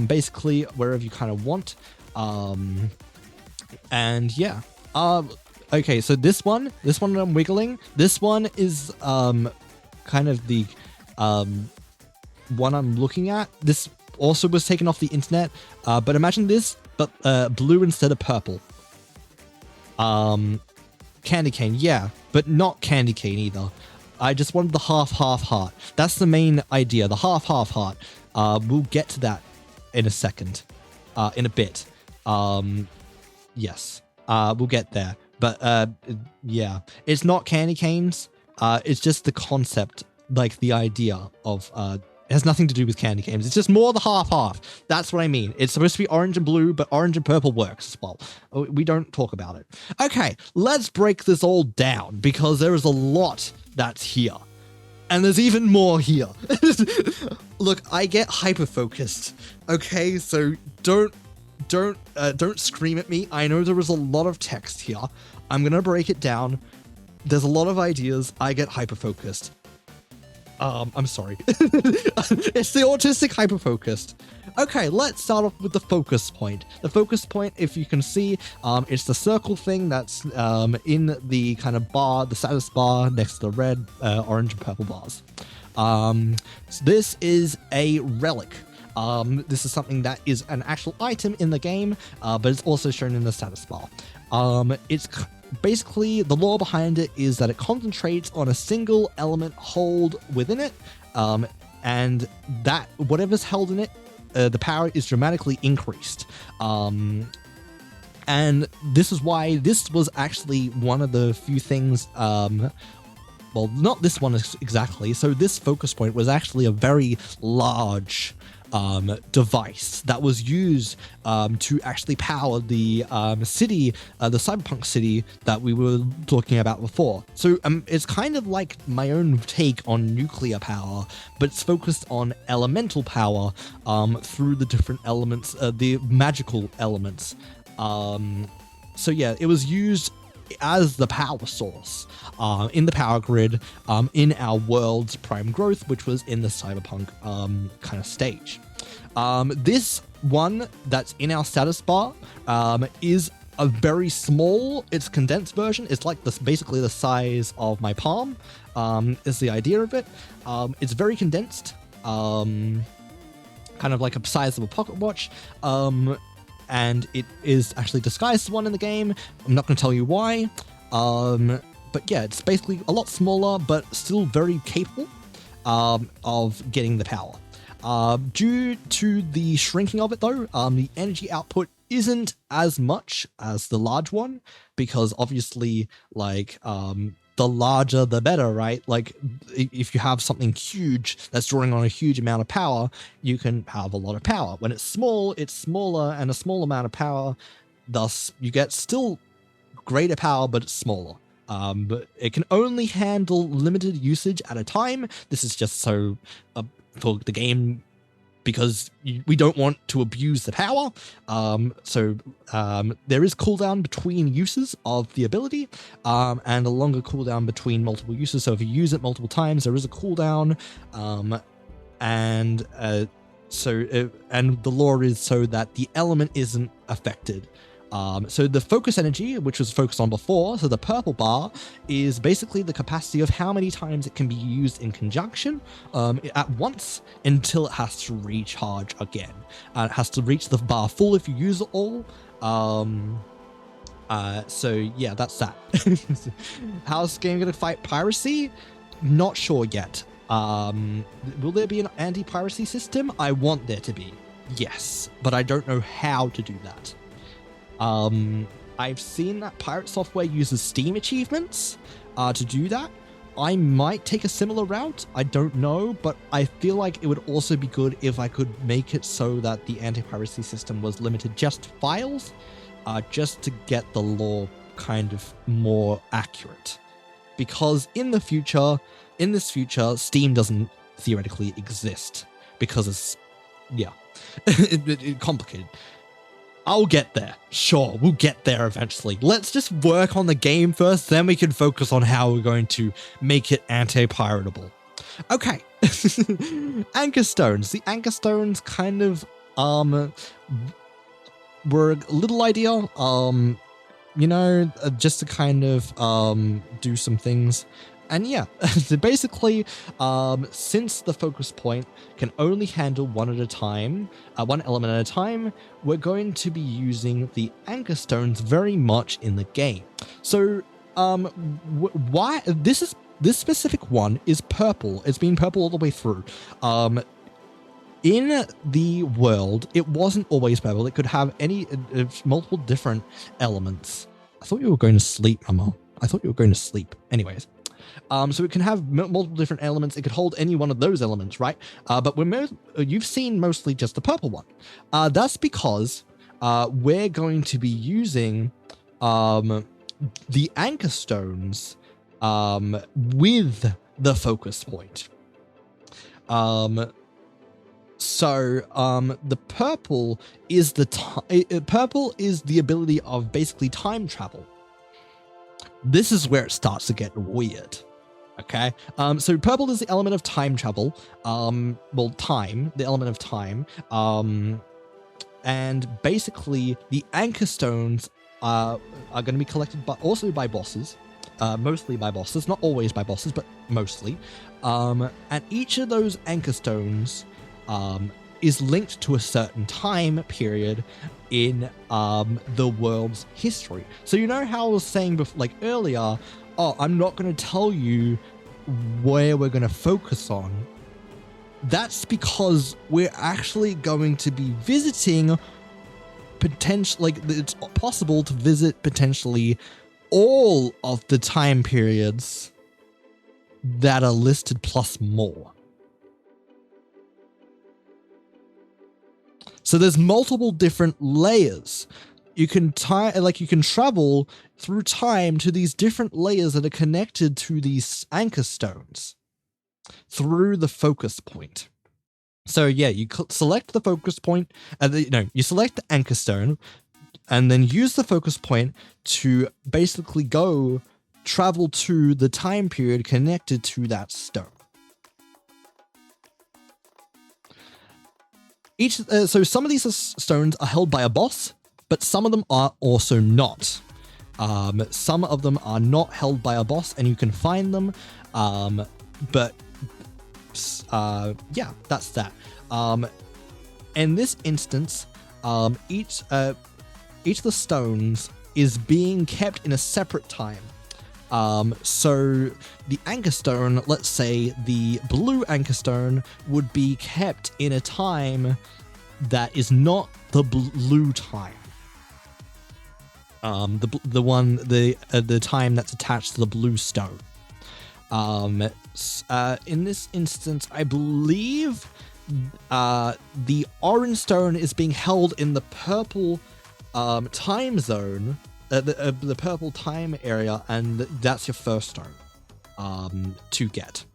basically wherever you kind of want. And yeah. Okay, so this one I'm wiggling. This one is kind of the one I'm looking at. This also was taken off the internet, but imagine this, but blue instead of purple. Candy cane, yeah, but not candy cane either. I just wanted the half heart. That's the main idea, the half heart. We'll get to that in a second, in a bit. Yes, we'll get there. But yeah, it's not candy canes. It's just the concept, like the idea of it has nothing to do with candy canes. It's just more the half. That's what I mean. It's supposed to be orange and blue, but orange and purple works as well. We don't talk about it. Okay, let's break this all down because there is a lot that's here. And there's even more here. Look, I get hyper-focused. Okay, so don't scream at me. I know there is a lot of text here. I'm going to break it down. There's a lot of ideas. I get hyper-focused. I'm sorry. It's the autistic hyper-focused. Okay, let's start off with the focus point. The focus point, if you can see, it's the circle thing that's in the kind of bar, the status bar next to the red, orange, and purple bars. So this is a relic. This is something that is an actual item in the game, but it's also shown in the status bar. It's basically, the lore behind it is that it concentrates on a single element hold within it, and that whatever's held in it, the power is dramatically increased. And this is why this was actually one of the few things, well, not this one exactly. So this focus point was actually a very large device that was used to actually power the city, the cyberpunk city that we were talking about before. So it's kind of like my own take on nuclear power, but it's focused on elemental power through the different elements, the magical elements. So yeah, it was used as the power source in the power grid in our world's prime growth, which was in the cyberpunk kind of stage. This one that's in our status bar is a very small, it's condensed version. It's like this, basically the size of my palm is the idea of it. It's very condensed, kind of like a size of a pocket watch. And it is actually disguised as one in the game. I'm not going to tell you why. But yeah, it's basically a lot smaller, but still very capable of getting the power. Due to the shrinking of it though, the energy output isn't as much as the large one, because obviously, like, the larger the better, right? Like, if you have something huge that's drawing on a huge amount of power, you can have a lot of power. When it's small, it's smaller and a small amount of power, thus you get still greater power, but it's smaller. But it can only handle limited usage at a time. This is just so for the game, because we don't want to abuse the power. So there is cooldown between uses of the ability, and a longer cooldown between multiple uses. So if you use it multiple times, there is a cooldown, and the lore is so that the element isn't affected. So the focus energy, which was focused on before, so the purple bar, is basically the capacity of how many times it can be used in conjunction at once until it has to recharge again. It has to reach the bar full if you use it all. So yeah, that's that. How's this game going to fight piracy? Not sure yet. Will there be an anti-piracy system? I want there to be, yes, but I don't know how to do that. I've seen that Pirate Software uses Steam achievements to do that. I might take a similar route, I don't know, but I feel like it would also be good if I could make it so that the anti-piracy system was limited just to files, just to get the lore kind of more accurate. Because in this future, Steam doesn't theoretically exist, because it's, yeah, it's complicated. I'll get there. Sure, we'll get there eventually. Let's just work on the game first, then we can focus on how we're going to make it anti-piratable. Okay. Anchor stones. The anchor stones kind of were a little idea, you know, just to kind of do some things. And yeah, so basically, since the focus point can only handle one at a time, one element at a time, we're going to be using the anchor stones very much in the game. So, why this specific one is purple. It's been purple all the way through. In the world, it wasn't always purple. It could have any multiple different elements. I thought you were going to sleep, Mama. I thought you were going to sleep. Anyways. So it can have multiple different elements. It could hold any one of those elements, right? But you've seen mostly just the purple one. That's because we're going to be using the anchor stones with the focus point. So the purple is purple is the ability of basically time travel. This is where it starts to get weird. Okay. So purple is the element of time travel. Well, time, the element of time. And basically the anchor stones are going to be collected also by bosses. Mostly by bosses, not always by bosses, but mostly. And each of those anchor stones is linked to a certain time period in the world's history. So you know how I was saying earlier, oh, I'm not going to tell you where we're going to focus on. That's because we're actually going to be visiting it's possible to visit potentially all of the time periods that are listed plus more. So there's multiple different layers. You can travel through time to these different layers that are connected to these anchor stones through the focus point. So yeah, you select the focus point, you select the anchor stone, and then use the focus point to basically travel to the time period connected to that stone. So some of these stones are held by a boss, but some of them are also not. Some of them are not held by a boss, and you can find them, but yeah, that's that. In this instance, each of the stones is being kept in a separate time. So the anchor stone, let's say the blue anchor stone, would be kept in a time that is not the blue time. The time that's attached to the blue stone. In this instance, I believe the orange stone is being held in the purple time zone, the purple time area, and that's your first stone to get.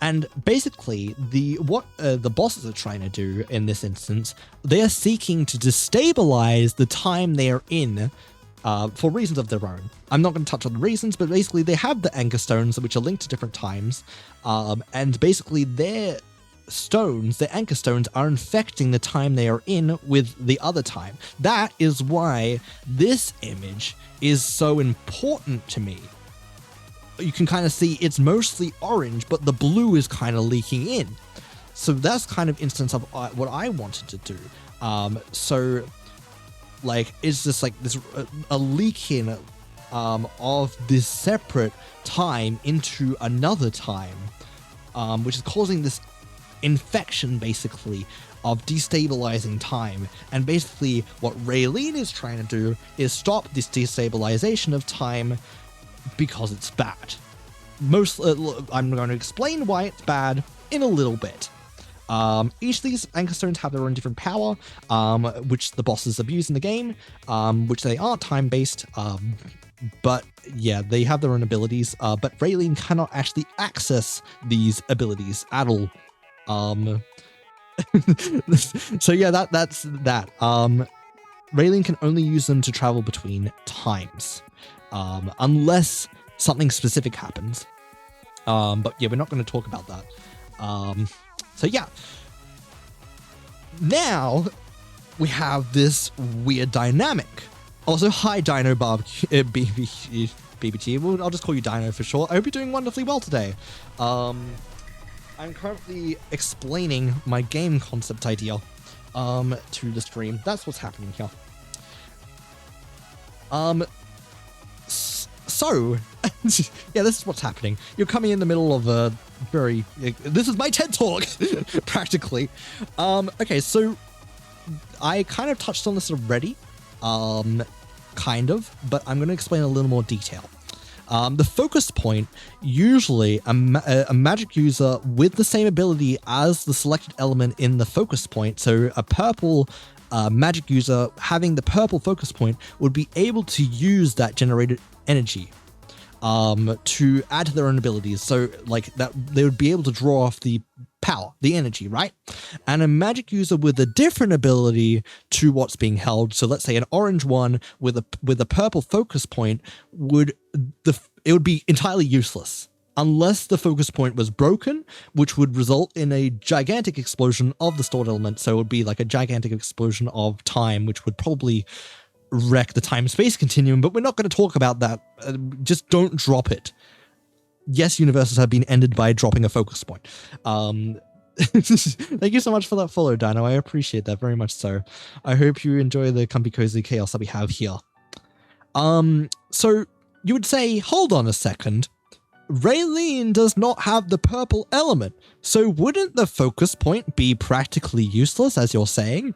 And basically, what the bosses are trying to do in this instance, they are seeking to destabilize the time they are in for reasons of their own. I'm not going to touch on the reasons, but basically they have the anchor stones which are linked to different times, and basically their anchor stones are infecting the time they are in with the other time. That is why this image is so important to me. You can kind of see it's mostly orange, but the blue is kind of leaking in. So that's kind of instance of what I wanted to do. So it's just this a leak in of this separate time into another time, which is causing this infection basically of destabilizing time. And basically what Raylene is trying to do is stop this destabilization of time because it's bad. I'm going to explain why it's bad in a little bit. Each of these anchor stones have their own different power, which the bosses abuse in the game, which they aren't time-based, but yeah, they have their own abilities, but Raylene cannot actually access these abilities at all. So yeah, that's that. Raylene can only use them to travel between times, unless something specific happens. But yeah, we're not going to talk about that. So yeah, now we have this weird dynamic. Also, hi Dino Barbecue, BBG. Well, I'll just call you Dino for short. I hope you're doing wonderfully well today. I'm currently explaining my game concept idea to the stream. That's what's happening here. So, yeah, this is what's happening. You're coming in the middle of a this is my TED Talk, practically. Okay, so I kind of touched on this already, kind of, but I'm going to explain a little more detail. The focus point, usually a magic user with the same ability as the selected element in the focus point, so a purple magic user having the purple focus point would be able to use that generated energy to add to their own abilities. So like that, they would be able to draw off the power, the energy, right? And a magic user with a different ability to what's being held, so let's say an orange one with a purple focus point, would it would be entirely useless unless the focus point was broken, which would result in a gigantic explosion of the stored element. So it would be like a gigantic explosion of time, which would probably wreck the time-space continuum, but we're not going to talk about that. Just don't drop it. Yes, universes have been ended by dropping a focus point. Thank you so much for that follow, Dino. I appreciate that very much so. I hope you enjoy the comfy cozy chaos that we have here. So you would say, hold on a second. Raylene does not have the purple element, so wouldn't the focus point be practically useless, as you're saying?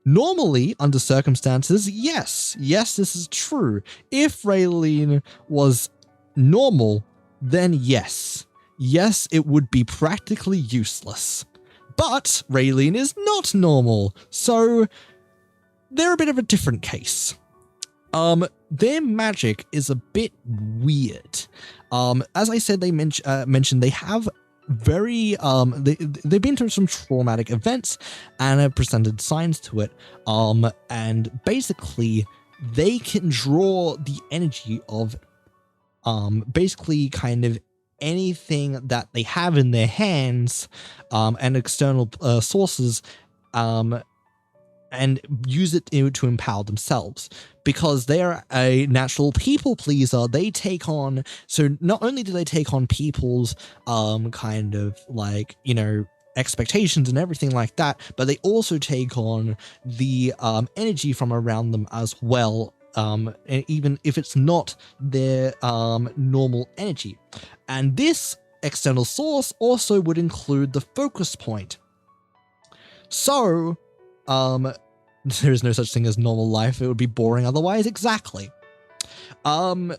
Normally, under circumstances, yes. Yes, this is true. If Raylene was normal, then yes. Yes, it would be practically useless. But Raylene is not normal, so they're a bit of a different case. Their magic is a bit weird. As I said, they mentioned they have very they've been through some traumatic events and have presented signs to it. And basically they can draw the energy of basically kind of anything that they have in their hands and external sources and use it to empower themselves. Because they're a natural people pleaser, they take on, so not only do they take on people's kind of like, you know, expectations and everything like that, but they also take on the energy from around them as well, and even if it's not their normal energy. And this external source also would include the focus point. So, there is no such thing as normal life. It would be boring otherwise. Exactly. So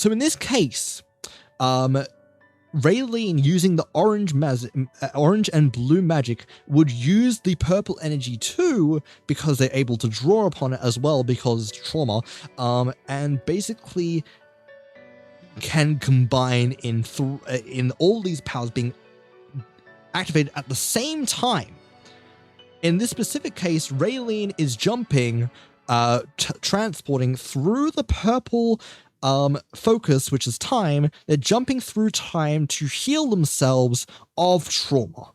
in this case, Raylene using the orange and blue magic would use the purple energy too, because they're able to draw upon it as well because trauma, and basically can combine in all these powers being activated at the same time. In this specific case, Raylene is jumping, transporting through the purple focus, which is time. They're jumping through time to heal themselves of trauma.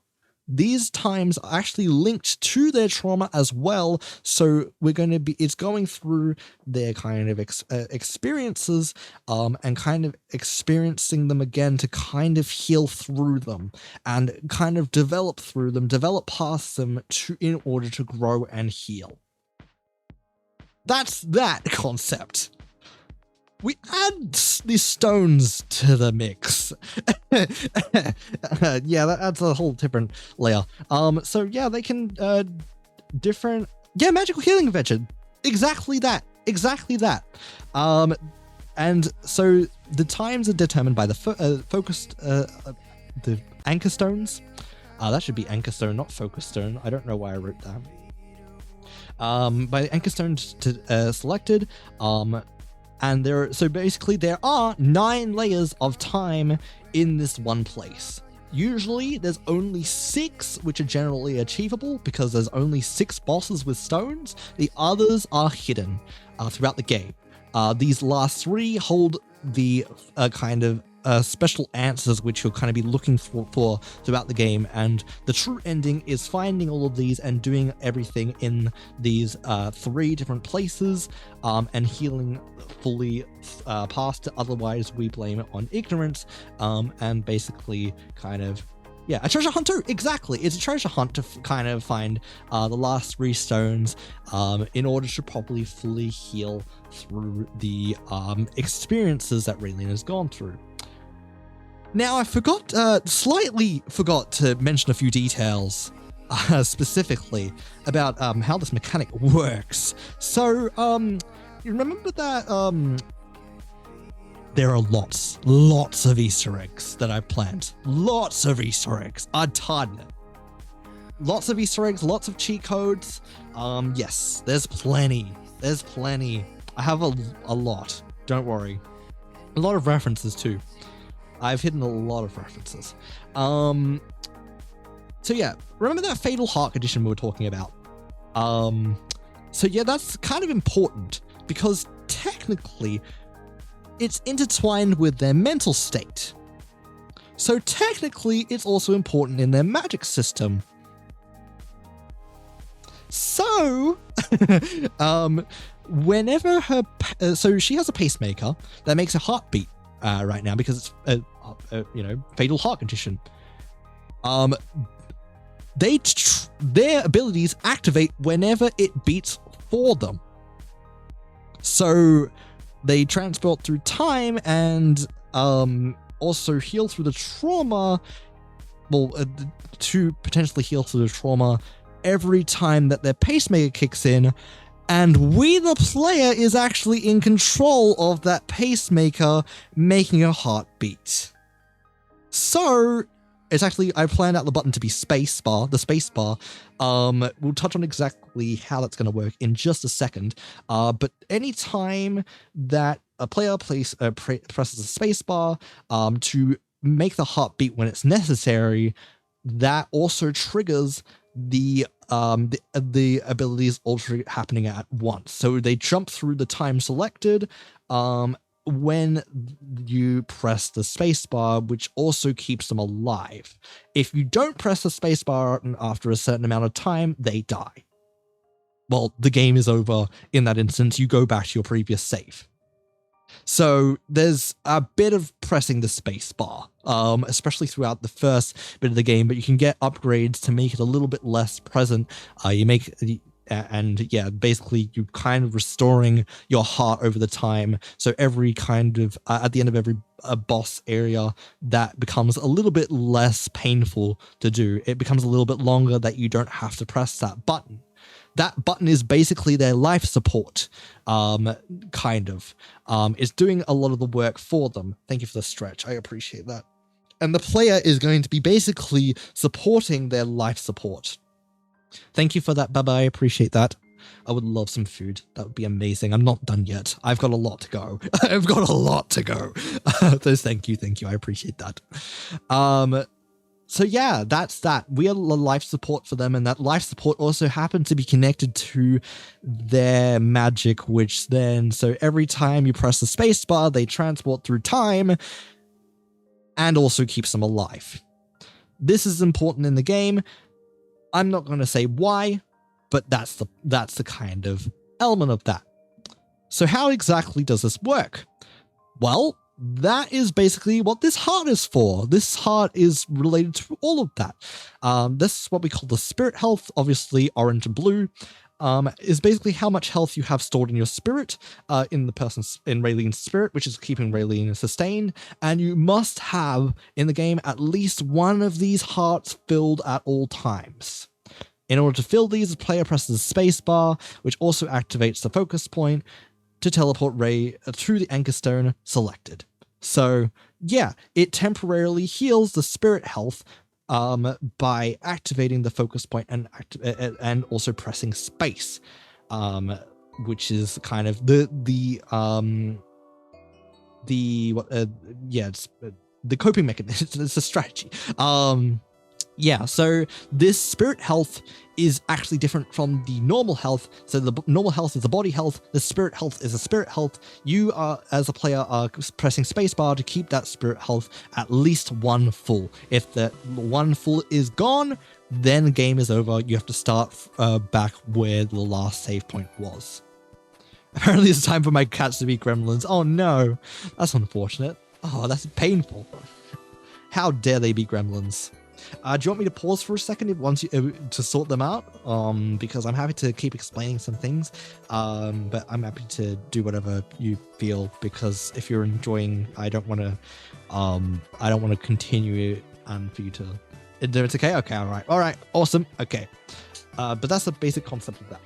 These times are actually linked to their trauma as well, so it's going through their kind of experiences and kind of experiencing them again to kind of heal through them and kind of develop through them, develop past them in order to grow and heal. That's that concept. We add these stones to the mix. Yeah, that adds a whole different layer. So yeah, they can magical healing invention. Exactly that. And so the times are determined by the the anchor stones. That should be anchor stone, not focus stone. I don't know why I wrote that. By the anchor stones selected. And there are 9 layers of time in this one place. Usually there's only 6, which are generally achievable because there's only 6 bosses with stones. The others are hidden throughout the game. These last 3 hold the kind of special answers which you'll kind of be looking for throughout the game, and the true ending is finding all of these and doing everything in these 3 different places and healing fully past it. Otherwise we blame it on ignorance and basically kind of a treasure hunt too. Exactly, it's a treasure hunt to kind of find the last 3 stones in order to properly fully heal through the experiences that Raylene has gone through. Now, I slightly forgot to mention a few details specifically about how this mechanic works. So, you remember that there are lots of Easter eggs that I've planned. Lots of Easter eggs, a ton. Lots of Easter eggs, lots of cheat codes. Yes, there's plenty. I have a lot, don't worry. A lot of references too. I've hidden a lot of references. So yeah, remember that Fatal Heart condition we were talking about? So yeah, that's kind of important because technically it's intertwined with their mental state. So technically, it's also important in their magic system. So, whenever so she has a pacemaker that makes her heart beat right now because it's fatal heart condition. Their abilities activate whenever it beats for them. So they transport through time and also heal through the trauma. Well, to potentially heal through the trauma every time that their pacemaker kicks in, and we, the player, is actually in control of that pacemaker making a heart beat. So it's actually, I planned out the button to be spacebar, the spacebar. We'll touch on exactly how that's going to work in just a second. But anytime that a player presses a spacebar to make the heart beat when it's necessary, that also triggers the abilities also happening at once. So they jump through the time selected when you press the spacebar, which also keeps them alive. If you don't press the spacebar after a certain amount of time, they die. Well, the game is over in that instance. You go back to your previous save. So there's a bit of pressing the space bar, especially throughout the first bit of the game, but you can get upgrades to make it a little bit less present. Basically you kind of restoring your heart over the time. So every kind of, at the end of every boss area, that becomes a little bit less painful to do. It becomes a little bit longer that you don't have to press that button. That button is basically their life support, kind of. It's doing a lot of the work for them. Thank you for the stretch. I appreciate that. And the player is going to be basically supporting their life support. Thank you for that, Baba. I appreciate that. I would love some food. That would be amazing. I'm not done yet. I've got a lot to go. I've got a lot to go. So thank you. I appreciate that. So yeah, that's that. We are life support for them, and that life support also happened to be connected to their magic, which then, so every time you press the spacebar, they transport through time and also keeps them alive. This is important in the game. I'm not going to say why, but that's the kind of element of that. So how exactly does this work? Well, that is basically what this heart is for. This heart is related to all of that. This is what we call the spirit health, obviously orange and blue, is basically how much health you have stored in your spirit, in Raylene's spirit, which is keeping Raylene sustained. And you must have, in the game, at least one of these hearts filled at all times. In order to fill these, the player presses the spacebar, which also activates the focus point to teleport Ray through the anchor stone selected. So yeah, it temporarily heals the spirit health by activating the focus point and also pressing space, which is kind of the coping mechanism. It's a strategy. Yeah, so this spirit health is actually different from the normal health. So the normal health is the body health, the spirit health is the spirit health. You are, as a player, are pressing spacebar to keep that spirit health at least one full. If that one full is gone, then the game is over. You have to start back where the last save point was. Apparently it's time for my cats to be gremlins. Oh no, that's unfortunate. Oh, that's painful. How dare they be gremlins? Do you want me to pause for a second to sort them out? Because I'm happy to keep explaining some things, but I'm happy to do whatever you feel, because if you're enjoying, I don't want to continue it for you to. It's okay. Okay. All right. Awesome. Okay. But that's the basic concept of that.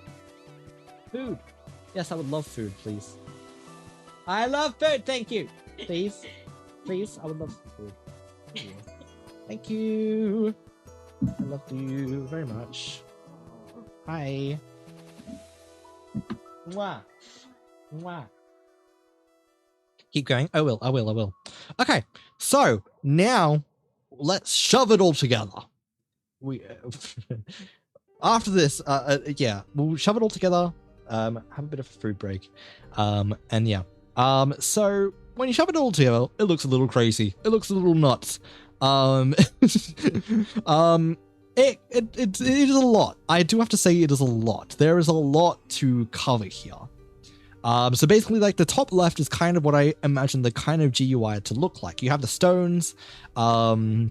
Food. Yes, I would love food, please. I love food. Thank you. Please. I would love food. Thank you. I love you very much. Hi. Mwah. Mwah. Keep going. I will. Okay. So now let's shove it all together. After this, we'll shove it all together. Have a bit of a food break. So when you shove it all together, it looks a little crazy. It looks a little nuts. It is a lot. I do have to say it is a lot. There is a lot to cover here. So basically, like, the top left is kind of what I imagine the kind of GUI to look like. You have the stones, you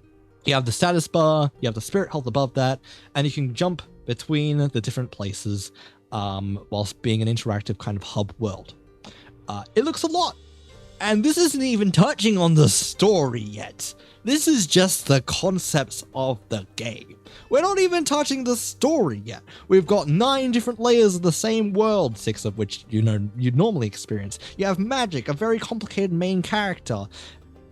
have the status bar, you have the spirit health above that, and you can jump between the different places whilst being an interactive kind of hub world. It looks a lot. And this isn't even touching on the story yet. This is just the concepts of the game. We're not even touching the story yet. We've got 9 different layers of the same world, 6 of which, you know, you'd normally experience. You have magic, a very complicated main character,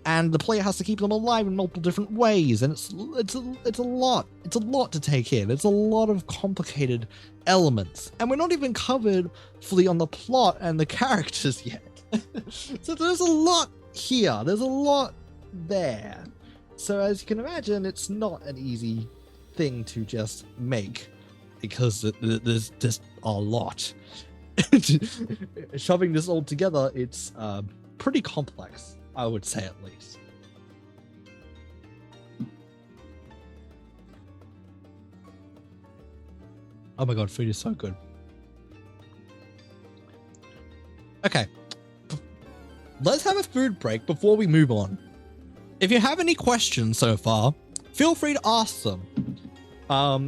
and the player has to keep them alive in multiple different ways, and it's a lot. It's a lot to take in. It's a lot of complicated elements, and we're not even covered fully on the plot and the characters yet. So there's a lot here. There's a lot there. So as you can imagine, it's not an easy thing to just make, because there's just a lot. Shoving this all together, it's pretty complex, I would say, at least. Oh my god, food is so good. Okay. Let's have a food break before we move on. If you have any questions so far, feel free to ask them.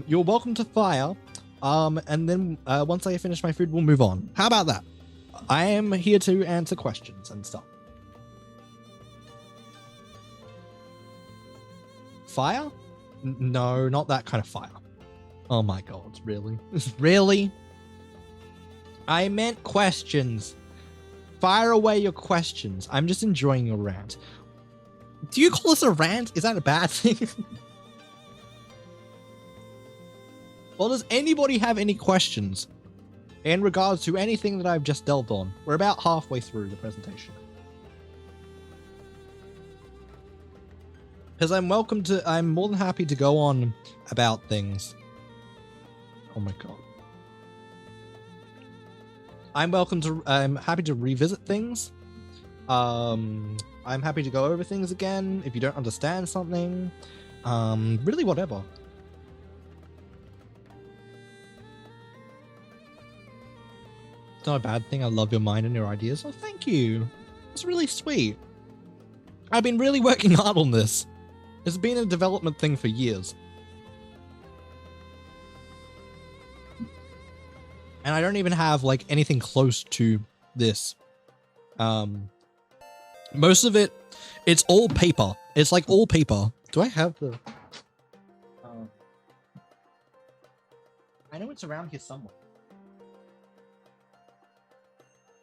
You're welcome to fire. And then once I finish my food, we'll move on. How about that? I am here to answer questions and stuff. Fire? No, not that kind of fire. Oh my god, really? Really? I meant questions. Fire away your questions. I'm just enjoying your rant. Do you call this a rant? Is that a bad thing? Well, does anybody have any questions in regards to anything that I've just delved on? We're about halfway through the presentation. Because I'm more than happy to go on about things. Oh my god. I'm happy to revisit things. I'm happy to go over things again if you don't understand something. Really whatever. It's not a bad thing. I love your mind and your ideas. Oh, thank you. It's really sweet. I've been really working hard on this. It's been a development thing for years. And I don't even have, like, anything close to this. Most of it, it's all paper. It's like all paper. Do I have the... I know it's around here somewhere.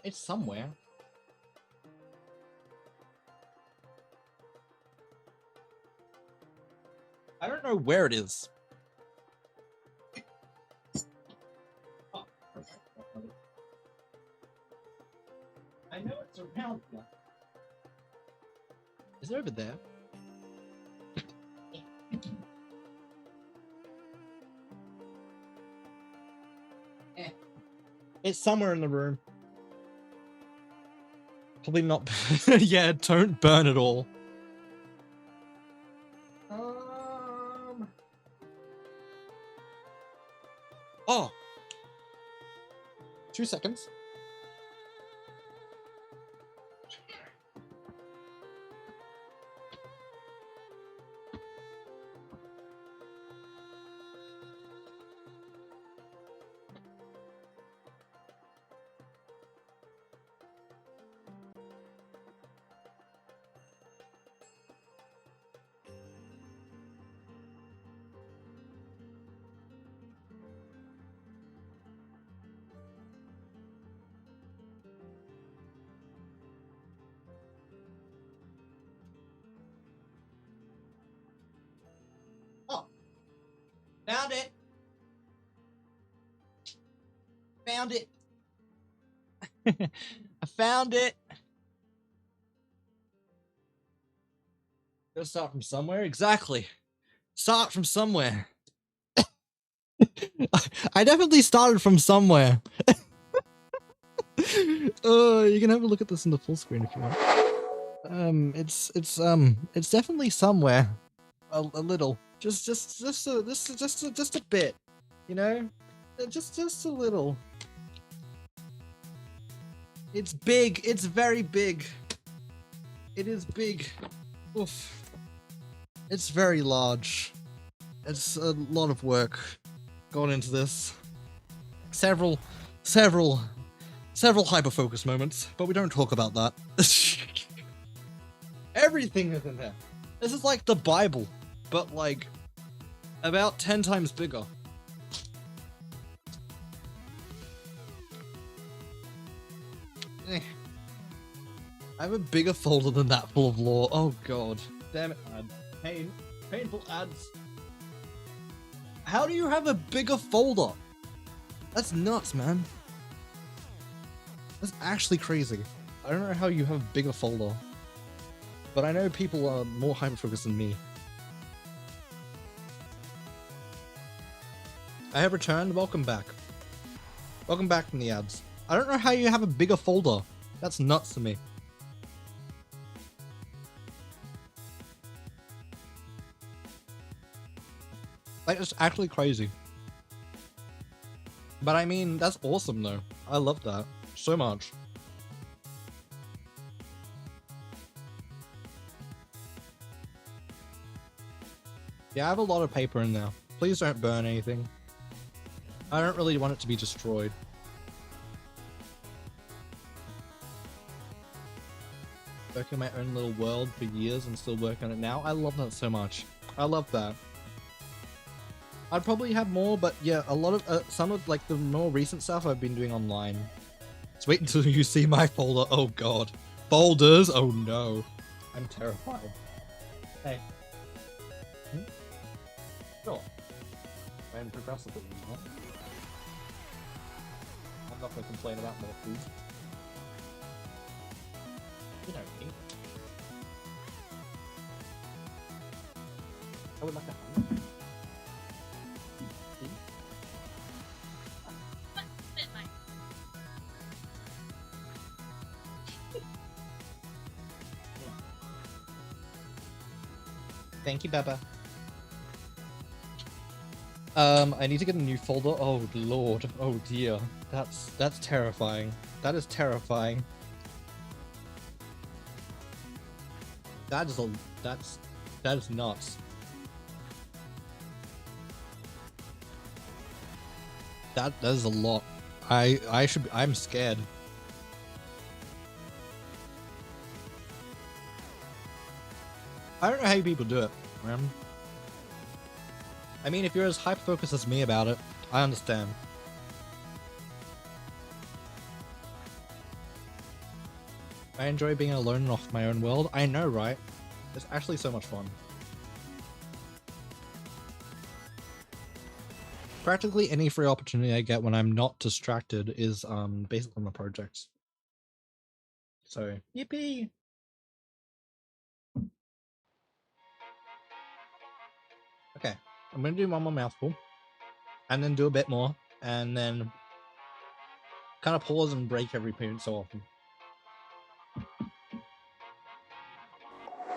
It's somewhere. I don't know where it is. Oh. I know it's around here. Is it over there? It's somewhere in the room. Probably not. Yeah, don't burn it all. Oh. 2 seconds. Found it. Found it. I found it. Gotta start from somewhere. Exactly. Start from somewhere. I definitely started from somewhere. You can have a look at this in the full screen if you want. it's definitely somewhere. A little. Just a bit. You know? Just a little. It's big. It's very big. It is big. Oof. It's very large. It's a lot of work gone into this. Several hyper-focus moments, but we don't talk about that. Everything is in there. This is like the Bible, but like about 10 times bigger. I have a bigger folder than that full of lore. Oh god. Damn it, ads. Painful ads. How do you have a bigger folder? That's nuts, man. That's actually crazy. I don't know how you have a bigger folder. But I know people are more hyper-focused than me. I have returned. Welcome back. Welcome back from the ads. I don't know how you have a bigger folder. That's nuts to me. Like, it's actually crazy. But I mean, that's awesome though. I love that so much. Yeah, I have a lot of paper in there. Please don't burn anything. I don't really want it to be destroyed. Working my own little world for years and still working on it now. I love that so much. I love that. I'd probably have more, but yeah, a lot of some of like the more recent stuff I've been doing online. Just wait until you see my folder. Oh god, folders. Oh no, I'm terrified. Hey, sure. I'm progressive. I'm not gonna complain about more food. You know me. I would like a hug. Thank you, Baba. I need to get a new folder. Oh lord. Oh dear. That's terrifying. That is terrifying. That is nuts. That is a lot. I'm scared. I don't know how you people do it, man. I mean, if you're as hyper-focused as me about it, I understand. I enjoy being alone off my own world. I know, right? It's actually so much fun. Practically any free opportunity I get when I'm not distracted is basically my projects. So, yippee! Okay, I'm gonna do one more mouthful, and then do a bit more, and then kind of pause and break every period so often.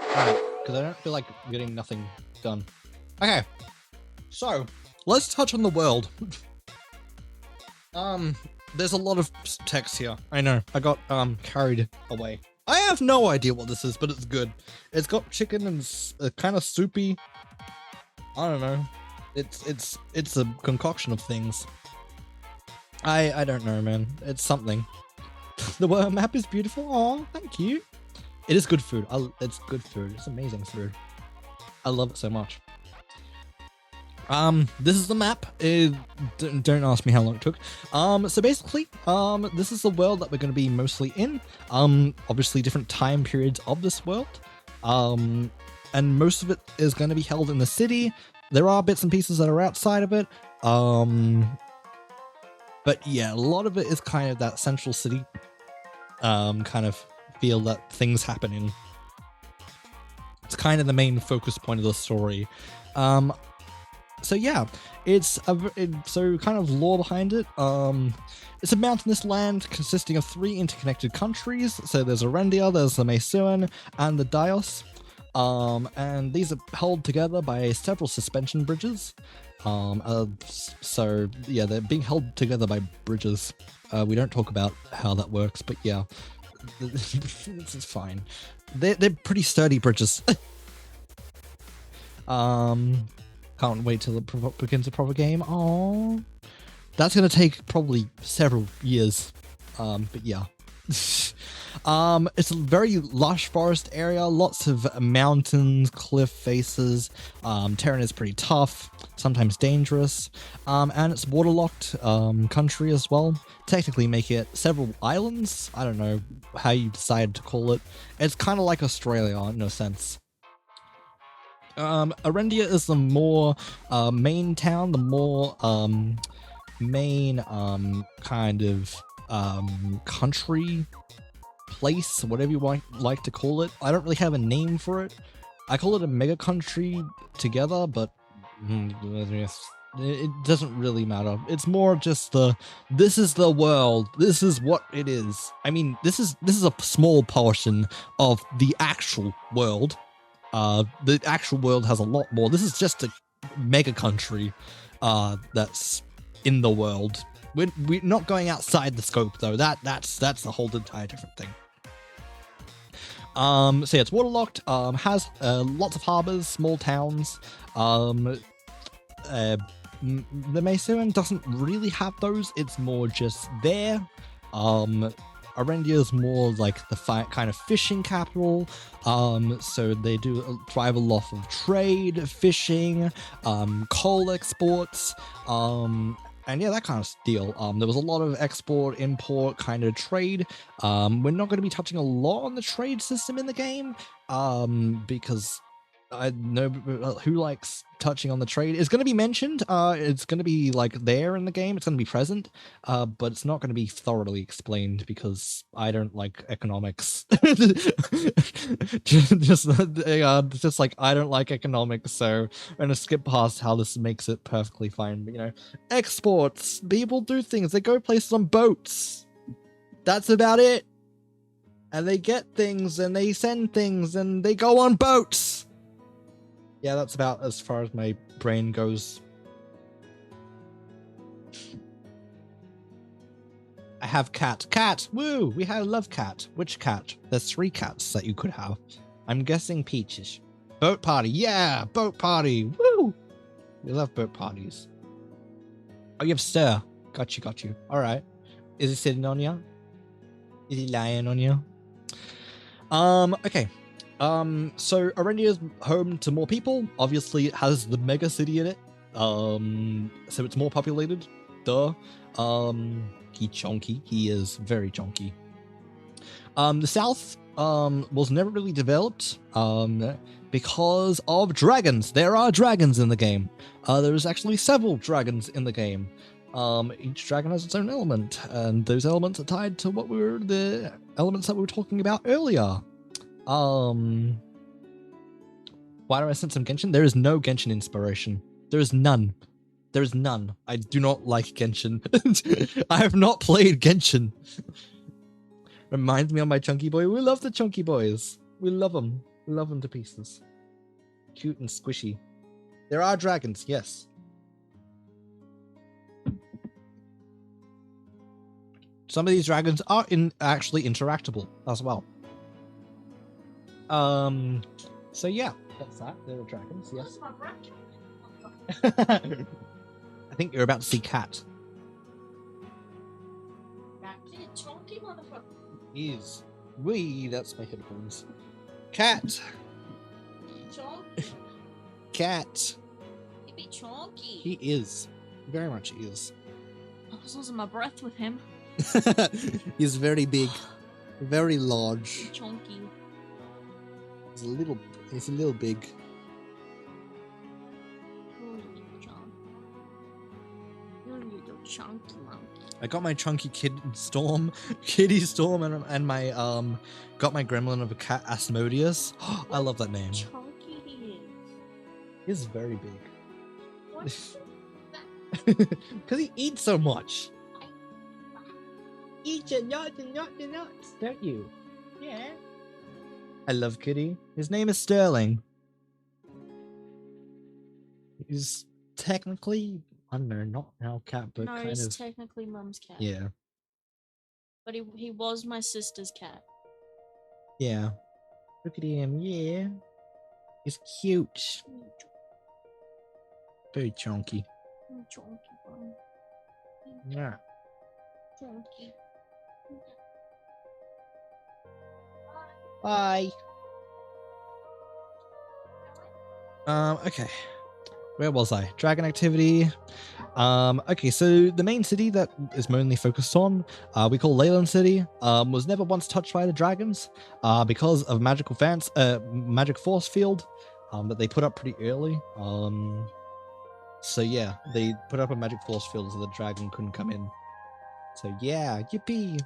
Alright, because I don't feel like getting nothing done. Okay, so let's touch on the world. There's a lot of text here. I know. I got carried away. I have no idea what this is, but it's good. It's got chicken and kind of soupy. I don't know. It's a concoction of things. I don't know, man. It's something. The world map is beautiful. Oh, thank you. It is good food. It's good food. It's amazing food. I love it so much. This is the map. Don't ask me how long it took. So basically, this is the world that we're going to be mostly in. Obviously different time periods of this world. And most of it is going to be held in the city. There are bits and pieces that are outside of it. But yeah, a lot of it is kind of that central city, kind of feel that things happen in. It's kind of the main focus point of the story. So yeah, so kind of lore behind it. It's a mountainous land consisting of 3 interconnected countries. So there's Arendia, there's the Maysuan, and the Dios. And these are held together by several suspension bridges. So yeah, they're being held together by bridges. We don't talk about how that works, but yeah, this is fine. They're pretty sturdy bridges. Can't wait till it begins a proper game. Oh, that's gonna take probably several years. But yeah. It's a very lush forest area, lots of mountains, cliff faces. Terrain is pretty tough, sometimes dangerous, and it's waterlocked country as well. Technically make it several islands. I don't know how you decided to call it. It's kind of like Australia in a sense. Arendia is the more main town, the more main kind of country place, whatever you like to call it. I don't really have a name for it. I call it a mega country together, but it doesn't really matter. It's more just this is the world. This is what it is. I mean, this is a small portion of the actual world. The actual world has a lot more. This is just a mega country that's in the world. We're not going outside the scope though. That's a whole entire different thing. So yeah, it's waterlocked. Has lots of harbors, small towns. The Maysuan doesn't really have those. It's more just there. Arendia is more like the kind of fishing capital, so they do thrive a lot of trade, fishing, coal exports, and yeah, that kind of deal. There was a lot of export, import kind of trade. We're not going to be touching a lot on the trade system in the game, because I know who likes touching on the trade. It's going to be mentioned. It's going to be like there in the game. It's going to be present, but it's not going to be thoroughly explained because I don't like economics. just like I don't like economics, so I'm going to skip past how this makes it perfectly fine. But, you know, exports. People do things. They go places on boats. That's about it. And they get things, and they send things, and they go on boats. Yeah, that's about as far as my brain goes. I have cat. Cat! Woo! We had love cat. Which cat? There's 3 cats that you could have. I'm guessing Peaches. Boat party. Yeah! Boat party. Woo! We love boat parties. Oh, you have Stir. Got you. Alright. Is he sitting on you? Is he lying on you? Okay. So Arendia is home to more people. Obviously, it has the mega city in it. So it's more populated. Duh. He chonky. He is very chonky. The south, was never really developed, because of dragons. There are dragons in the game. There's actually several dragons in the game. Each dragon has its own element, and those elements are tied to the elements that we were talking about earlier. Why do I sense some Genshin? There is no Genshin inspiration. There is none. There is none. I do not like Genshin. I have not played Genshin. Reminds me of my Chunky Boy. We love the Chunky Boys. We love them. We love them to pieces. Cute and squishy. There are dragons, yes. Some of these dragons are actually interactable as well. So yeah, that's that. There are dragons, yes. I think you're about to see Cat. Is that's my headphones. Cat. Cat. He be chunky. He is. Very much is. I was losing my breath with him. He's very big. Very large. Chunky. He's a little big. You're a little chunky monkey. I got my chunky Kitty Storm, and my got my gremlin of a cat Asmodeus. I love that name. Chunky he is. He's very big. What Because he eats so much. Eat your nuts and nuts and nuts, don't you? Yeah. I love Kitty. His name is Sterling. He's technically, I don't know, not our cat, but No, kind he's of. technically Mum's cat. Yeah. But he was my sister's cat. Yeah. Look at him, yeah. He's cute. Very chunky. Chunky bun. Yeah. Chunky. Bye. Okay. Where was I? Dragon activity. Okay, so the main city that is mainly focused on, we call Leyland City, was never once touched by the dragons, because of magic force field, that they put up pretty early. So yeah, they put up a magic force field so the dragon couldn't come in. So yeah, yippee!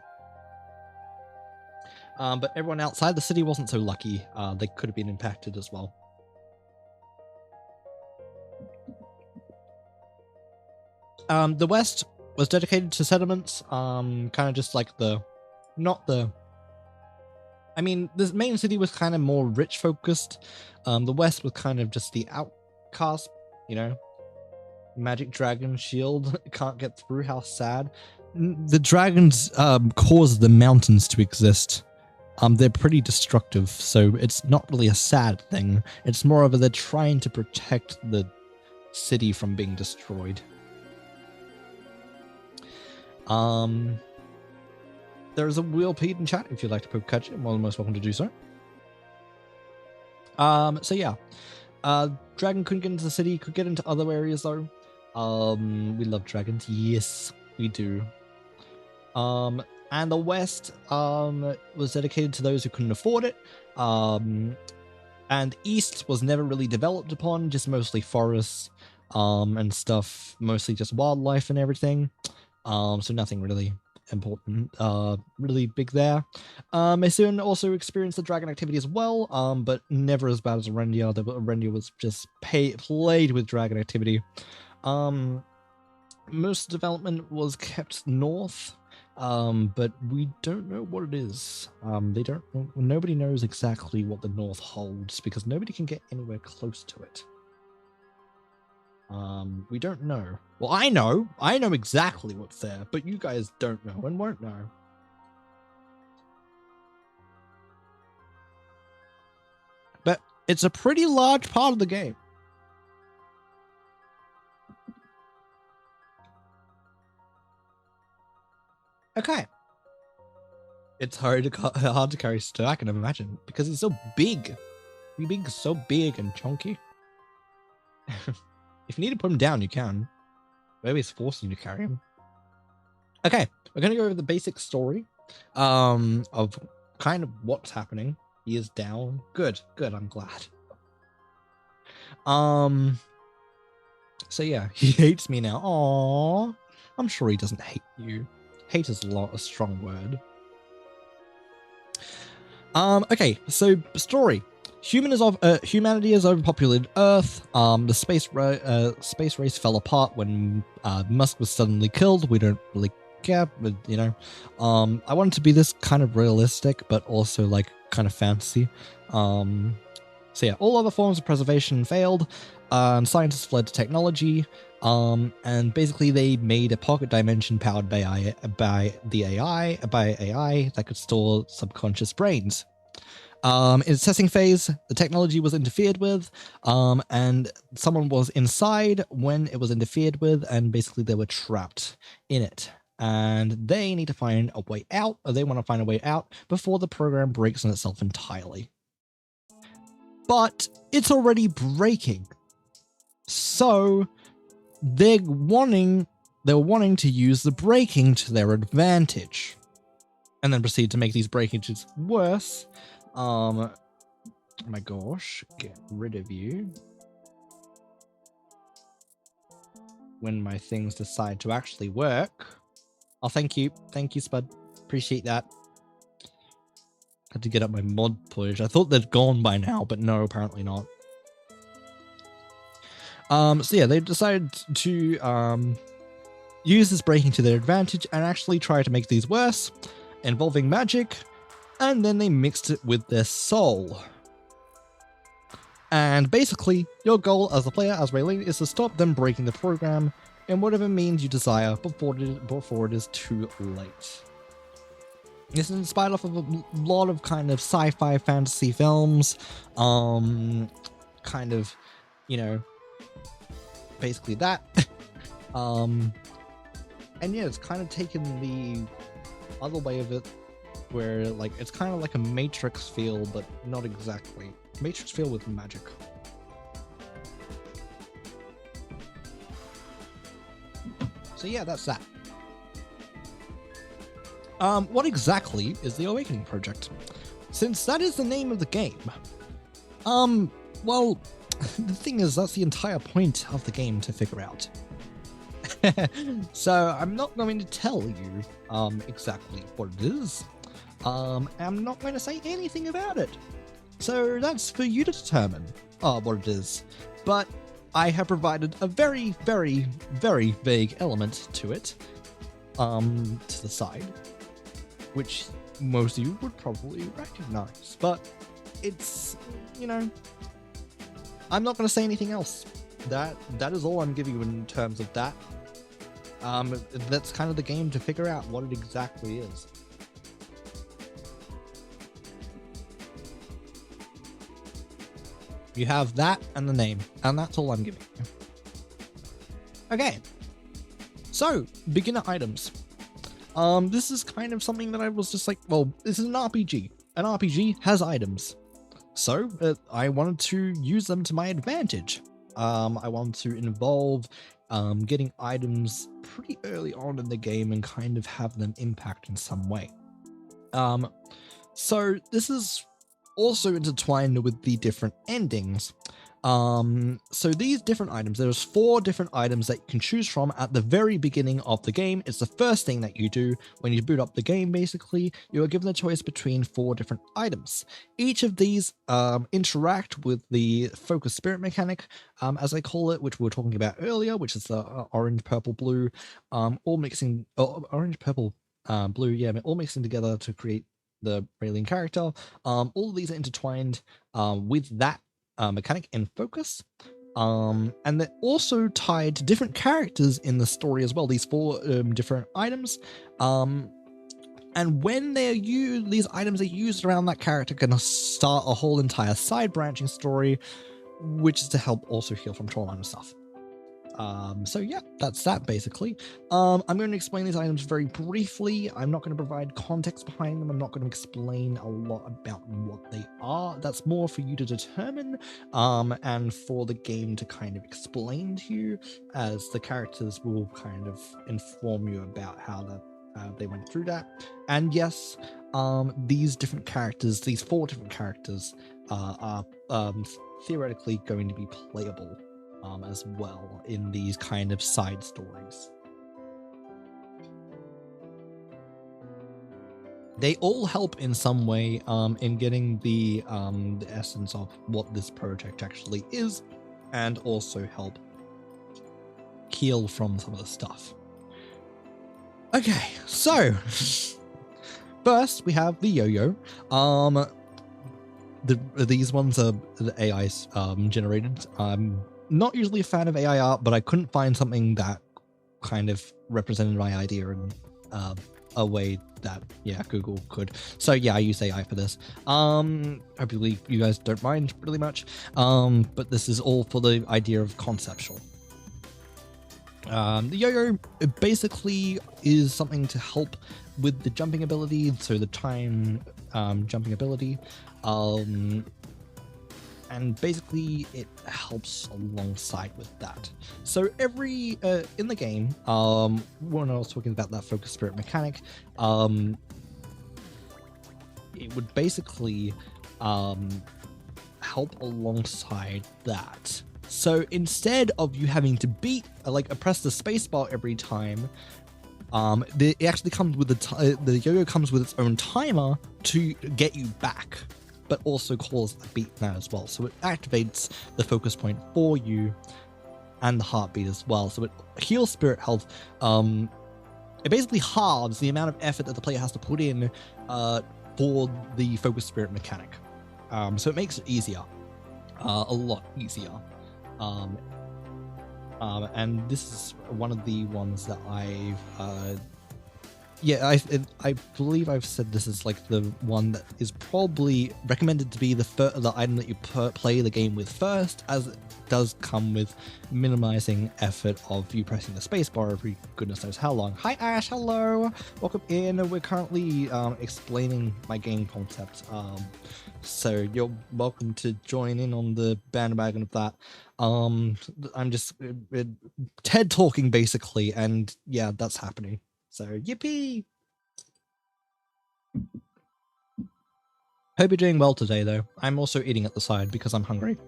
But everyone outside the city wasn't so lucky. They could have been impacted as well. The West was dedicated to settlements, kind of just like the main city was kind of more rich focused. The West was kind of just the outcast, magic dragon shield can't get through, how sad. The dragons caused the mountains to exist. They're pretty destructive, so it's not really a sad thing. It's more of they're trying to protect the city from being destroyed. There's a wheel peed in chat if you'd like to catch it. Well, most welcome to do so. So yeah, dragon couldn't get into the city, could get into other areas though. We love dragons. Yes, we do. And the West was dedicated to those who couldn't afford it. And East was never really developed upon, just mostly forests and stuff, mostly just wildlife and everything. So nothing really important, really big there. Masoon also experienced the dragon activity as well, but never as bad as Arendia. Arendia was just plagued with dragon activity. Most development was kept north, but we don't know what it is. Nobody knows exactly what the north holds because nobody can get anywhere close to it. We don't know. Well, I know exactly what's there, but you guys don't know and won't know. But it's a pretty large part of the game. Okay. It's hard to carry Stir, I can imagine, because he's so big. He's being so big and chunky. If you need to put him down, you can. Maybe it's forcing you to carry him. Okay, we're gonna go over the basic story of kind of what's happening. He is down. Good, I'm glad. So yeah, he hates me now. Aww. I'm sure he doesn't hate you. Hate is a strong word. Okay, so story. Humanity is overpopulated Earth. The space race fell apart when Musk was suddenly killed. We don't really care, but I wanted to be this kind of realistic, but also like kind of fantasy. So yeah, all other forms of preservation failed. Scientists fled to technology. And basically they made a pocket dimension powered by AI that could store subconscious brains. In its testing phase, the technology was interfered with, and someone was inside when it was interfered with, and basically they were trapped in it. And they need to find a way out, or they want to find a way out before the program breaks on itself entirely. But it's already breaking. So they're wanting to use the breaking to their advantage, and then proceed to make these breakages worse. Oh my gosh, get rid of you when my things decide to actually work. Oh, thank you, Spud, appreciate that. Had to get up my mod push. I thought they'd gone by now, but no, apparently not. So yeah, they decided to use this breaking to their advantage and actually try to make these worse, involving magic, and then they mixed it with their soul. And basically, your goal as a player, as Raylene, is to stop them breaking the program in whatever means you desire before it is too late. This is inspired off of a lot of kind of sci-fi fantasy films, kind of, you know, basically that. And yeah, it's kind of taken the other way of it, where like it's kind of like a Matrix feel, but not exactly. Matrix feel with magic. So yeah, that's that. What exactly is the Awakening Project? Since that is the name of the game. Well, the thing is, that's the entire point of the game to figure out. So I'm not going to tell you exactly what it is. I'm not going to say anything about it. So that's for you to determine what it is. But I have provided a very, very, very vague element to it, to the side, which most of you would probably recognize. But it's, you know, I'm not going to say anything else. That is all I'm giving you in terms of that. That's kind of the game to figure out what it exactly is. You have that and the name, and that's all I'm giving you. Okay, so beginner items. This is kind of something that I was just like, well, this is an RPG. An RPG has items, so I wanted to use them to my advantage. I wanted to involve getting items pretty early on in the game and kind of have them impact in some way. So this is also intertwined with the different endings. So these different items, there's 4 different items that you can choose from at the very beginning of the game. It's the first thing that you do when you boot up the game. Basically, you are given the choice between 4 different items. Each of these interact with the focus spirit mechanic, as I call it, which we were talking about earlier, which is the orange, purple, blue, all mixing, orange, purple, blue, yeah, all mixing together to create the Raylene character. All of these are intertwined with that mechanic in focus, and they're also tied to different characters in the story as well. These 4 different items, and when they're used, these items are used around that character, can start a whole entire side branching story, which is to help also heal from trauma and stuff. So yeah, that's that basically. I'm going to explain these items very briefly. I'm not going to provide context behind them. I'm not going to explain a lot about what they are. That's more for you to determine, and for the game to kind of explain to you, as the characters will kind of inform you about how that they went through that. And yes, these different characters, these 4 different characters, are theoretically going to be playable as well in these kind of side stories. They all help in some way in getting the essence of what this project actually is, and also help heal from some of the stuff. Okay, so first we have the yo-yo. These ones are the AI generated. Not usually a fan of AI art, but I couldn't find something that kind of represented my idea in a way that, yeah, Google could. So yeah, I use AI for this. Hopefully you guys don't mind really much. But this is all for the idea of conceptual. The yo-yo basically is something to help with the jumping ability, so the time jumping ability. And basically it helps alongside with that. So every in the game, when I was talking about that focus spirit mechanic, it would basically help alongside that. So instead of you having to press the spacebar every time, it actually comes with the yo-yo comes with its own timer to get you back, but also calls a beat now as well. So it activates the focus point for you and the heartbeat as well. So it heals spirit health. It basically halves the amount of effort that the player has to put in for the focus spirit mechanic. So it makes it easier, a lot easier. And this is one of the ones that I've I believe I've said this is like the one that is probably recommended to be the item that you play the game with first, as it does come with minimizing effort of you pressing the spacebar every goodness knows how long. Hi Ash, hello, welcome in. We're currently explaining my game concept, so you're welcome to join in on the bandwagon of that. I'm just TED talking basically, and yeah, that's happening. So, yippee! Hope you're doing well today, though. I'm also eating at the side because I'm hungry.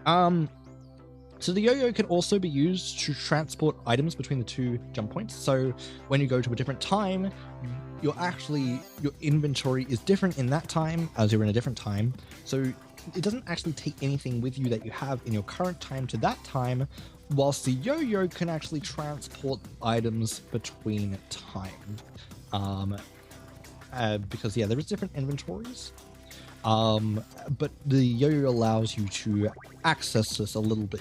So the yo-yo can also be used to transport items between the two jump points. So when you go to a different time, your inventory is different in that time as you're in a different time. So it doesn't actually take anything with you that you have in your current time to that time, whilst the yo-yo can actually transport items between time. Because yeah, there is different inventories. But the yo-yo allows you to access this a little bit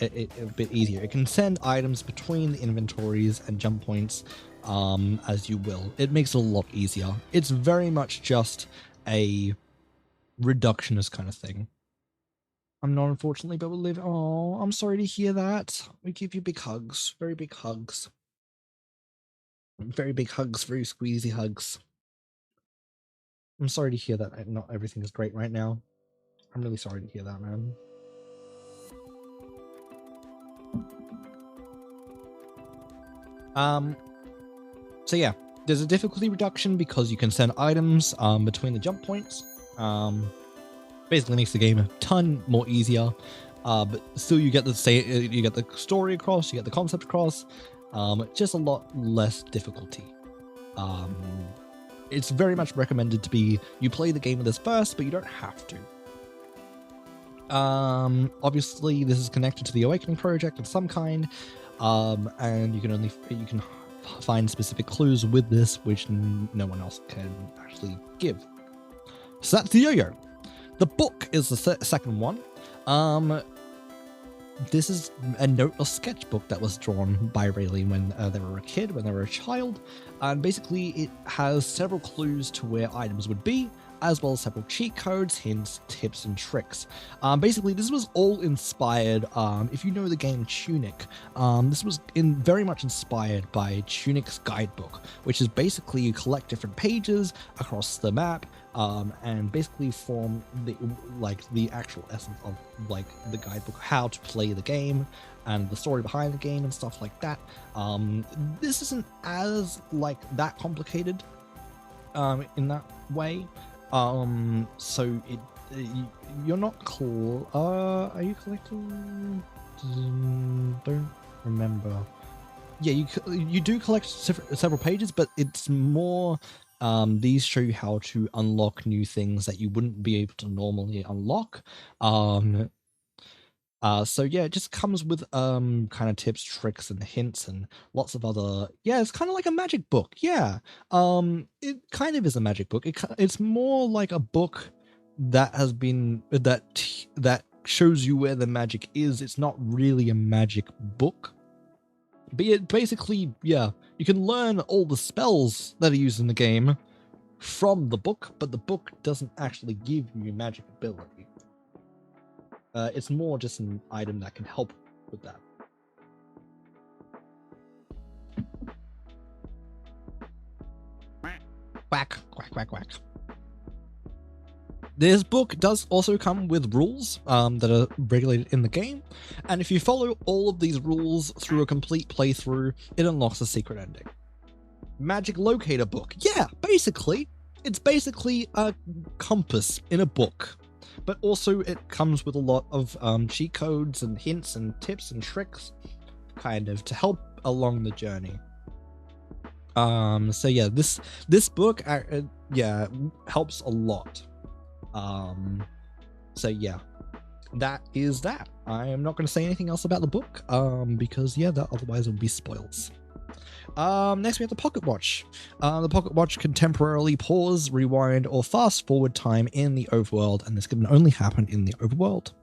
a bit easier. It can send items between the inventories and jump points as you will. It makes it a lot easier. It's very much just a reductionist kind of thing. I'm not, unfortunately, but we'll live. Oh, I'm sorry to hear that. We give you big hugs, very big hugs. Very big hugs, very squeezy hugs. I'm sorry to hear that not everything is great right now. I'm really sorry to hear that, man. So yeah, there's a difficulty reduction because you can send items between the jump points. Basically makes the game a ton more easier. But still, you get the story across, you get the concept across. Just a lot less difficulty. It's very much recommended to be you play the game with this first, but you don't have to. Obviously, this is connected to the Awakening Project of some kind, and you can find specific clues with this, which no one else can actually give. So that's the yo-yo. The book is the second one. This is a noteless sketchbook that was drawn by Rayleigh when they were a kid, when they were a child, and basically it has several clues to where items would be, as well as several cheat codes, hints, tips, and tricks. Basically, this was all inspired, if you know the game Tunic, this was very much inspired by Tunic's guidebook, which is basically you collect different pages across the map, and basically form the actual essence of the guidebook, how to play the game, and the story behind the game and stuff like that. This isn't as that complicated in that way. So you're not cool. Are you collecting? Don't remember. Yeah, you do collect several pages, but it's more. These show you how to unlock new things that you wouldn't be able to normally unlock. So yeah, it just comes with kind of tips, tricks, and hints, and lots of other. Yeah, it's kind of like a magic book. Yeah, it kind of is a magic book. It's more like a book that has been that shows you where the magic is. It's not really a magic book, but it basically, yeah, you can learn all the spells that are used in the game from the book, but the book doesn't actually give you magic ability. It's more just an item that can help with that. Quack, quack, quack, quack. This book does also come with rules that are regulated in the game, and if you follow all of these rules through a complete playthrough, it unlocks a secret ending. Magic locator book. Yeah, basically. It's basically a compass in a book. But also it comes with a lot of cheat codes and hints and tips and tricks, kind of, to help along the journey. So yeah, this book yeah, helps a lot. So yeah, that is that. I am not going to say anything else about the book, because yeah, that otherwise would be spoils. Next we have the Pocket Watch. The Pocket Watch can temporarily pause, rewind, or fast forward time in the overworld, and this can only happen in the overworld.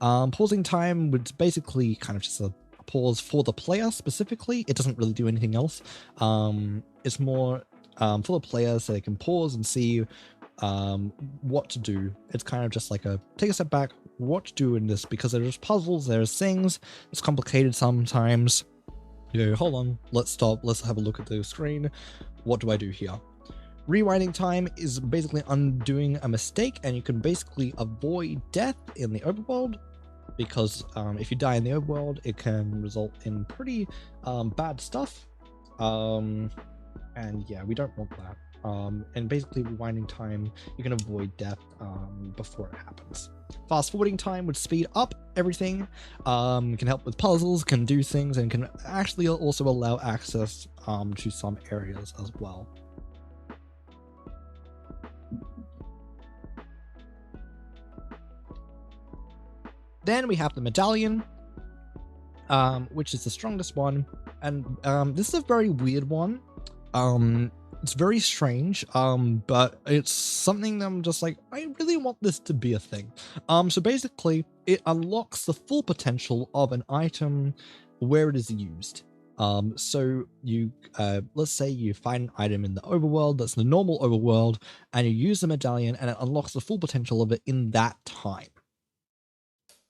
Pausing time would basically kind of just a pause for the player specifically. It doesn't really do anything else. It's more for the player so they can pause and see what to do. It's kind of just like a take a step back, what to do in this, because there's puzzles, there's things, it's complicated sometimes. You go, hold on, let's stop, let's have a look at the screen. What do I do here? Rewinding time is basically undoing a mistake, and you can basically avoid death in the overworld, because if you die in the overworld, it can result in pretty bad stuff. And yeah, we don't want that. And basically rewinding time, you can avoid death before it happens. Fast forwarding time would speed up everything, can help with puzzles, can do things, and can actually also allow access to some areas as well. Then we have the medallion, which is the strongest one, and this is a very weird one. It's very strange, but it's something that I'm just like, I really want this to be a thing. So basically, it unlocks the full potential of an item where it is used. So you, let's say you find an item in the overworld, that's the normal overworld, and you use the medallion, and it unlocks the full potential of it in that time.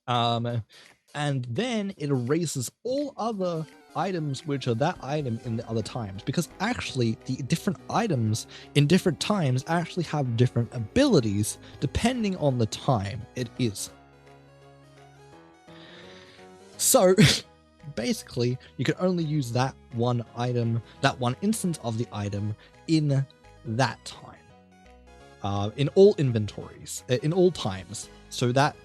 And then it erases all other items which are that item in the other times, because actually the different items in different times actually have different abilities depending on the time it is. So basically you can only use that one item, that one instance of the item in that time, in all inventories, in all times. So that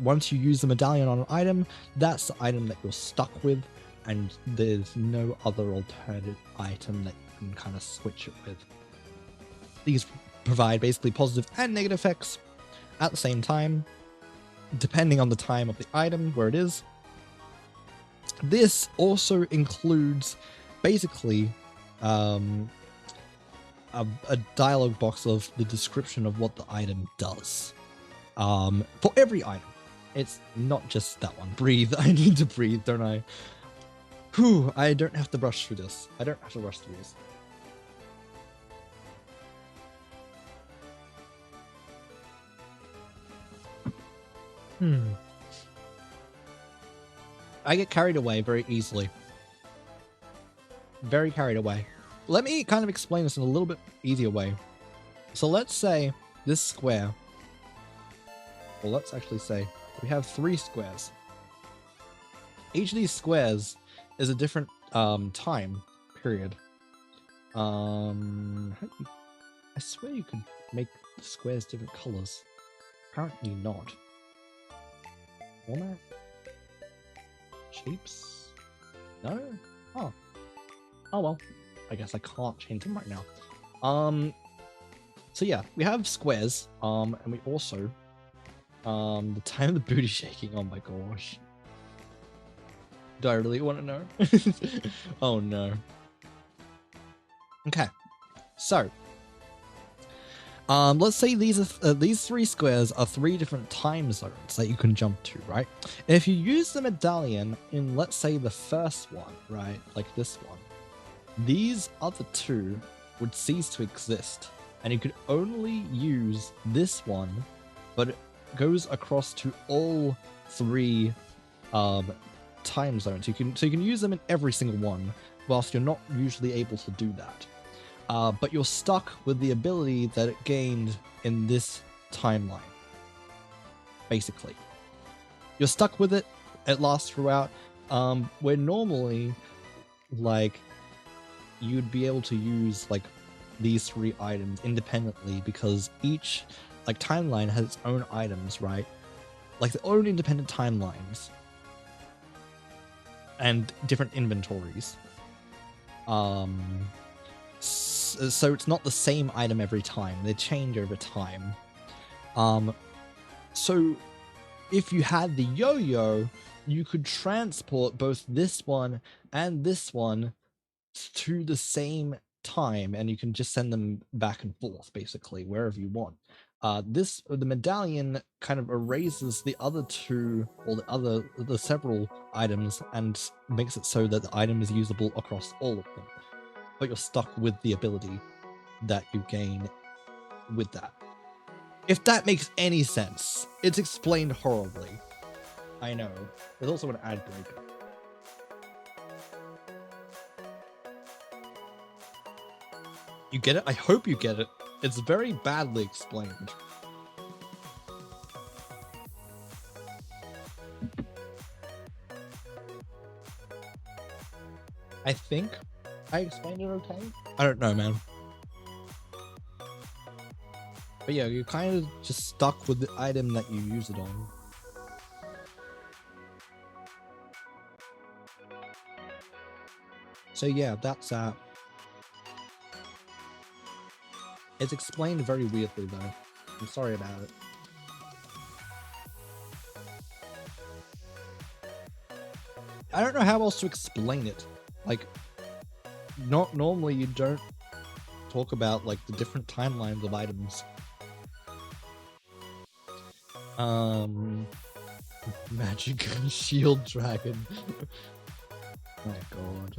once you use the medallion on an item, that's the item that you're stuck with, and there's no other alternative item that you can kind of switch it with. These provide basically positive and negative effects at the same time, depending on the time of the item, where it is. This also includes basically a dialogue box of the description of what the item does. For every item. It's not just that one. Breathe. I need to breathe, don't I? Whew, I don't have to rush through this. I don't have to rush through this. I get carried away very easily. Very carried away. Let me kind of explain this in a little bit easier way. So let's say this square, well, let's actually say we have 3 squares. Each of these squares is a different time period. I swear you could make the squares different colors. Apparently not. Format? Shapes? No? Oh. Oh well. I guess I can't change them right now. So yeah, we have squares, and we also the time of the booty shaking. Oh my gosh. Do I really want to know? Oh no. Okay. So, let's say these 3 squares are 3 different time zones that you can jump to, right? And if you use the medallion in, let's say, the first one, right, like this one, these other 2 would cease to exist, and you could only use this one, but it goes across to all 3 time zones. So you can use them in every single one, whilst you're not usually able to do that. But you're stuck with the ability that it gained in this timeline. Basically, you're stuck with it. It lasts throughout. Where normally, like, you'd be able to use like these 3 items independently, because each like timeline has its own items, right? Like their own independent timelines and different inventories. So it's not the same item every time. They change over time. So if you had the yo-yo, you could transport both this one and this one to the same time, and you can just send them back and forth, basically, wherever you want. The medallion kind of erases the other two, or the several items, and makes it so that the item is usable across all of them. But you're stuck with the ability that you gain with that. If that makes any sense. It's explained horribly. I know. There's also an ad break. You get it? I hope you get it. It's very badly explained. I think I explained it okay? I don't know, man. But yeah, you're kind of just stuck with the item that you use it on. So yeah, that's that. It's explained very weirdly though. I'm sorry about it. I don't know how else to explain it. Like, not normally you don't talk about like the different timelines of items. Magic shield dragon. My god.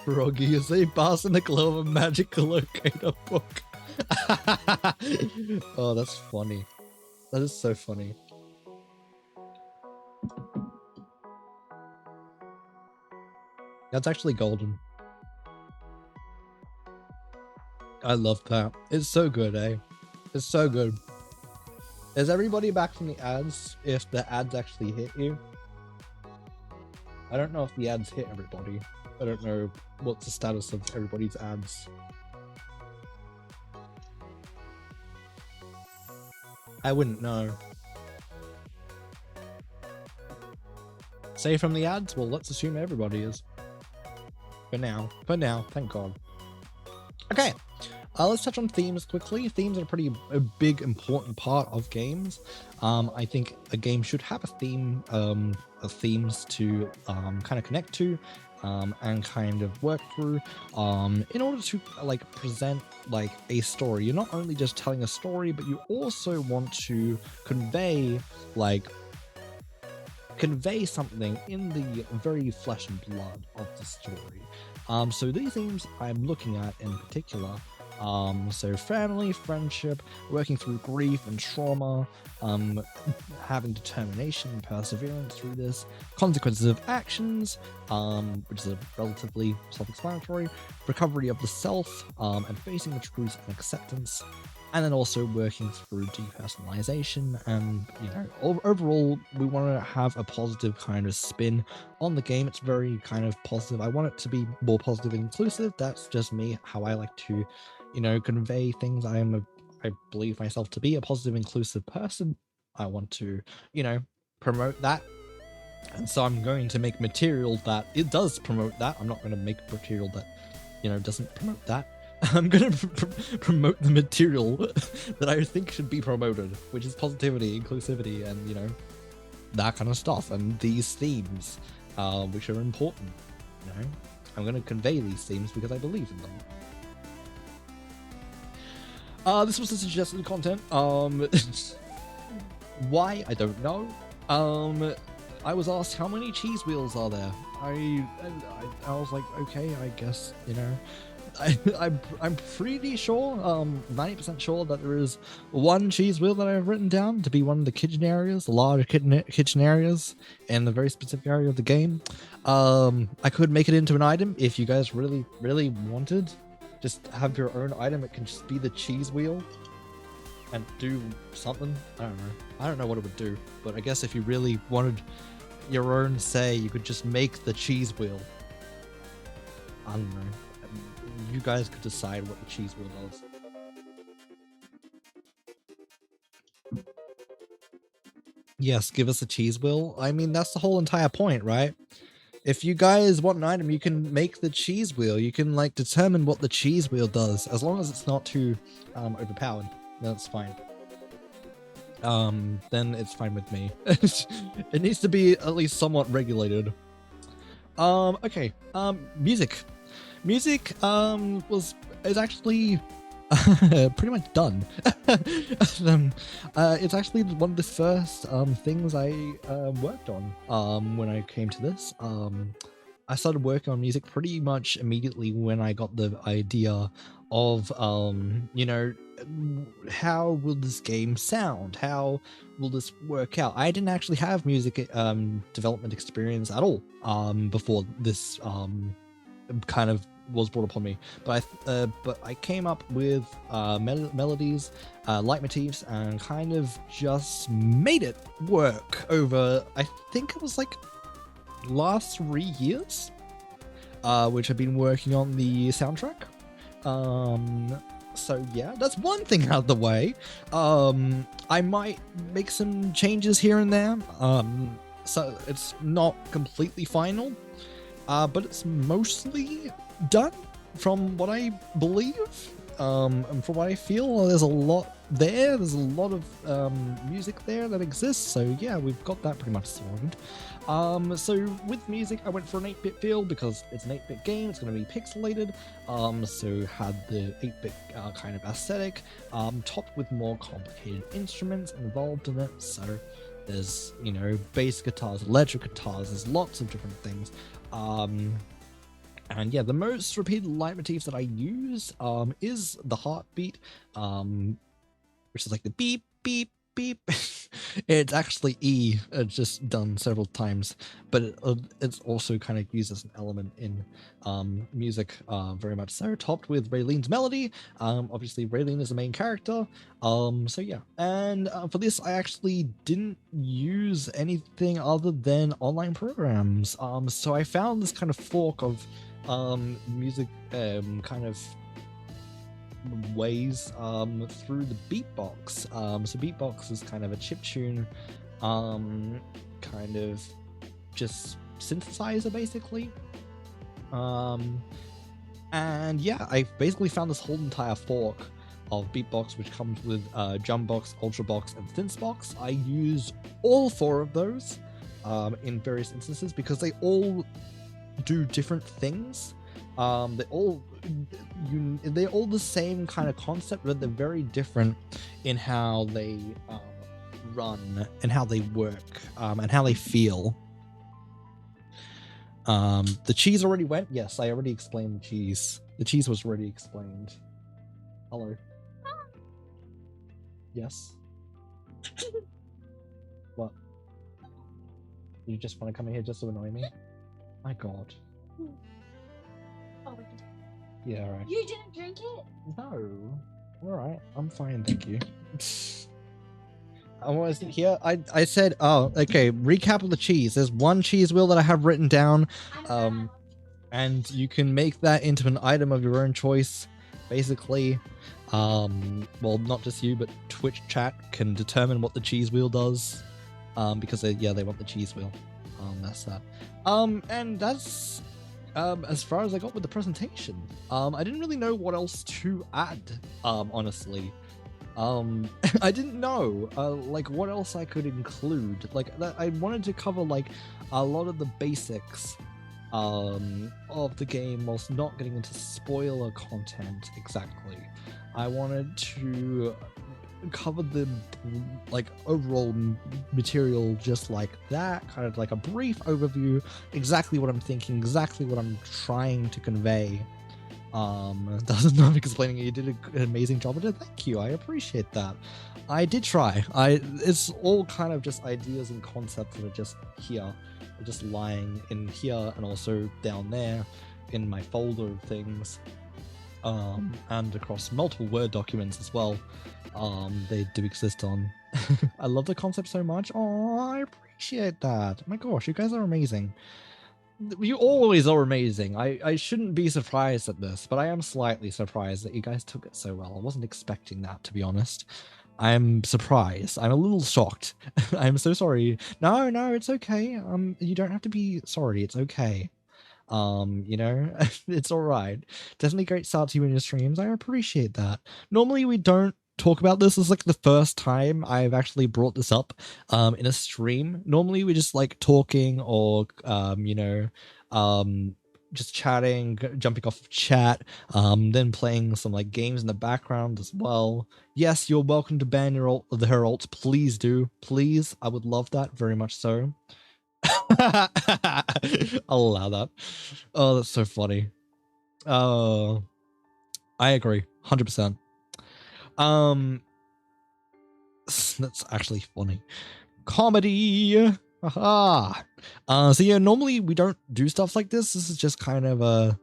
Froggy is a pass in the glow of a magic locator book. Oh, that's funny. That is so funny. That's actually golden. I love that. It's so good, eh? It's so good. Is everybody back from the ads if the ads actually hit you? I don't know if the ads hit everybody. I don't know what's the status of everybody's ads. I wouldn't know. Say from the ads? Well, let's assume everybody is. For now, thank God. Okay, let's touch on themes quickly. Themes are a big, important part of games. I think a game should have a theme, of themes to kind of connect to, and kind of work through, in order to like present like a story. You're not only just telling a story, but you also want to convey something in the very flesh and blood of the story. So these themes I'm looking at in particular, so family, friendship, working through grief and trauma, having determination and perseverance through this, consequences of actions, which is a relatively self-explanatory, recovery of the self, and facing the truth and acceptance, and then also working through depersonalization. And overall we want to have a positive kind of spin on the game. It's very kind of positive. I want it to be more positive and inclusive. That's just me, how I like to convey things. I believe myself to be a positive, inclusive person. I want to promote that, and so I'm going to make material that it does promote that. I'm not going to make material that doesn't promote that. I'm going to promote the material that I think should be promoted, which is positivity, inclusivity, and that kind of stuff. And these themes, which are important. I'm going to convey these themes because I believe in them. This was the suggested content. Why? I don't know. I was asked how many cheese wheels are there. I was like, okay, I guess I'm pretty sure, 90% sure that there is one cheese wheel that I've written down to be one of the kitchen areas, the large kitchen areas in the very specific area of the game. I could make it into an item if you guys really, really wanted. Just have your own item. It can just be the cheese wheel and do something. I don't know. I don't know what it would do, but I guess if you really wanted your own say, you could just make the cheese wheel. I don't know. You guys could decide what the cheese wheel does. Yes, give us a cheese wheel. I mean, that's the whole entire point, right? If you guys want an item, you can make the cheese wheel. You can determine what the cheese wheel does, as long as it's not too overpowered. That's fine. then it's fine with me. It needs to be at least somewhat regulated. Okay. Music. Music is actually pretty much done. It's actually one of the first things I worked on when I came to this. I started working on music pretty much immediately when I got the idea of you know, how will this game sound? How will this work out? I didn't actually have music development experience at all before this kind of was brought upon me, but I came up with melodies, leitmotifs, and kind of just made it work over, I think it was like last 3 years, which I've been working on the soundtrack. So yeah, that's one thing out of the way. I might make some changes here and there, so it's not completely final, but it's mostly done from what I believe, and from what I feel. There's a lot there. There's a lot of music there that exists. So yeah, we've got that pretty much sorted. So with music, I went for an 8-bit feel because it's an 8-bit game. It's going to be pixelated. So had the 8-bit kind of aesthetic, topped with more complicated instruments involved in it. So there's, you know, bass guitars, electric guitars. There's lots of different things. And yeah, the most repeated leitmotifs that I use is the heartbeat, which is like the beep, beep, beep. It's actually E, it's just done several times, but it's also kind of used as an element in music, very much so, topped with Raylene's melody. Obviously Raylene is the main character, so yeah. And for this, I actually didn't use anything other than online programs, so I found this kind of fork of music kind of ways through the beatbox. So beatbox is kind of a chiptune kind of just synthesizer basically, and yeah, I basically found this whole entire fork of beatbox, which comes with Jumbox, Ultrabox, and Synthbox. I use all 4 of those in various instances because they all do different things. They're all the same kind of concept, but they're very different in how they run and how they work, and how they feel. The cheese already went? Yes, I already explained the cheese. The cheese was already explained. Hello. Yes. What? You just want to come in here just to annoy me? My god. Oh, yeah, alright. you didn't drink it? No. Alright, I'm fine, thank you. I was here. I said, oh, okay, recap of the cheese. There's one cheese wheel that I have written down. And you can make that into an item of your own choice, basically. Well, not just you, but Twitch chat can determine what the cheese wheel does. Because they want the cheese wheel. That's that. And that's as far as I got with the presentation. I didn't really know what else to add, honestly. I didn't know like what else I could include. Like I wanted to cover like a lot of the basics of the game whilst not getting into spoiler content exactly. I wanted to cover the like overall material just like that, kind of like a brief overview, exactly what I'm thinking, exactly what I'm trying to convey. That's not explaining it. You did an amazing job at it. Thank you. I appreciate that. I did try. It's all kind of just ideas and concepts that are just here, just lying in here and also down there in my folder of things, and across multiple Word documents as well. They do exist on. I love the concept so much. Oh, I appreciate that. My gosh, you guys are amazing. You always are amazing. I shouldn't be surprised at this, but I am slightly surprised that you guys took it so well. I wasn't expecting that, to be honest. I'm surprised. I'm a little shocked. I'm so sorry. No, it's okay. You don't have to be sorry. It's okay. You know, it's all right. Definitely great start to you in your streams. I appreciate that. Normally we don't talk about this. This is like the first time I've actually brought this up in a stream. Normally we just like talking or just chatting, jumping off of chat, then playing some like games in the background as well. Yes, you're welcome to ban her alt. Please do. Please. I would love that very much so. I'll allow that. Oh, that's so funny. Oh, I agree. 100%. That's actually funny. Comedy. Aha. So yeah, normally we don't do stuff like this. This is just kind of a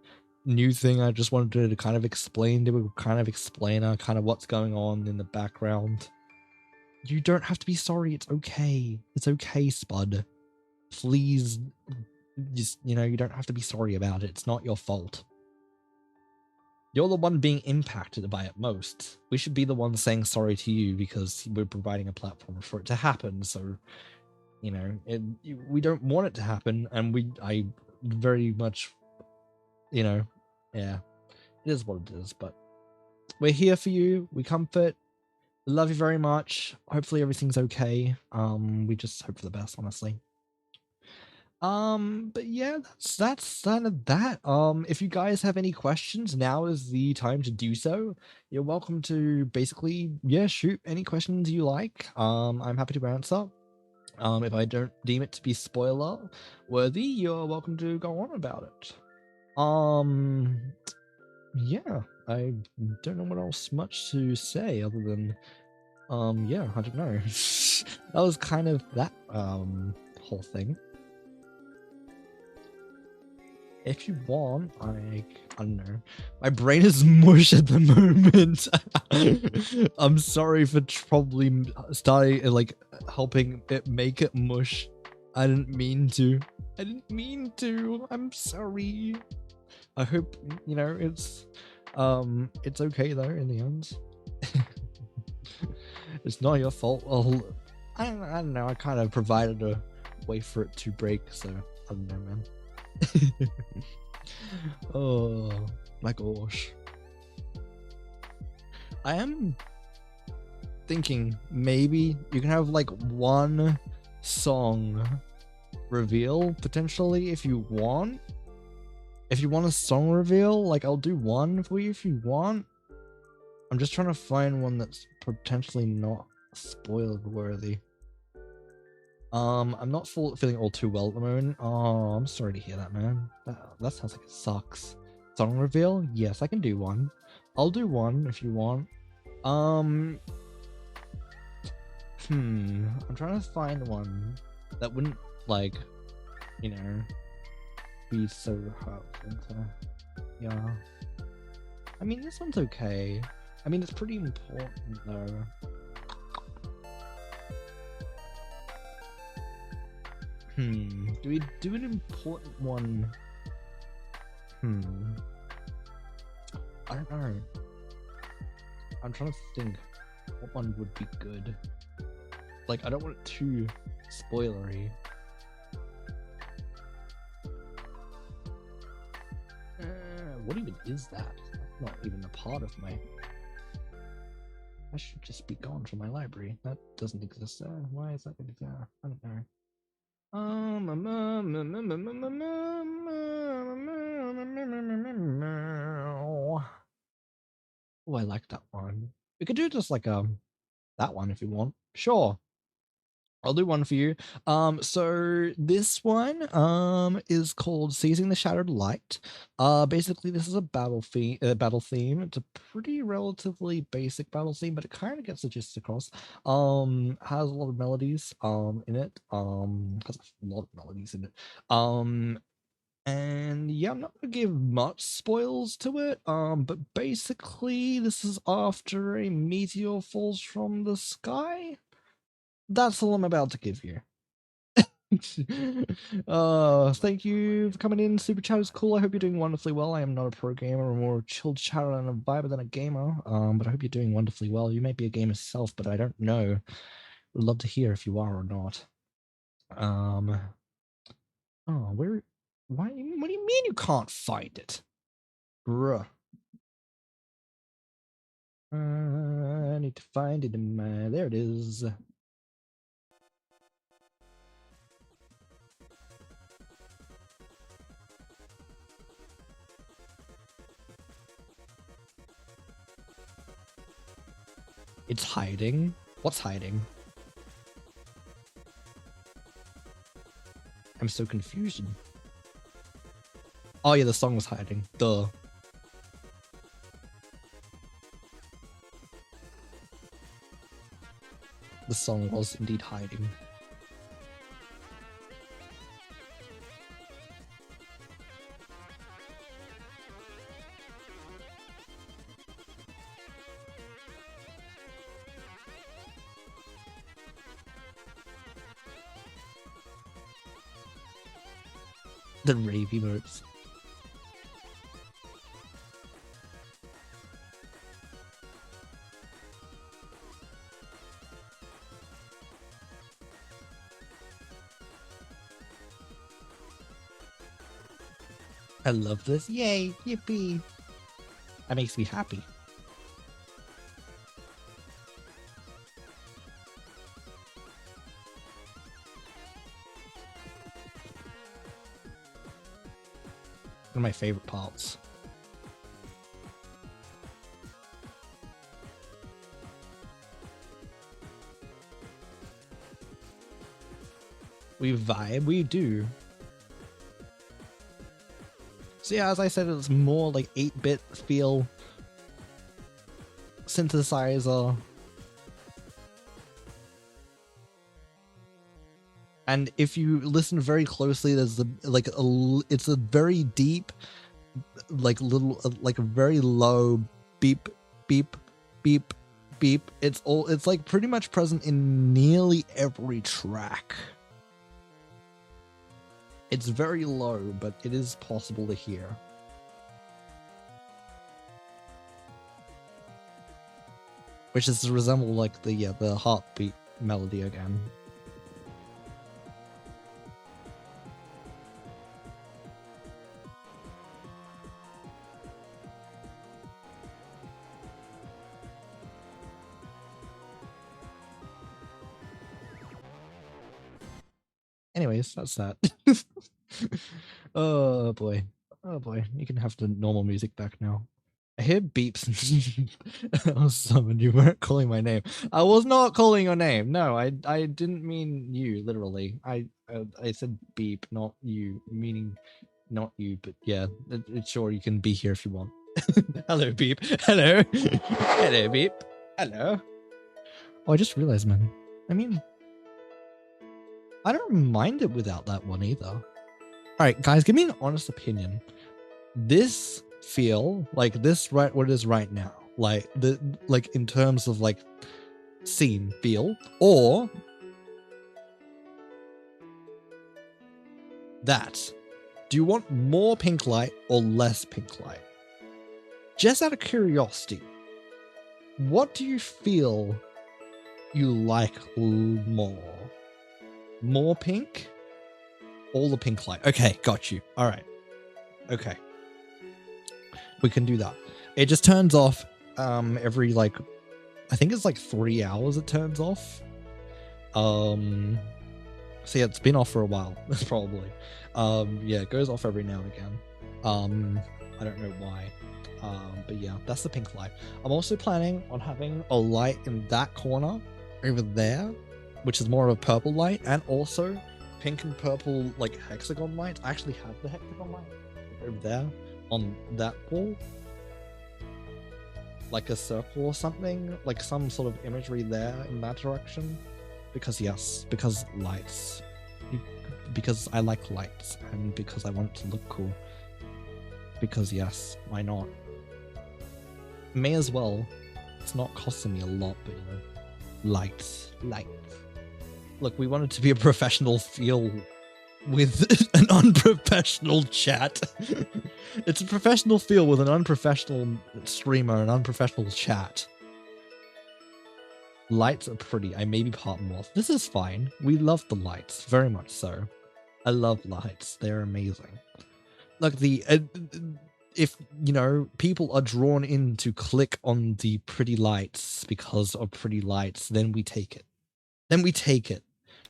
new thing. I just wanted to kind of explain to kind of explainer kind of what's going on in the background. You don't have to be sorry. It's okay. It's okay, Spud. Please, just, you don't have to be sorry about it. It's not your fault. You're the one being impacted by it most. We should be the ones saying sorry to you because we're providing a platform for it to happen. So, we don't want it to happen, and I very much, yeah, it is what it is. But we're here for you. We comfort. We love you very much. Hopefully everything's okay. We just hope for the best, honestly. But yeah, that's kind of that. If you guys have any questions, now is the time to do so. You're welcome to basically, shoot any questions you like. I'm happy to answer. If I don't deem it to be spoiler worthy, you're welcome to go on about it. Yeah, I don't know what else much to say other than, yeah, I don't know. That was kind of that, whole thing. If you want, I don't know. My brain is mush at the moment. I'm sorry for probably starting, like, helping it make it mush. I didn't mean to. I'm sorry. I hope, it's okay though in the end. It's not your fault. Well, I don't know. I kind of provided a way for it to break, so I don't know, man. Oh my gosh. I am thinking maybe you can have like one song reveal potentially if you want. If you want a song reveal, like I'll do one for you if you want. I'm just trying to find one that's potentially not spoiler worthy. I'm not feeling all too well at the moment. Oh, I'm sorry to hear that, man. That sounds like it sucks. Song reveal? Yes, I can do one. I'll do one if you want. I'm trying to find one that wouldn't, like, be so hurtful. Yeah. I mean, this one's okay. I mean, it's pretty important, though. Do we do an important one? I don't know. I'm trying to think what one would be good. Like, I don't want it too spoilery. What even is that? That's not even a part of my... I should just be gone from my library. That doesn't exist there. Why is that there? I don't know. Oh, I like that one. We could do just like that one if you want. Sure. I'll do one for you. So this one is called Seizing the Shattered Light. Basically this is a battle theme. It's a pretty relatively basic battle theme, but it kind of gets the gist across. Has a lot of melodies in it. Has a lot of melodies in it. And yeah, I'm not gonna give much spoils to it. But basically this is after a meteor falls from the sky. That's all I'm about to give you. Thank you for coming in. Super chat is cool. I hope you're doing wonderfully well. I am not a pro gamer, or more chilled chatter and a viber than a gamer. But I hope you're doing wonderfully well. You may be a gamer yourself, but I don't know. Would love to hear if you are or not. Where? Why? What do you mean you can't find it, bruh? I need to find it in my... There it is. It's hiding? What's hiding? I'm so confused. Oh yeah, the song was hiding. Duh. The song was indeed hiding. The rave emotes. I love this. Yay! Yippee! That makes me happy. One of my favorite parts. We vibe, we do. So yeah, as I said, it's more like 8-bit feel. Synthesizer. And if you listen very closely, there's it's a very deep, like a very low beep, beep, beep, beep. It's like pretty much present in nearly every track. It's very low, but it is possible to hear. Which is to resemble like the heartbeat melody again. Anyways, that's that. Oh boy. Oh boy. You can have the normal music back now. I hear beeps. Oh, someone, you weren't calling my name. I was not calling your name. No, I didn't mean you, literally. I said beep, not you, meaning not you, but yeah, sure, you can be here if you want. Hello, beep. Hello. Hello, beep. Hello. Oh, I just realized, man. I mean, I don't mind it without that one either. All right, guys, give me an honest opinion. This feel like this, right? What it is right now, like in terms of like scene feel, or that. Do you want more pink light or less pink light? Just out of curiosity, what do you feel you like more? More pink? All the pink light. Okay, got you. All right. Okay. We can do that. It just turns off every like, I think it's like 3 hours it turns off. So yeah, it's been off for a while, probably. Yeah, it goes off every now and again. I don't know why. But yeah, that's the pink light. I'm also planning on having a light in that corner over there, which is more of a purple light, and also pink and purple like hexagon lights. I actually have the hexagon light over there on that wall, like a circle or something, like some sort of imagery there in that direction. Because yes, because lights, because I like lights, and because I want it to look cool. Because yes, why not? May as well. It's not costing me a lot, but you know, lights. Look, we wanted to be a professional feel with an unprofessional chat. It's a professional feel with an unprofessional streamer and unprofessional chat. Lights are pretty. I may be part morph. This is fine. We love the lights, very much so. I love lights. They're amazing. Look, if, you know, people are drawn in to click on the pretty lights because of pretty lights, then we take it. Then we take it.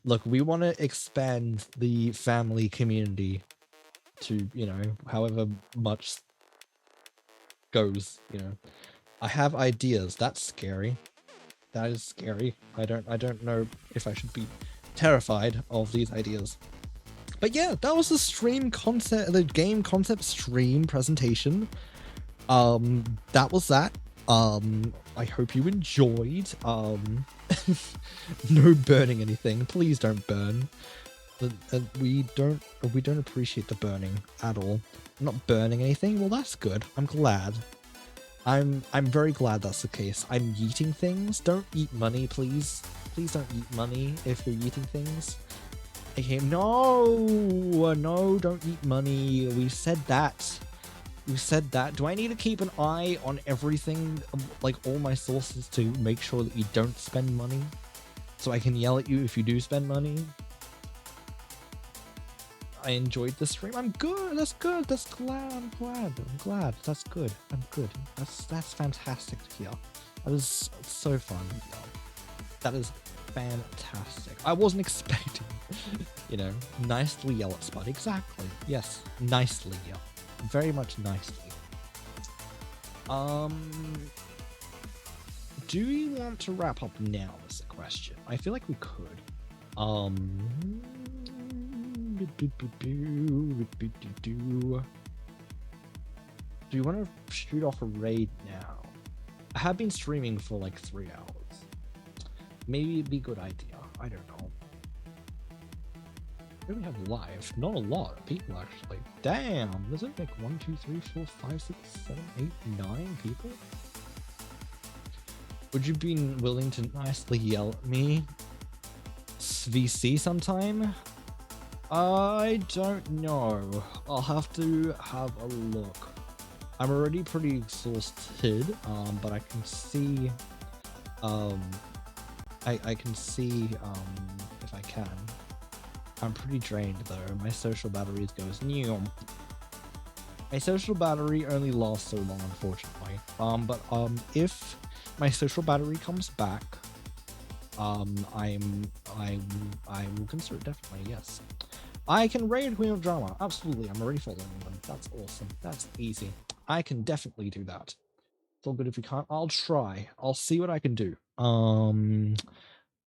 Look, we want to expand the family community to, you know, however much goes, you know. I have ideas. That's scary. That is scary. I don't know if I should be terrified of these ideas. But yeah, that was the game concept stream presentation. That was that. I hope you enjoyed. No burning anything. Please don't burn. We don't appreciate the burning at all. I'm not burning anything. Well, that's good. I'm glad. I'm very glad that's the case. I'm yeeting things. Don't eat money, please. Please don't eat money if you're eating things. Okay, no, don't eat money. We said that. You said that. Do I need to keep an eye on everything, like all my sources, to make sure that you don't spend money? So I can yell at you if you do spend money? I enjoyed the stream. I'm good. That's good. I'm glad. That's good. I'm good. That's fantastic to hear. That is so fun. That is fantastic. I wasn't expecting, you know, nicely yell at Spud. Exactly. Yes, nicely yell. Very much nicely. Do we want to wrap up now is the question. I feel like we could. Do you want to shoot off a raid now? I have been streaming for like 3 hours. Maybe it'd be a good idea. I don't know. What do we have live? Not a lot of people actually. Damn, does it make 1, 2, 3, 4, 5, 6, 7, 8, 9 people? Would you be willing to nicely yell at me? VC sometime? I don't know. I'll have to have a look. I'm already pretty exhausted, but I can see, I can see, if I can. I'm pretty drained though. My social batteries goes new. My social battery only lasts so long, unfortunately. But if my social battery comes back, I will consider it, definitely, yes. I can raid Queen of Drama. Absolutely, I'm already following them. That's awesome. That's easy. I can definitely do that. It's all good if you can't. I'll try. I'll see what I can do.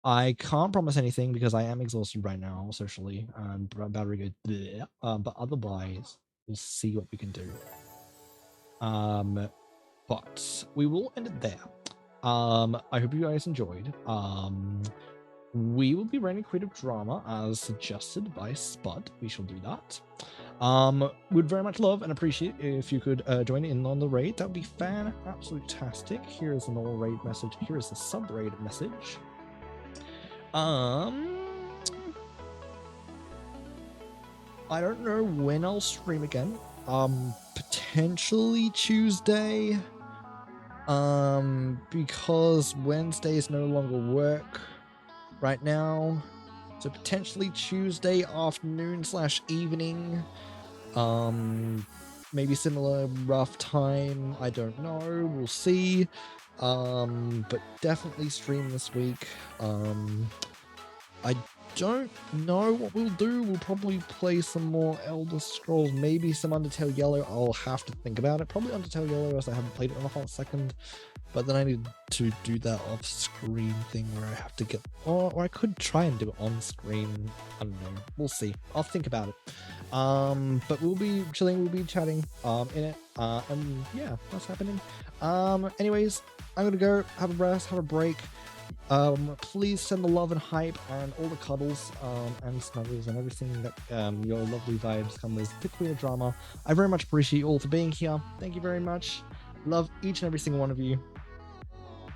I can't promise anything because I am exhausted right now socially and battery goes bleh. But otherwise we'll see what we can do. But we will end it there. I hope you guys enjoyed. We will be running creative drama as suggested by Spud. We shall do that. Would very much love and appreciate if you could join in on the raid. That would be fan-absolute-tastic. Here's the normal raid message. Here is the sub-raid message. I don't know when I'll stream again. Potentially Tuesday. Because Wednesdays no longer work right now. So potentially Tuesday afternoon / evening. Maybe similar rough time. I don't know. We'll see. But definitely stream this week. I don't know what we'll do. We'll probably play some more Elder Scrolls, maybe some Undertale Yellow. I'll have to think about it. Probably Undertale Yellow, as I haven't played it in a hot second. But then I need to do that off-screen thing where I have to get... Or I could try and do it on-screen. I don't know. We'll see. I'll think about it. But we'll be chilling. We'll be chatting in it. And yeah, that's happening. Anyways, I'm gonna go have a rest, have a break. Please send the love and hype and all the cuddles and snuggles and everything that your lovely vibes come with the Queer Drama. I very much appreciate you all for being here. Thank you very much. Love each and every single one of you.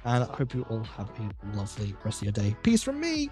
And I hope you all have a lovely rest of your day. Peace from me!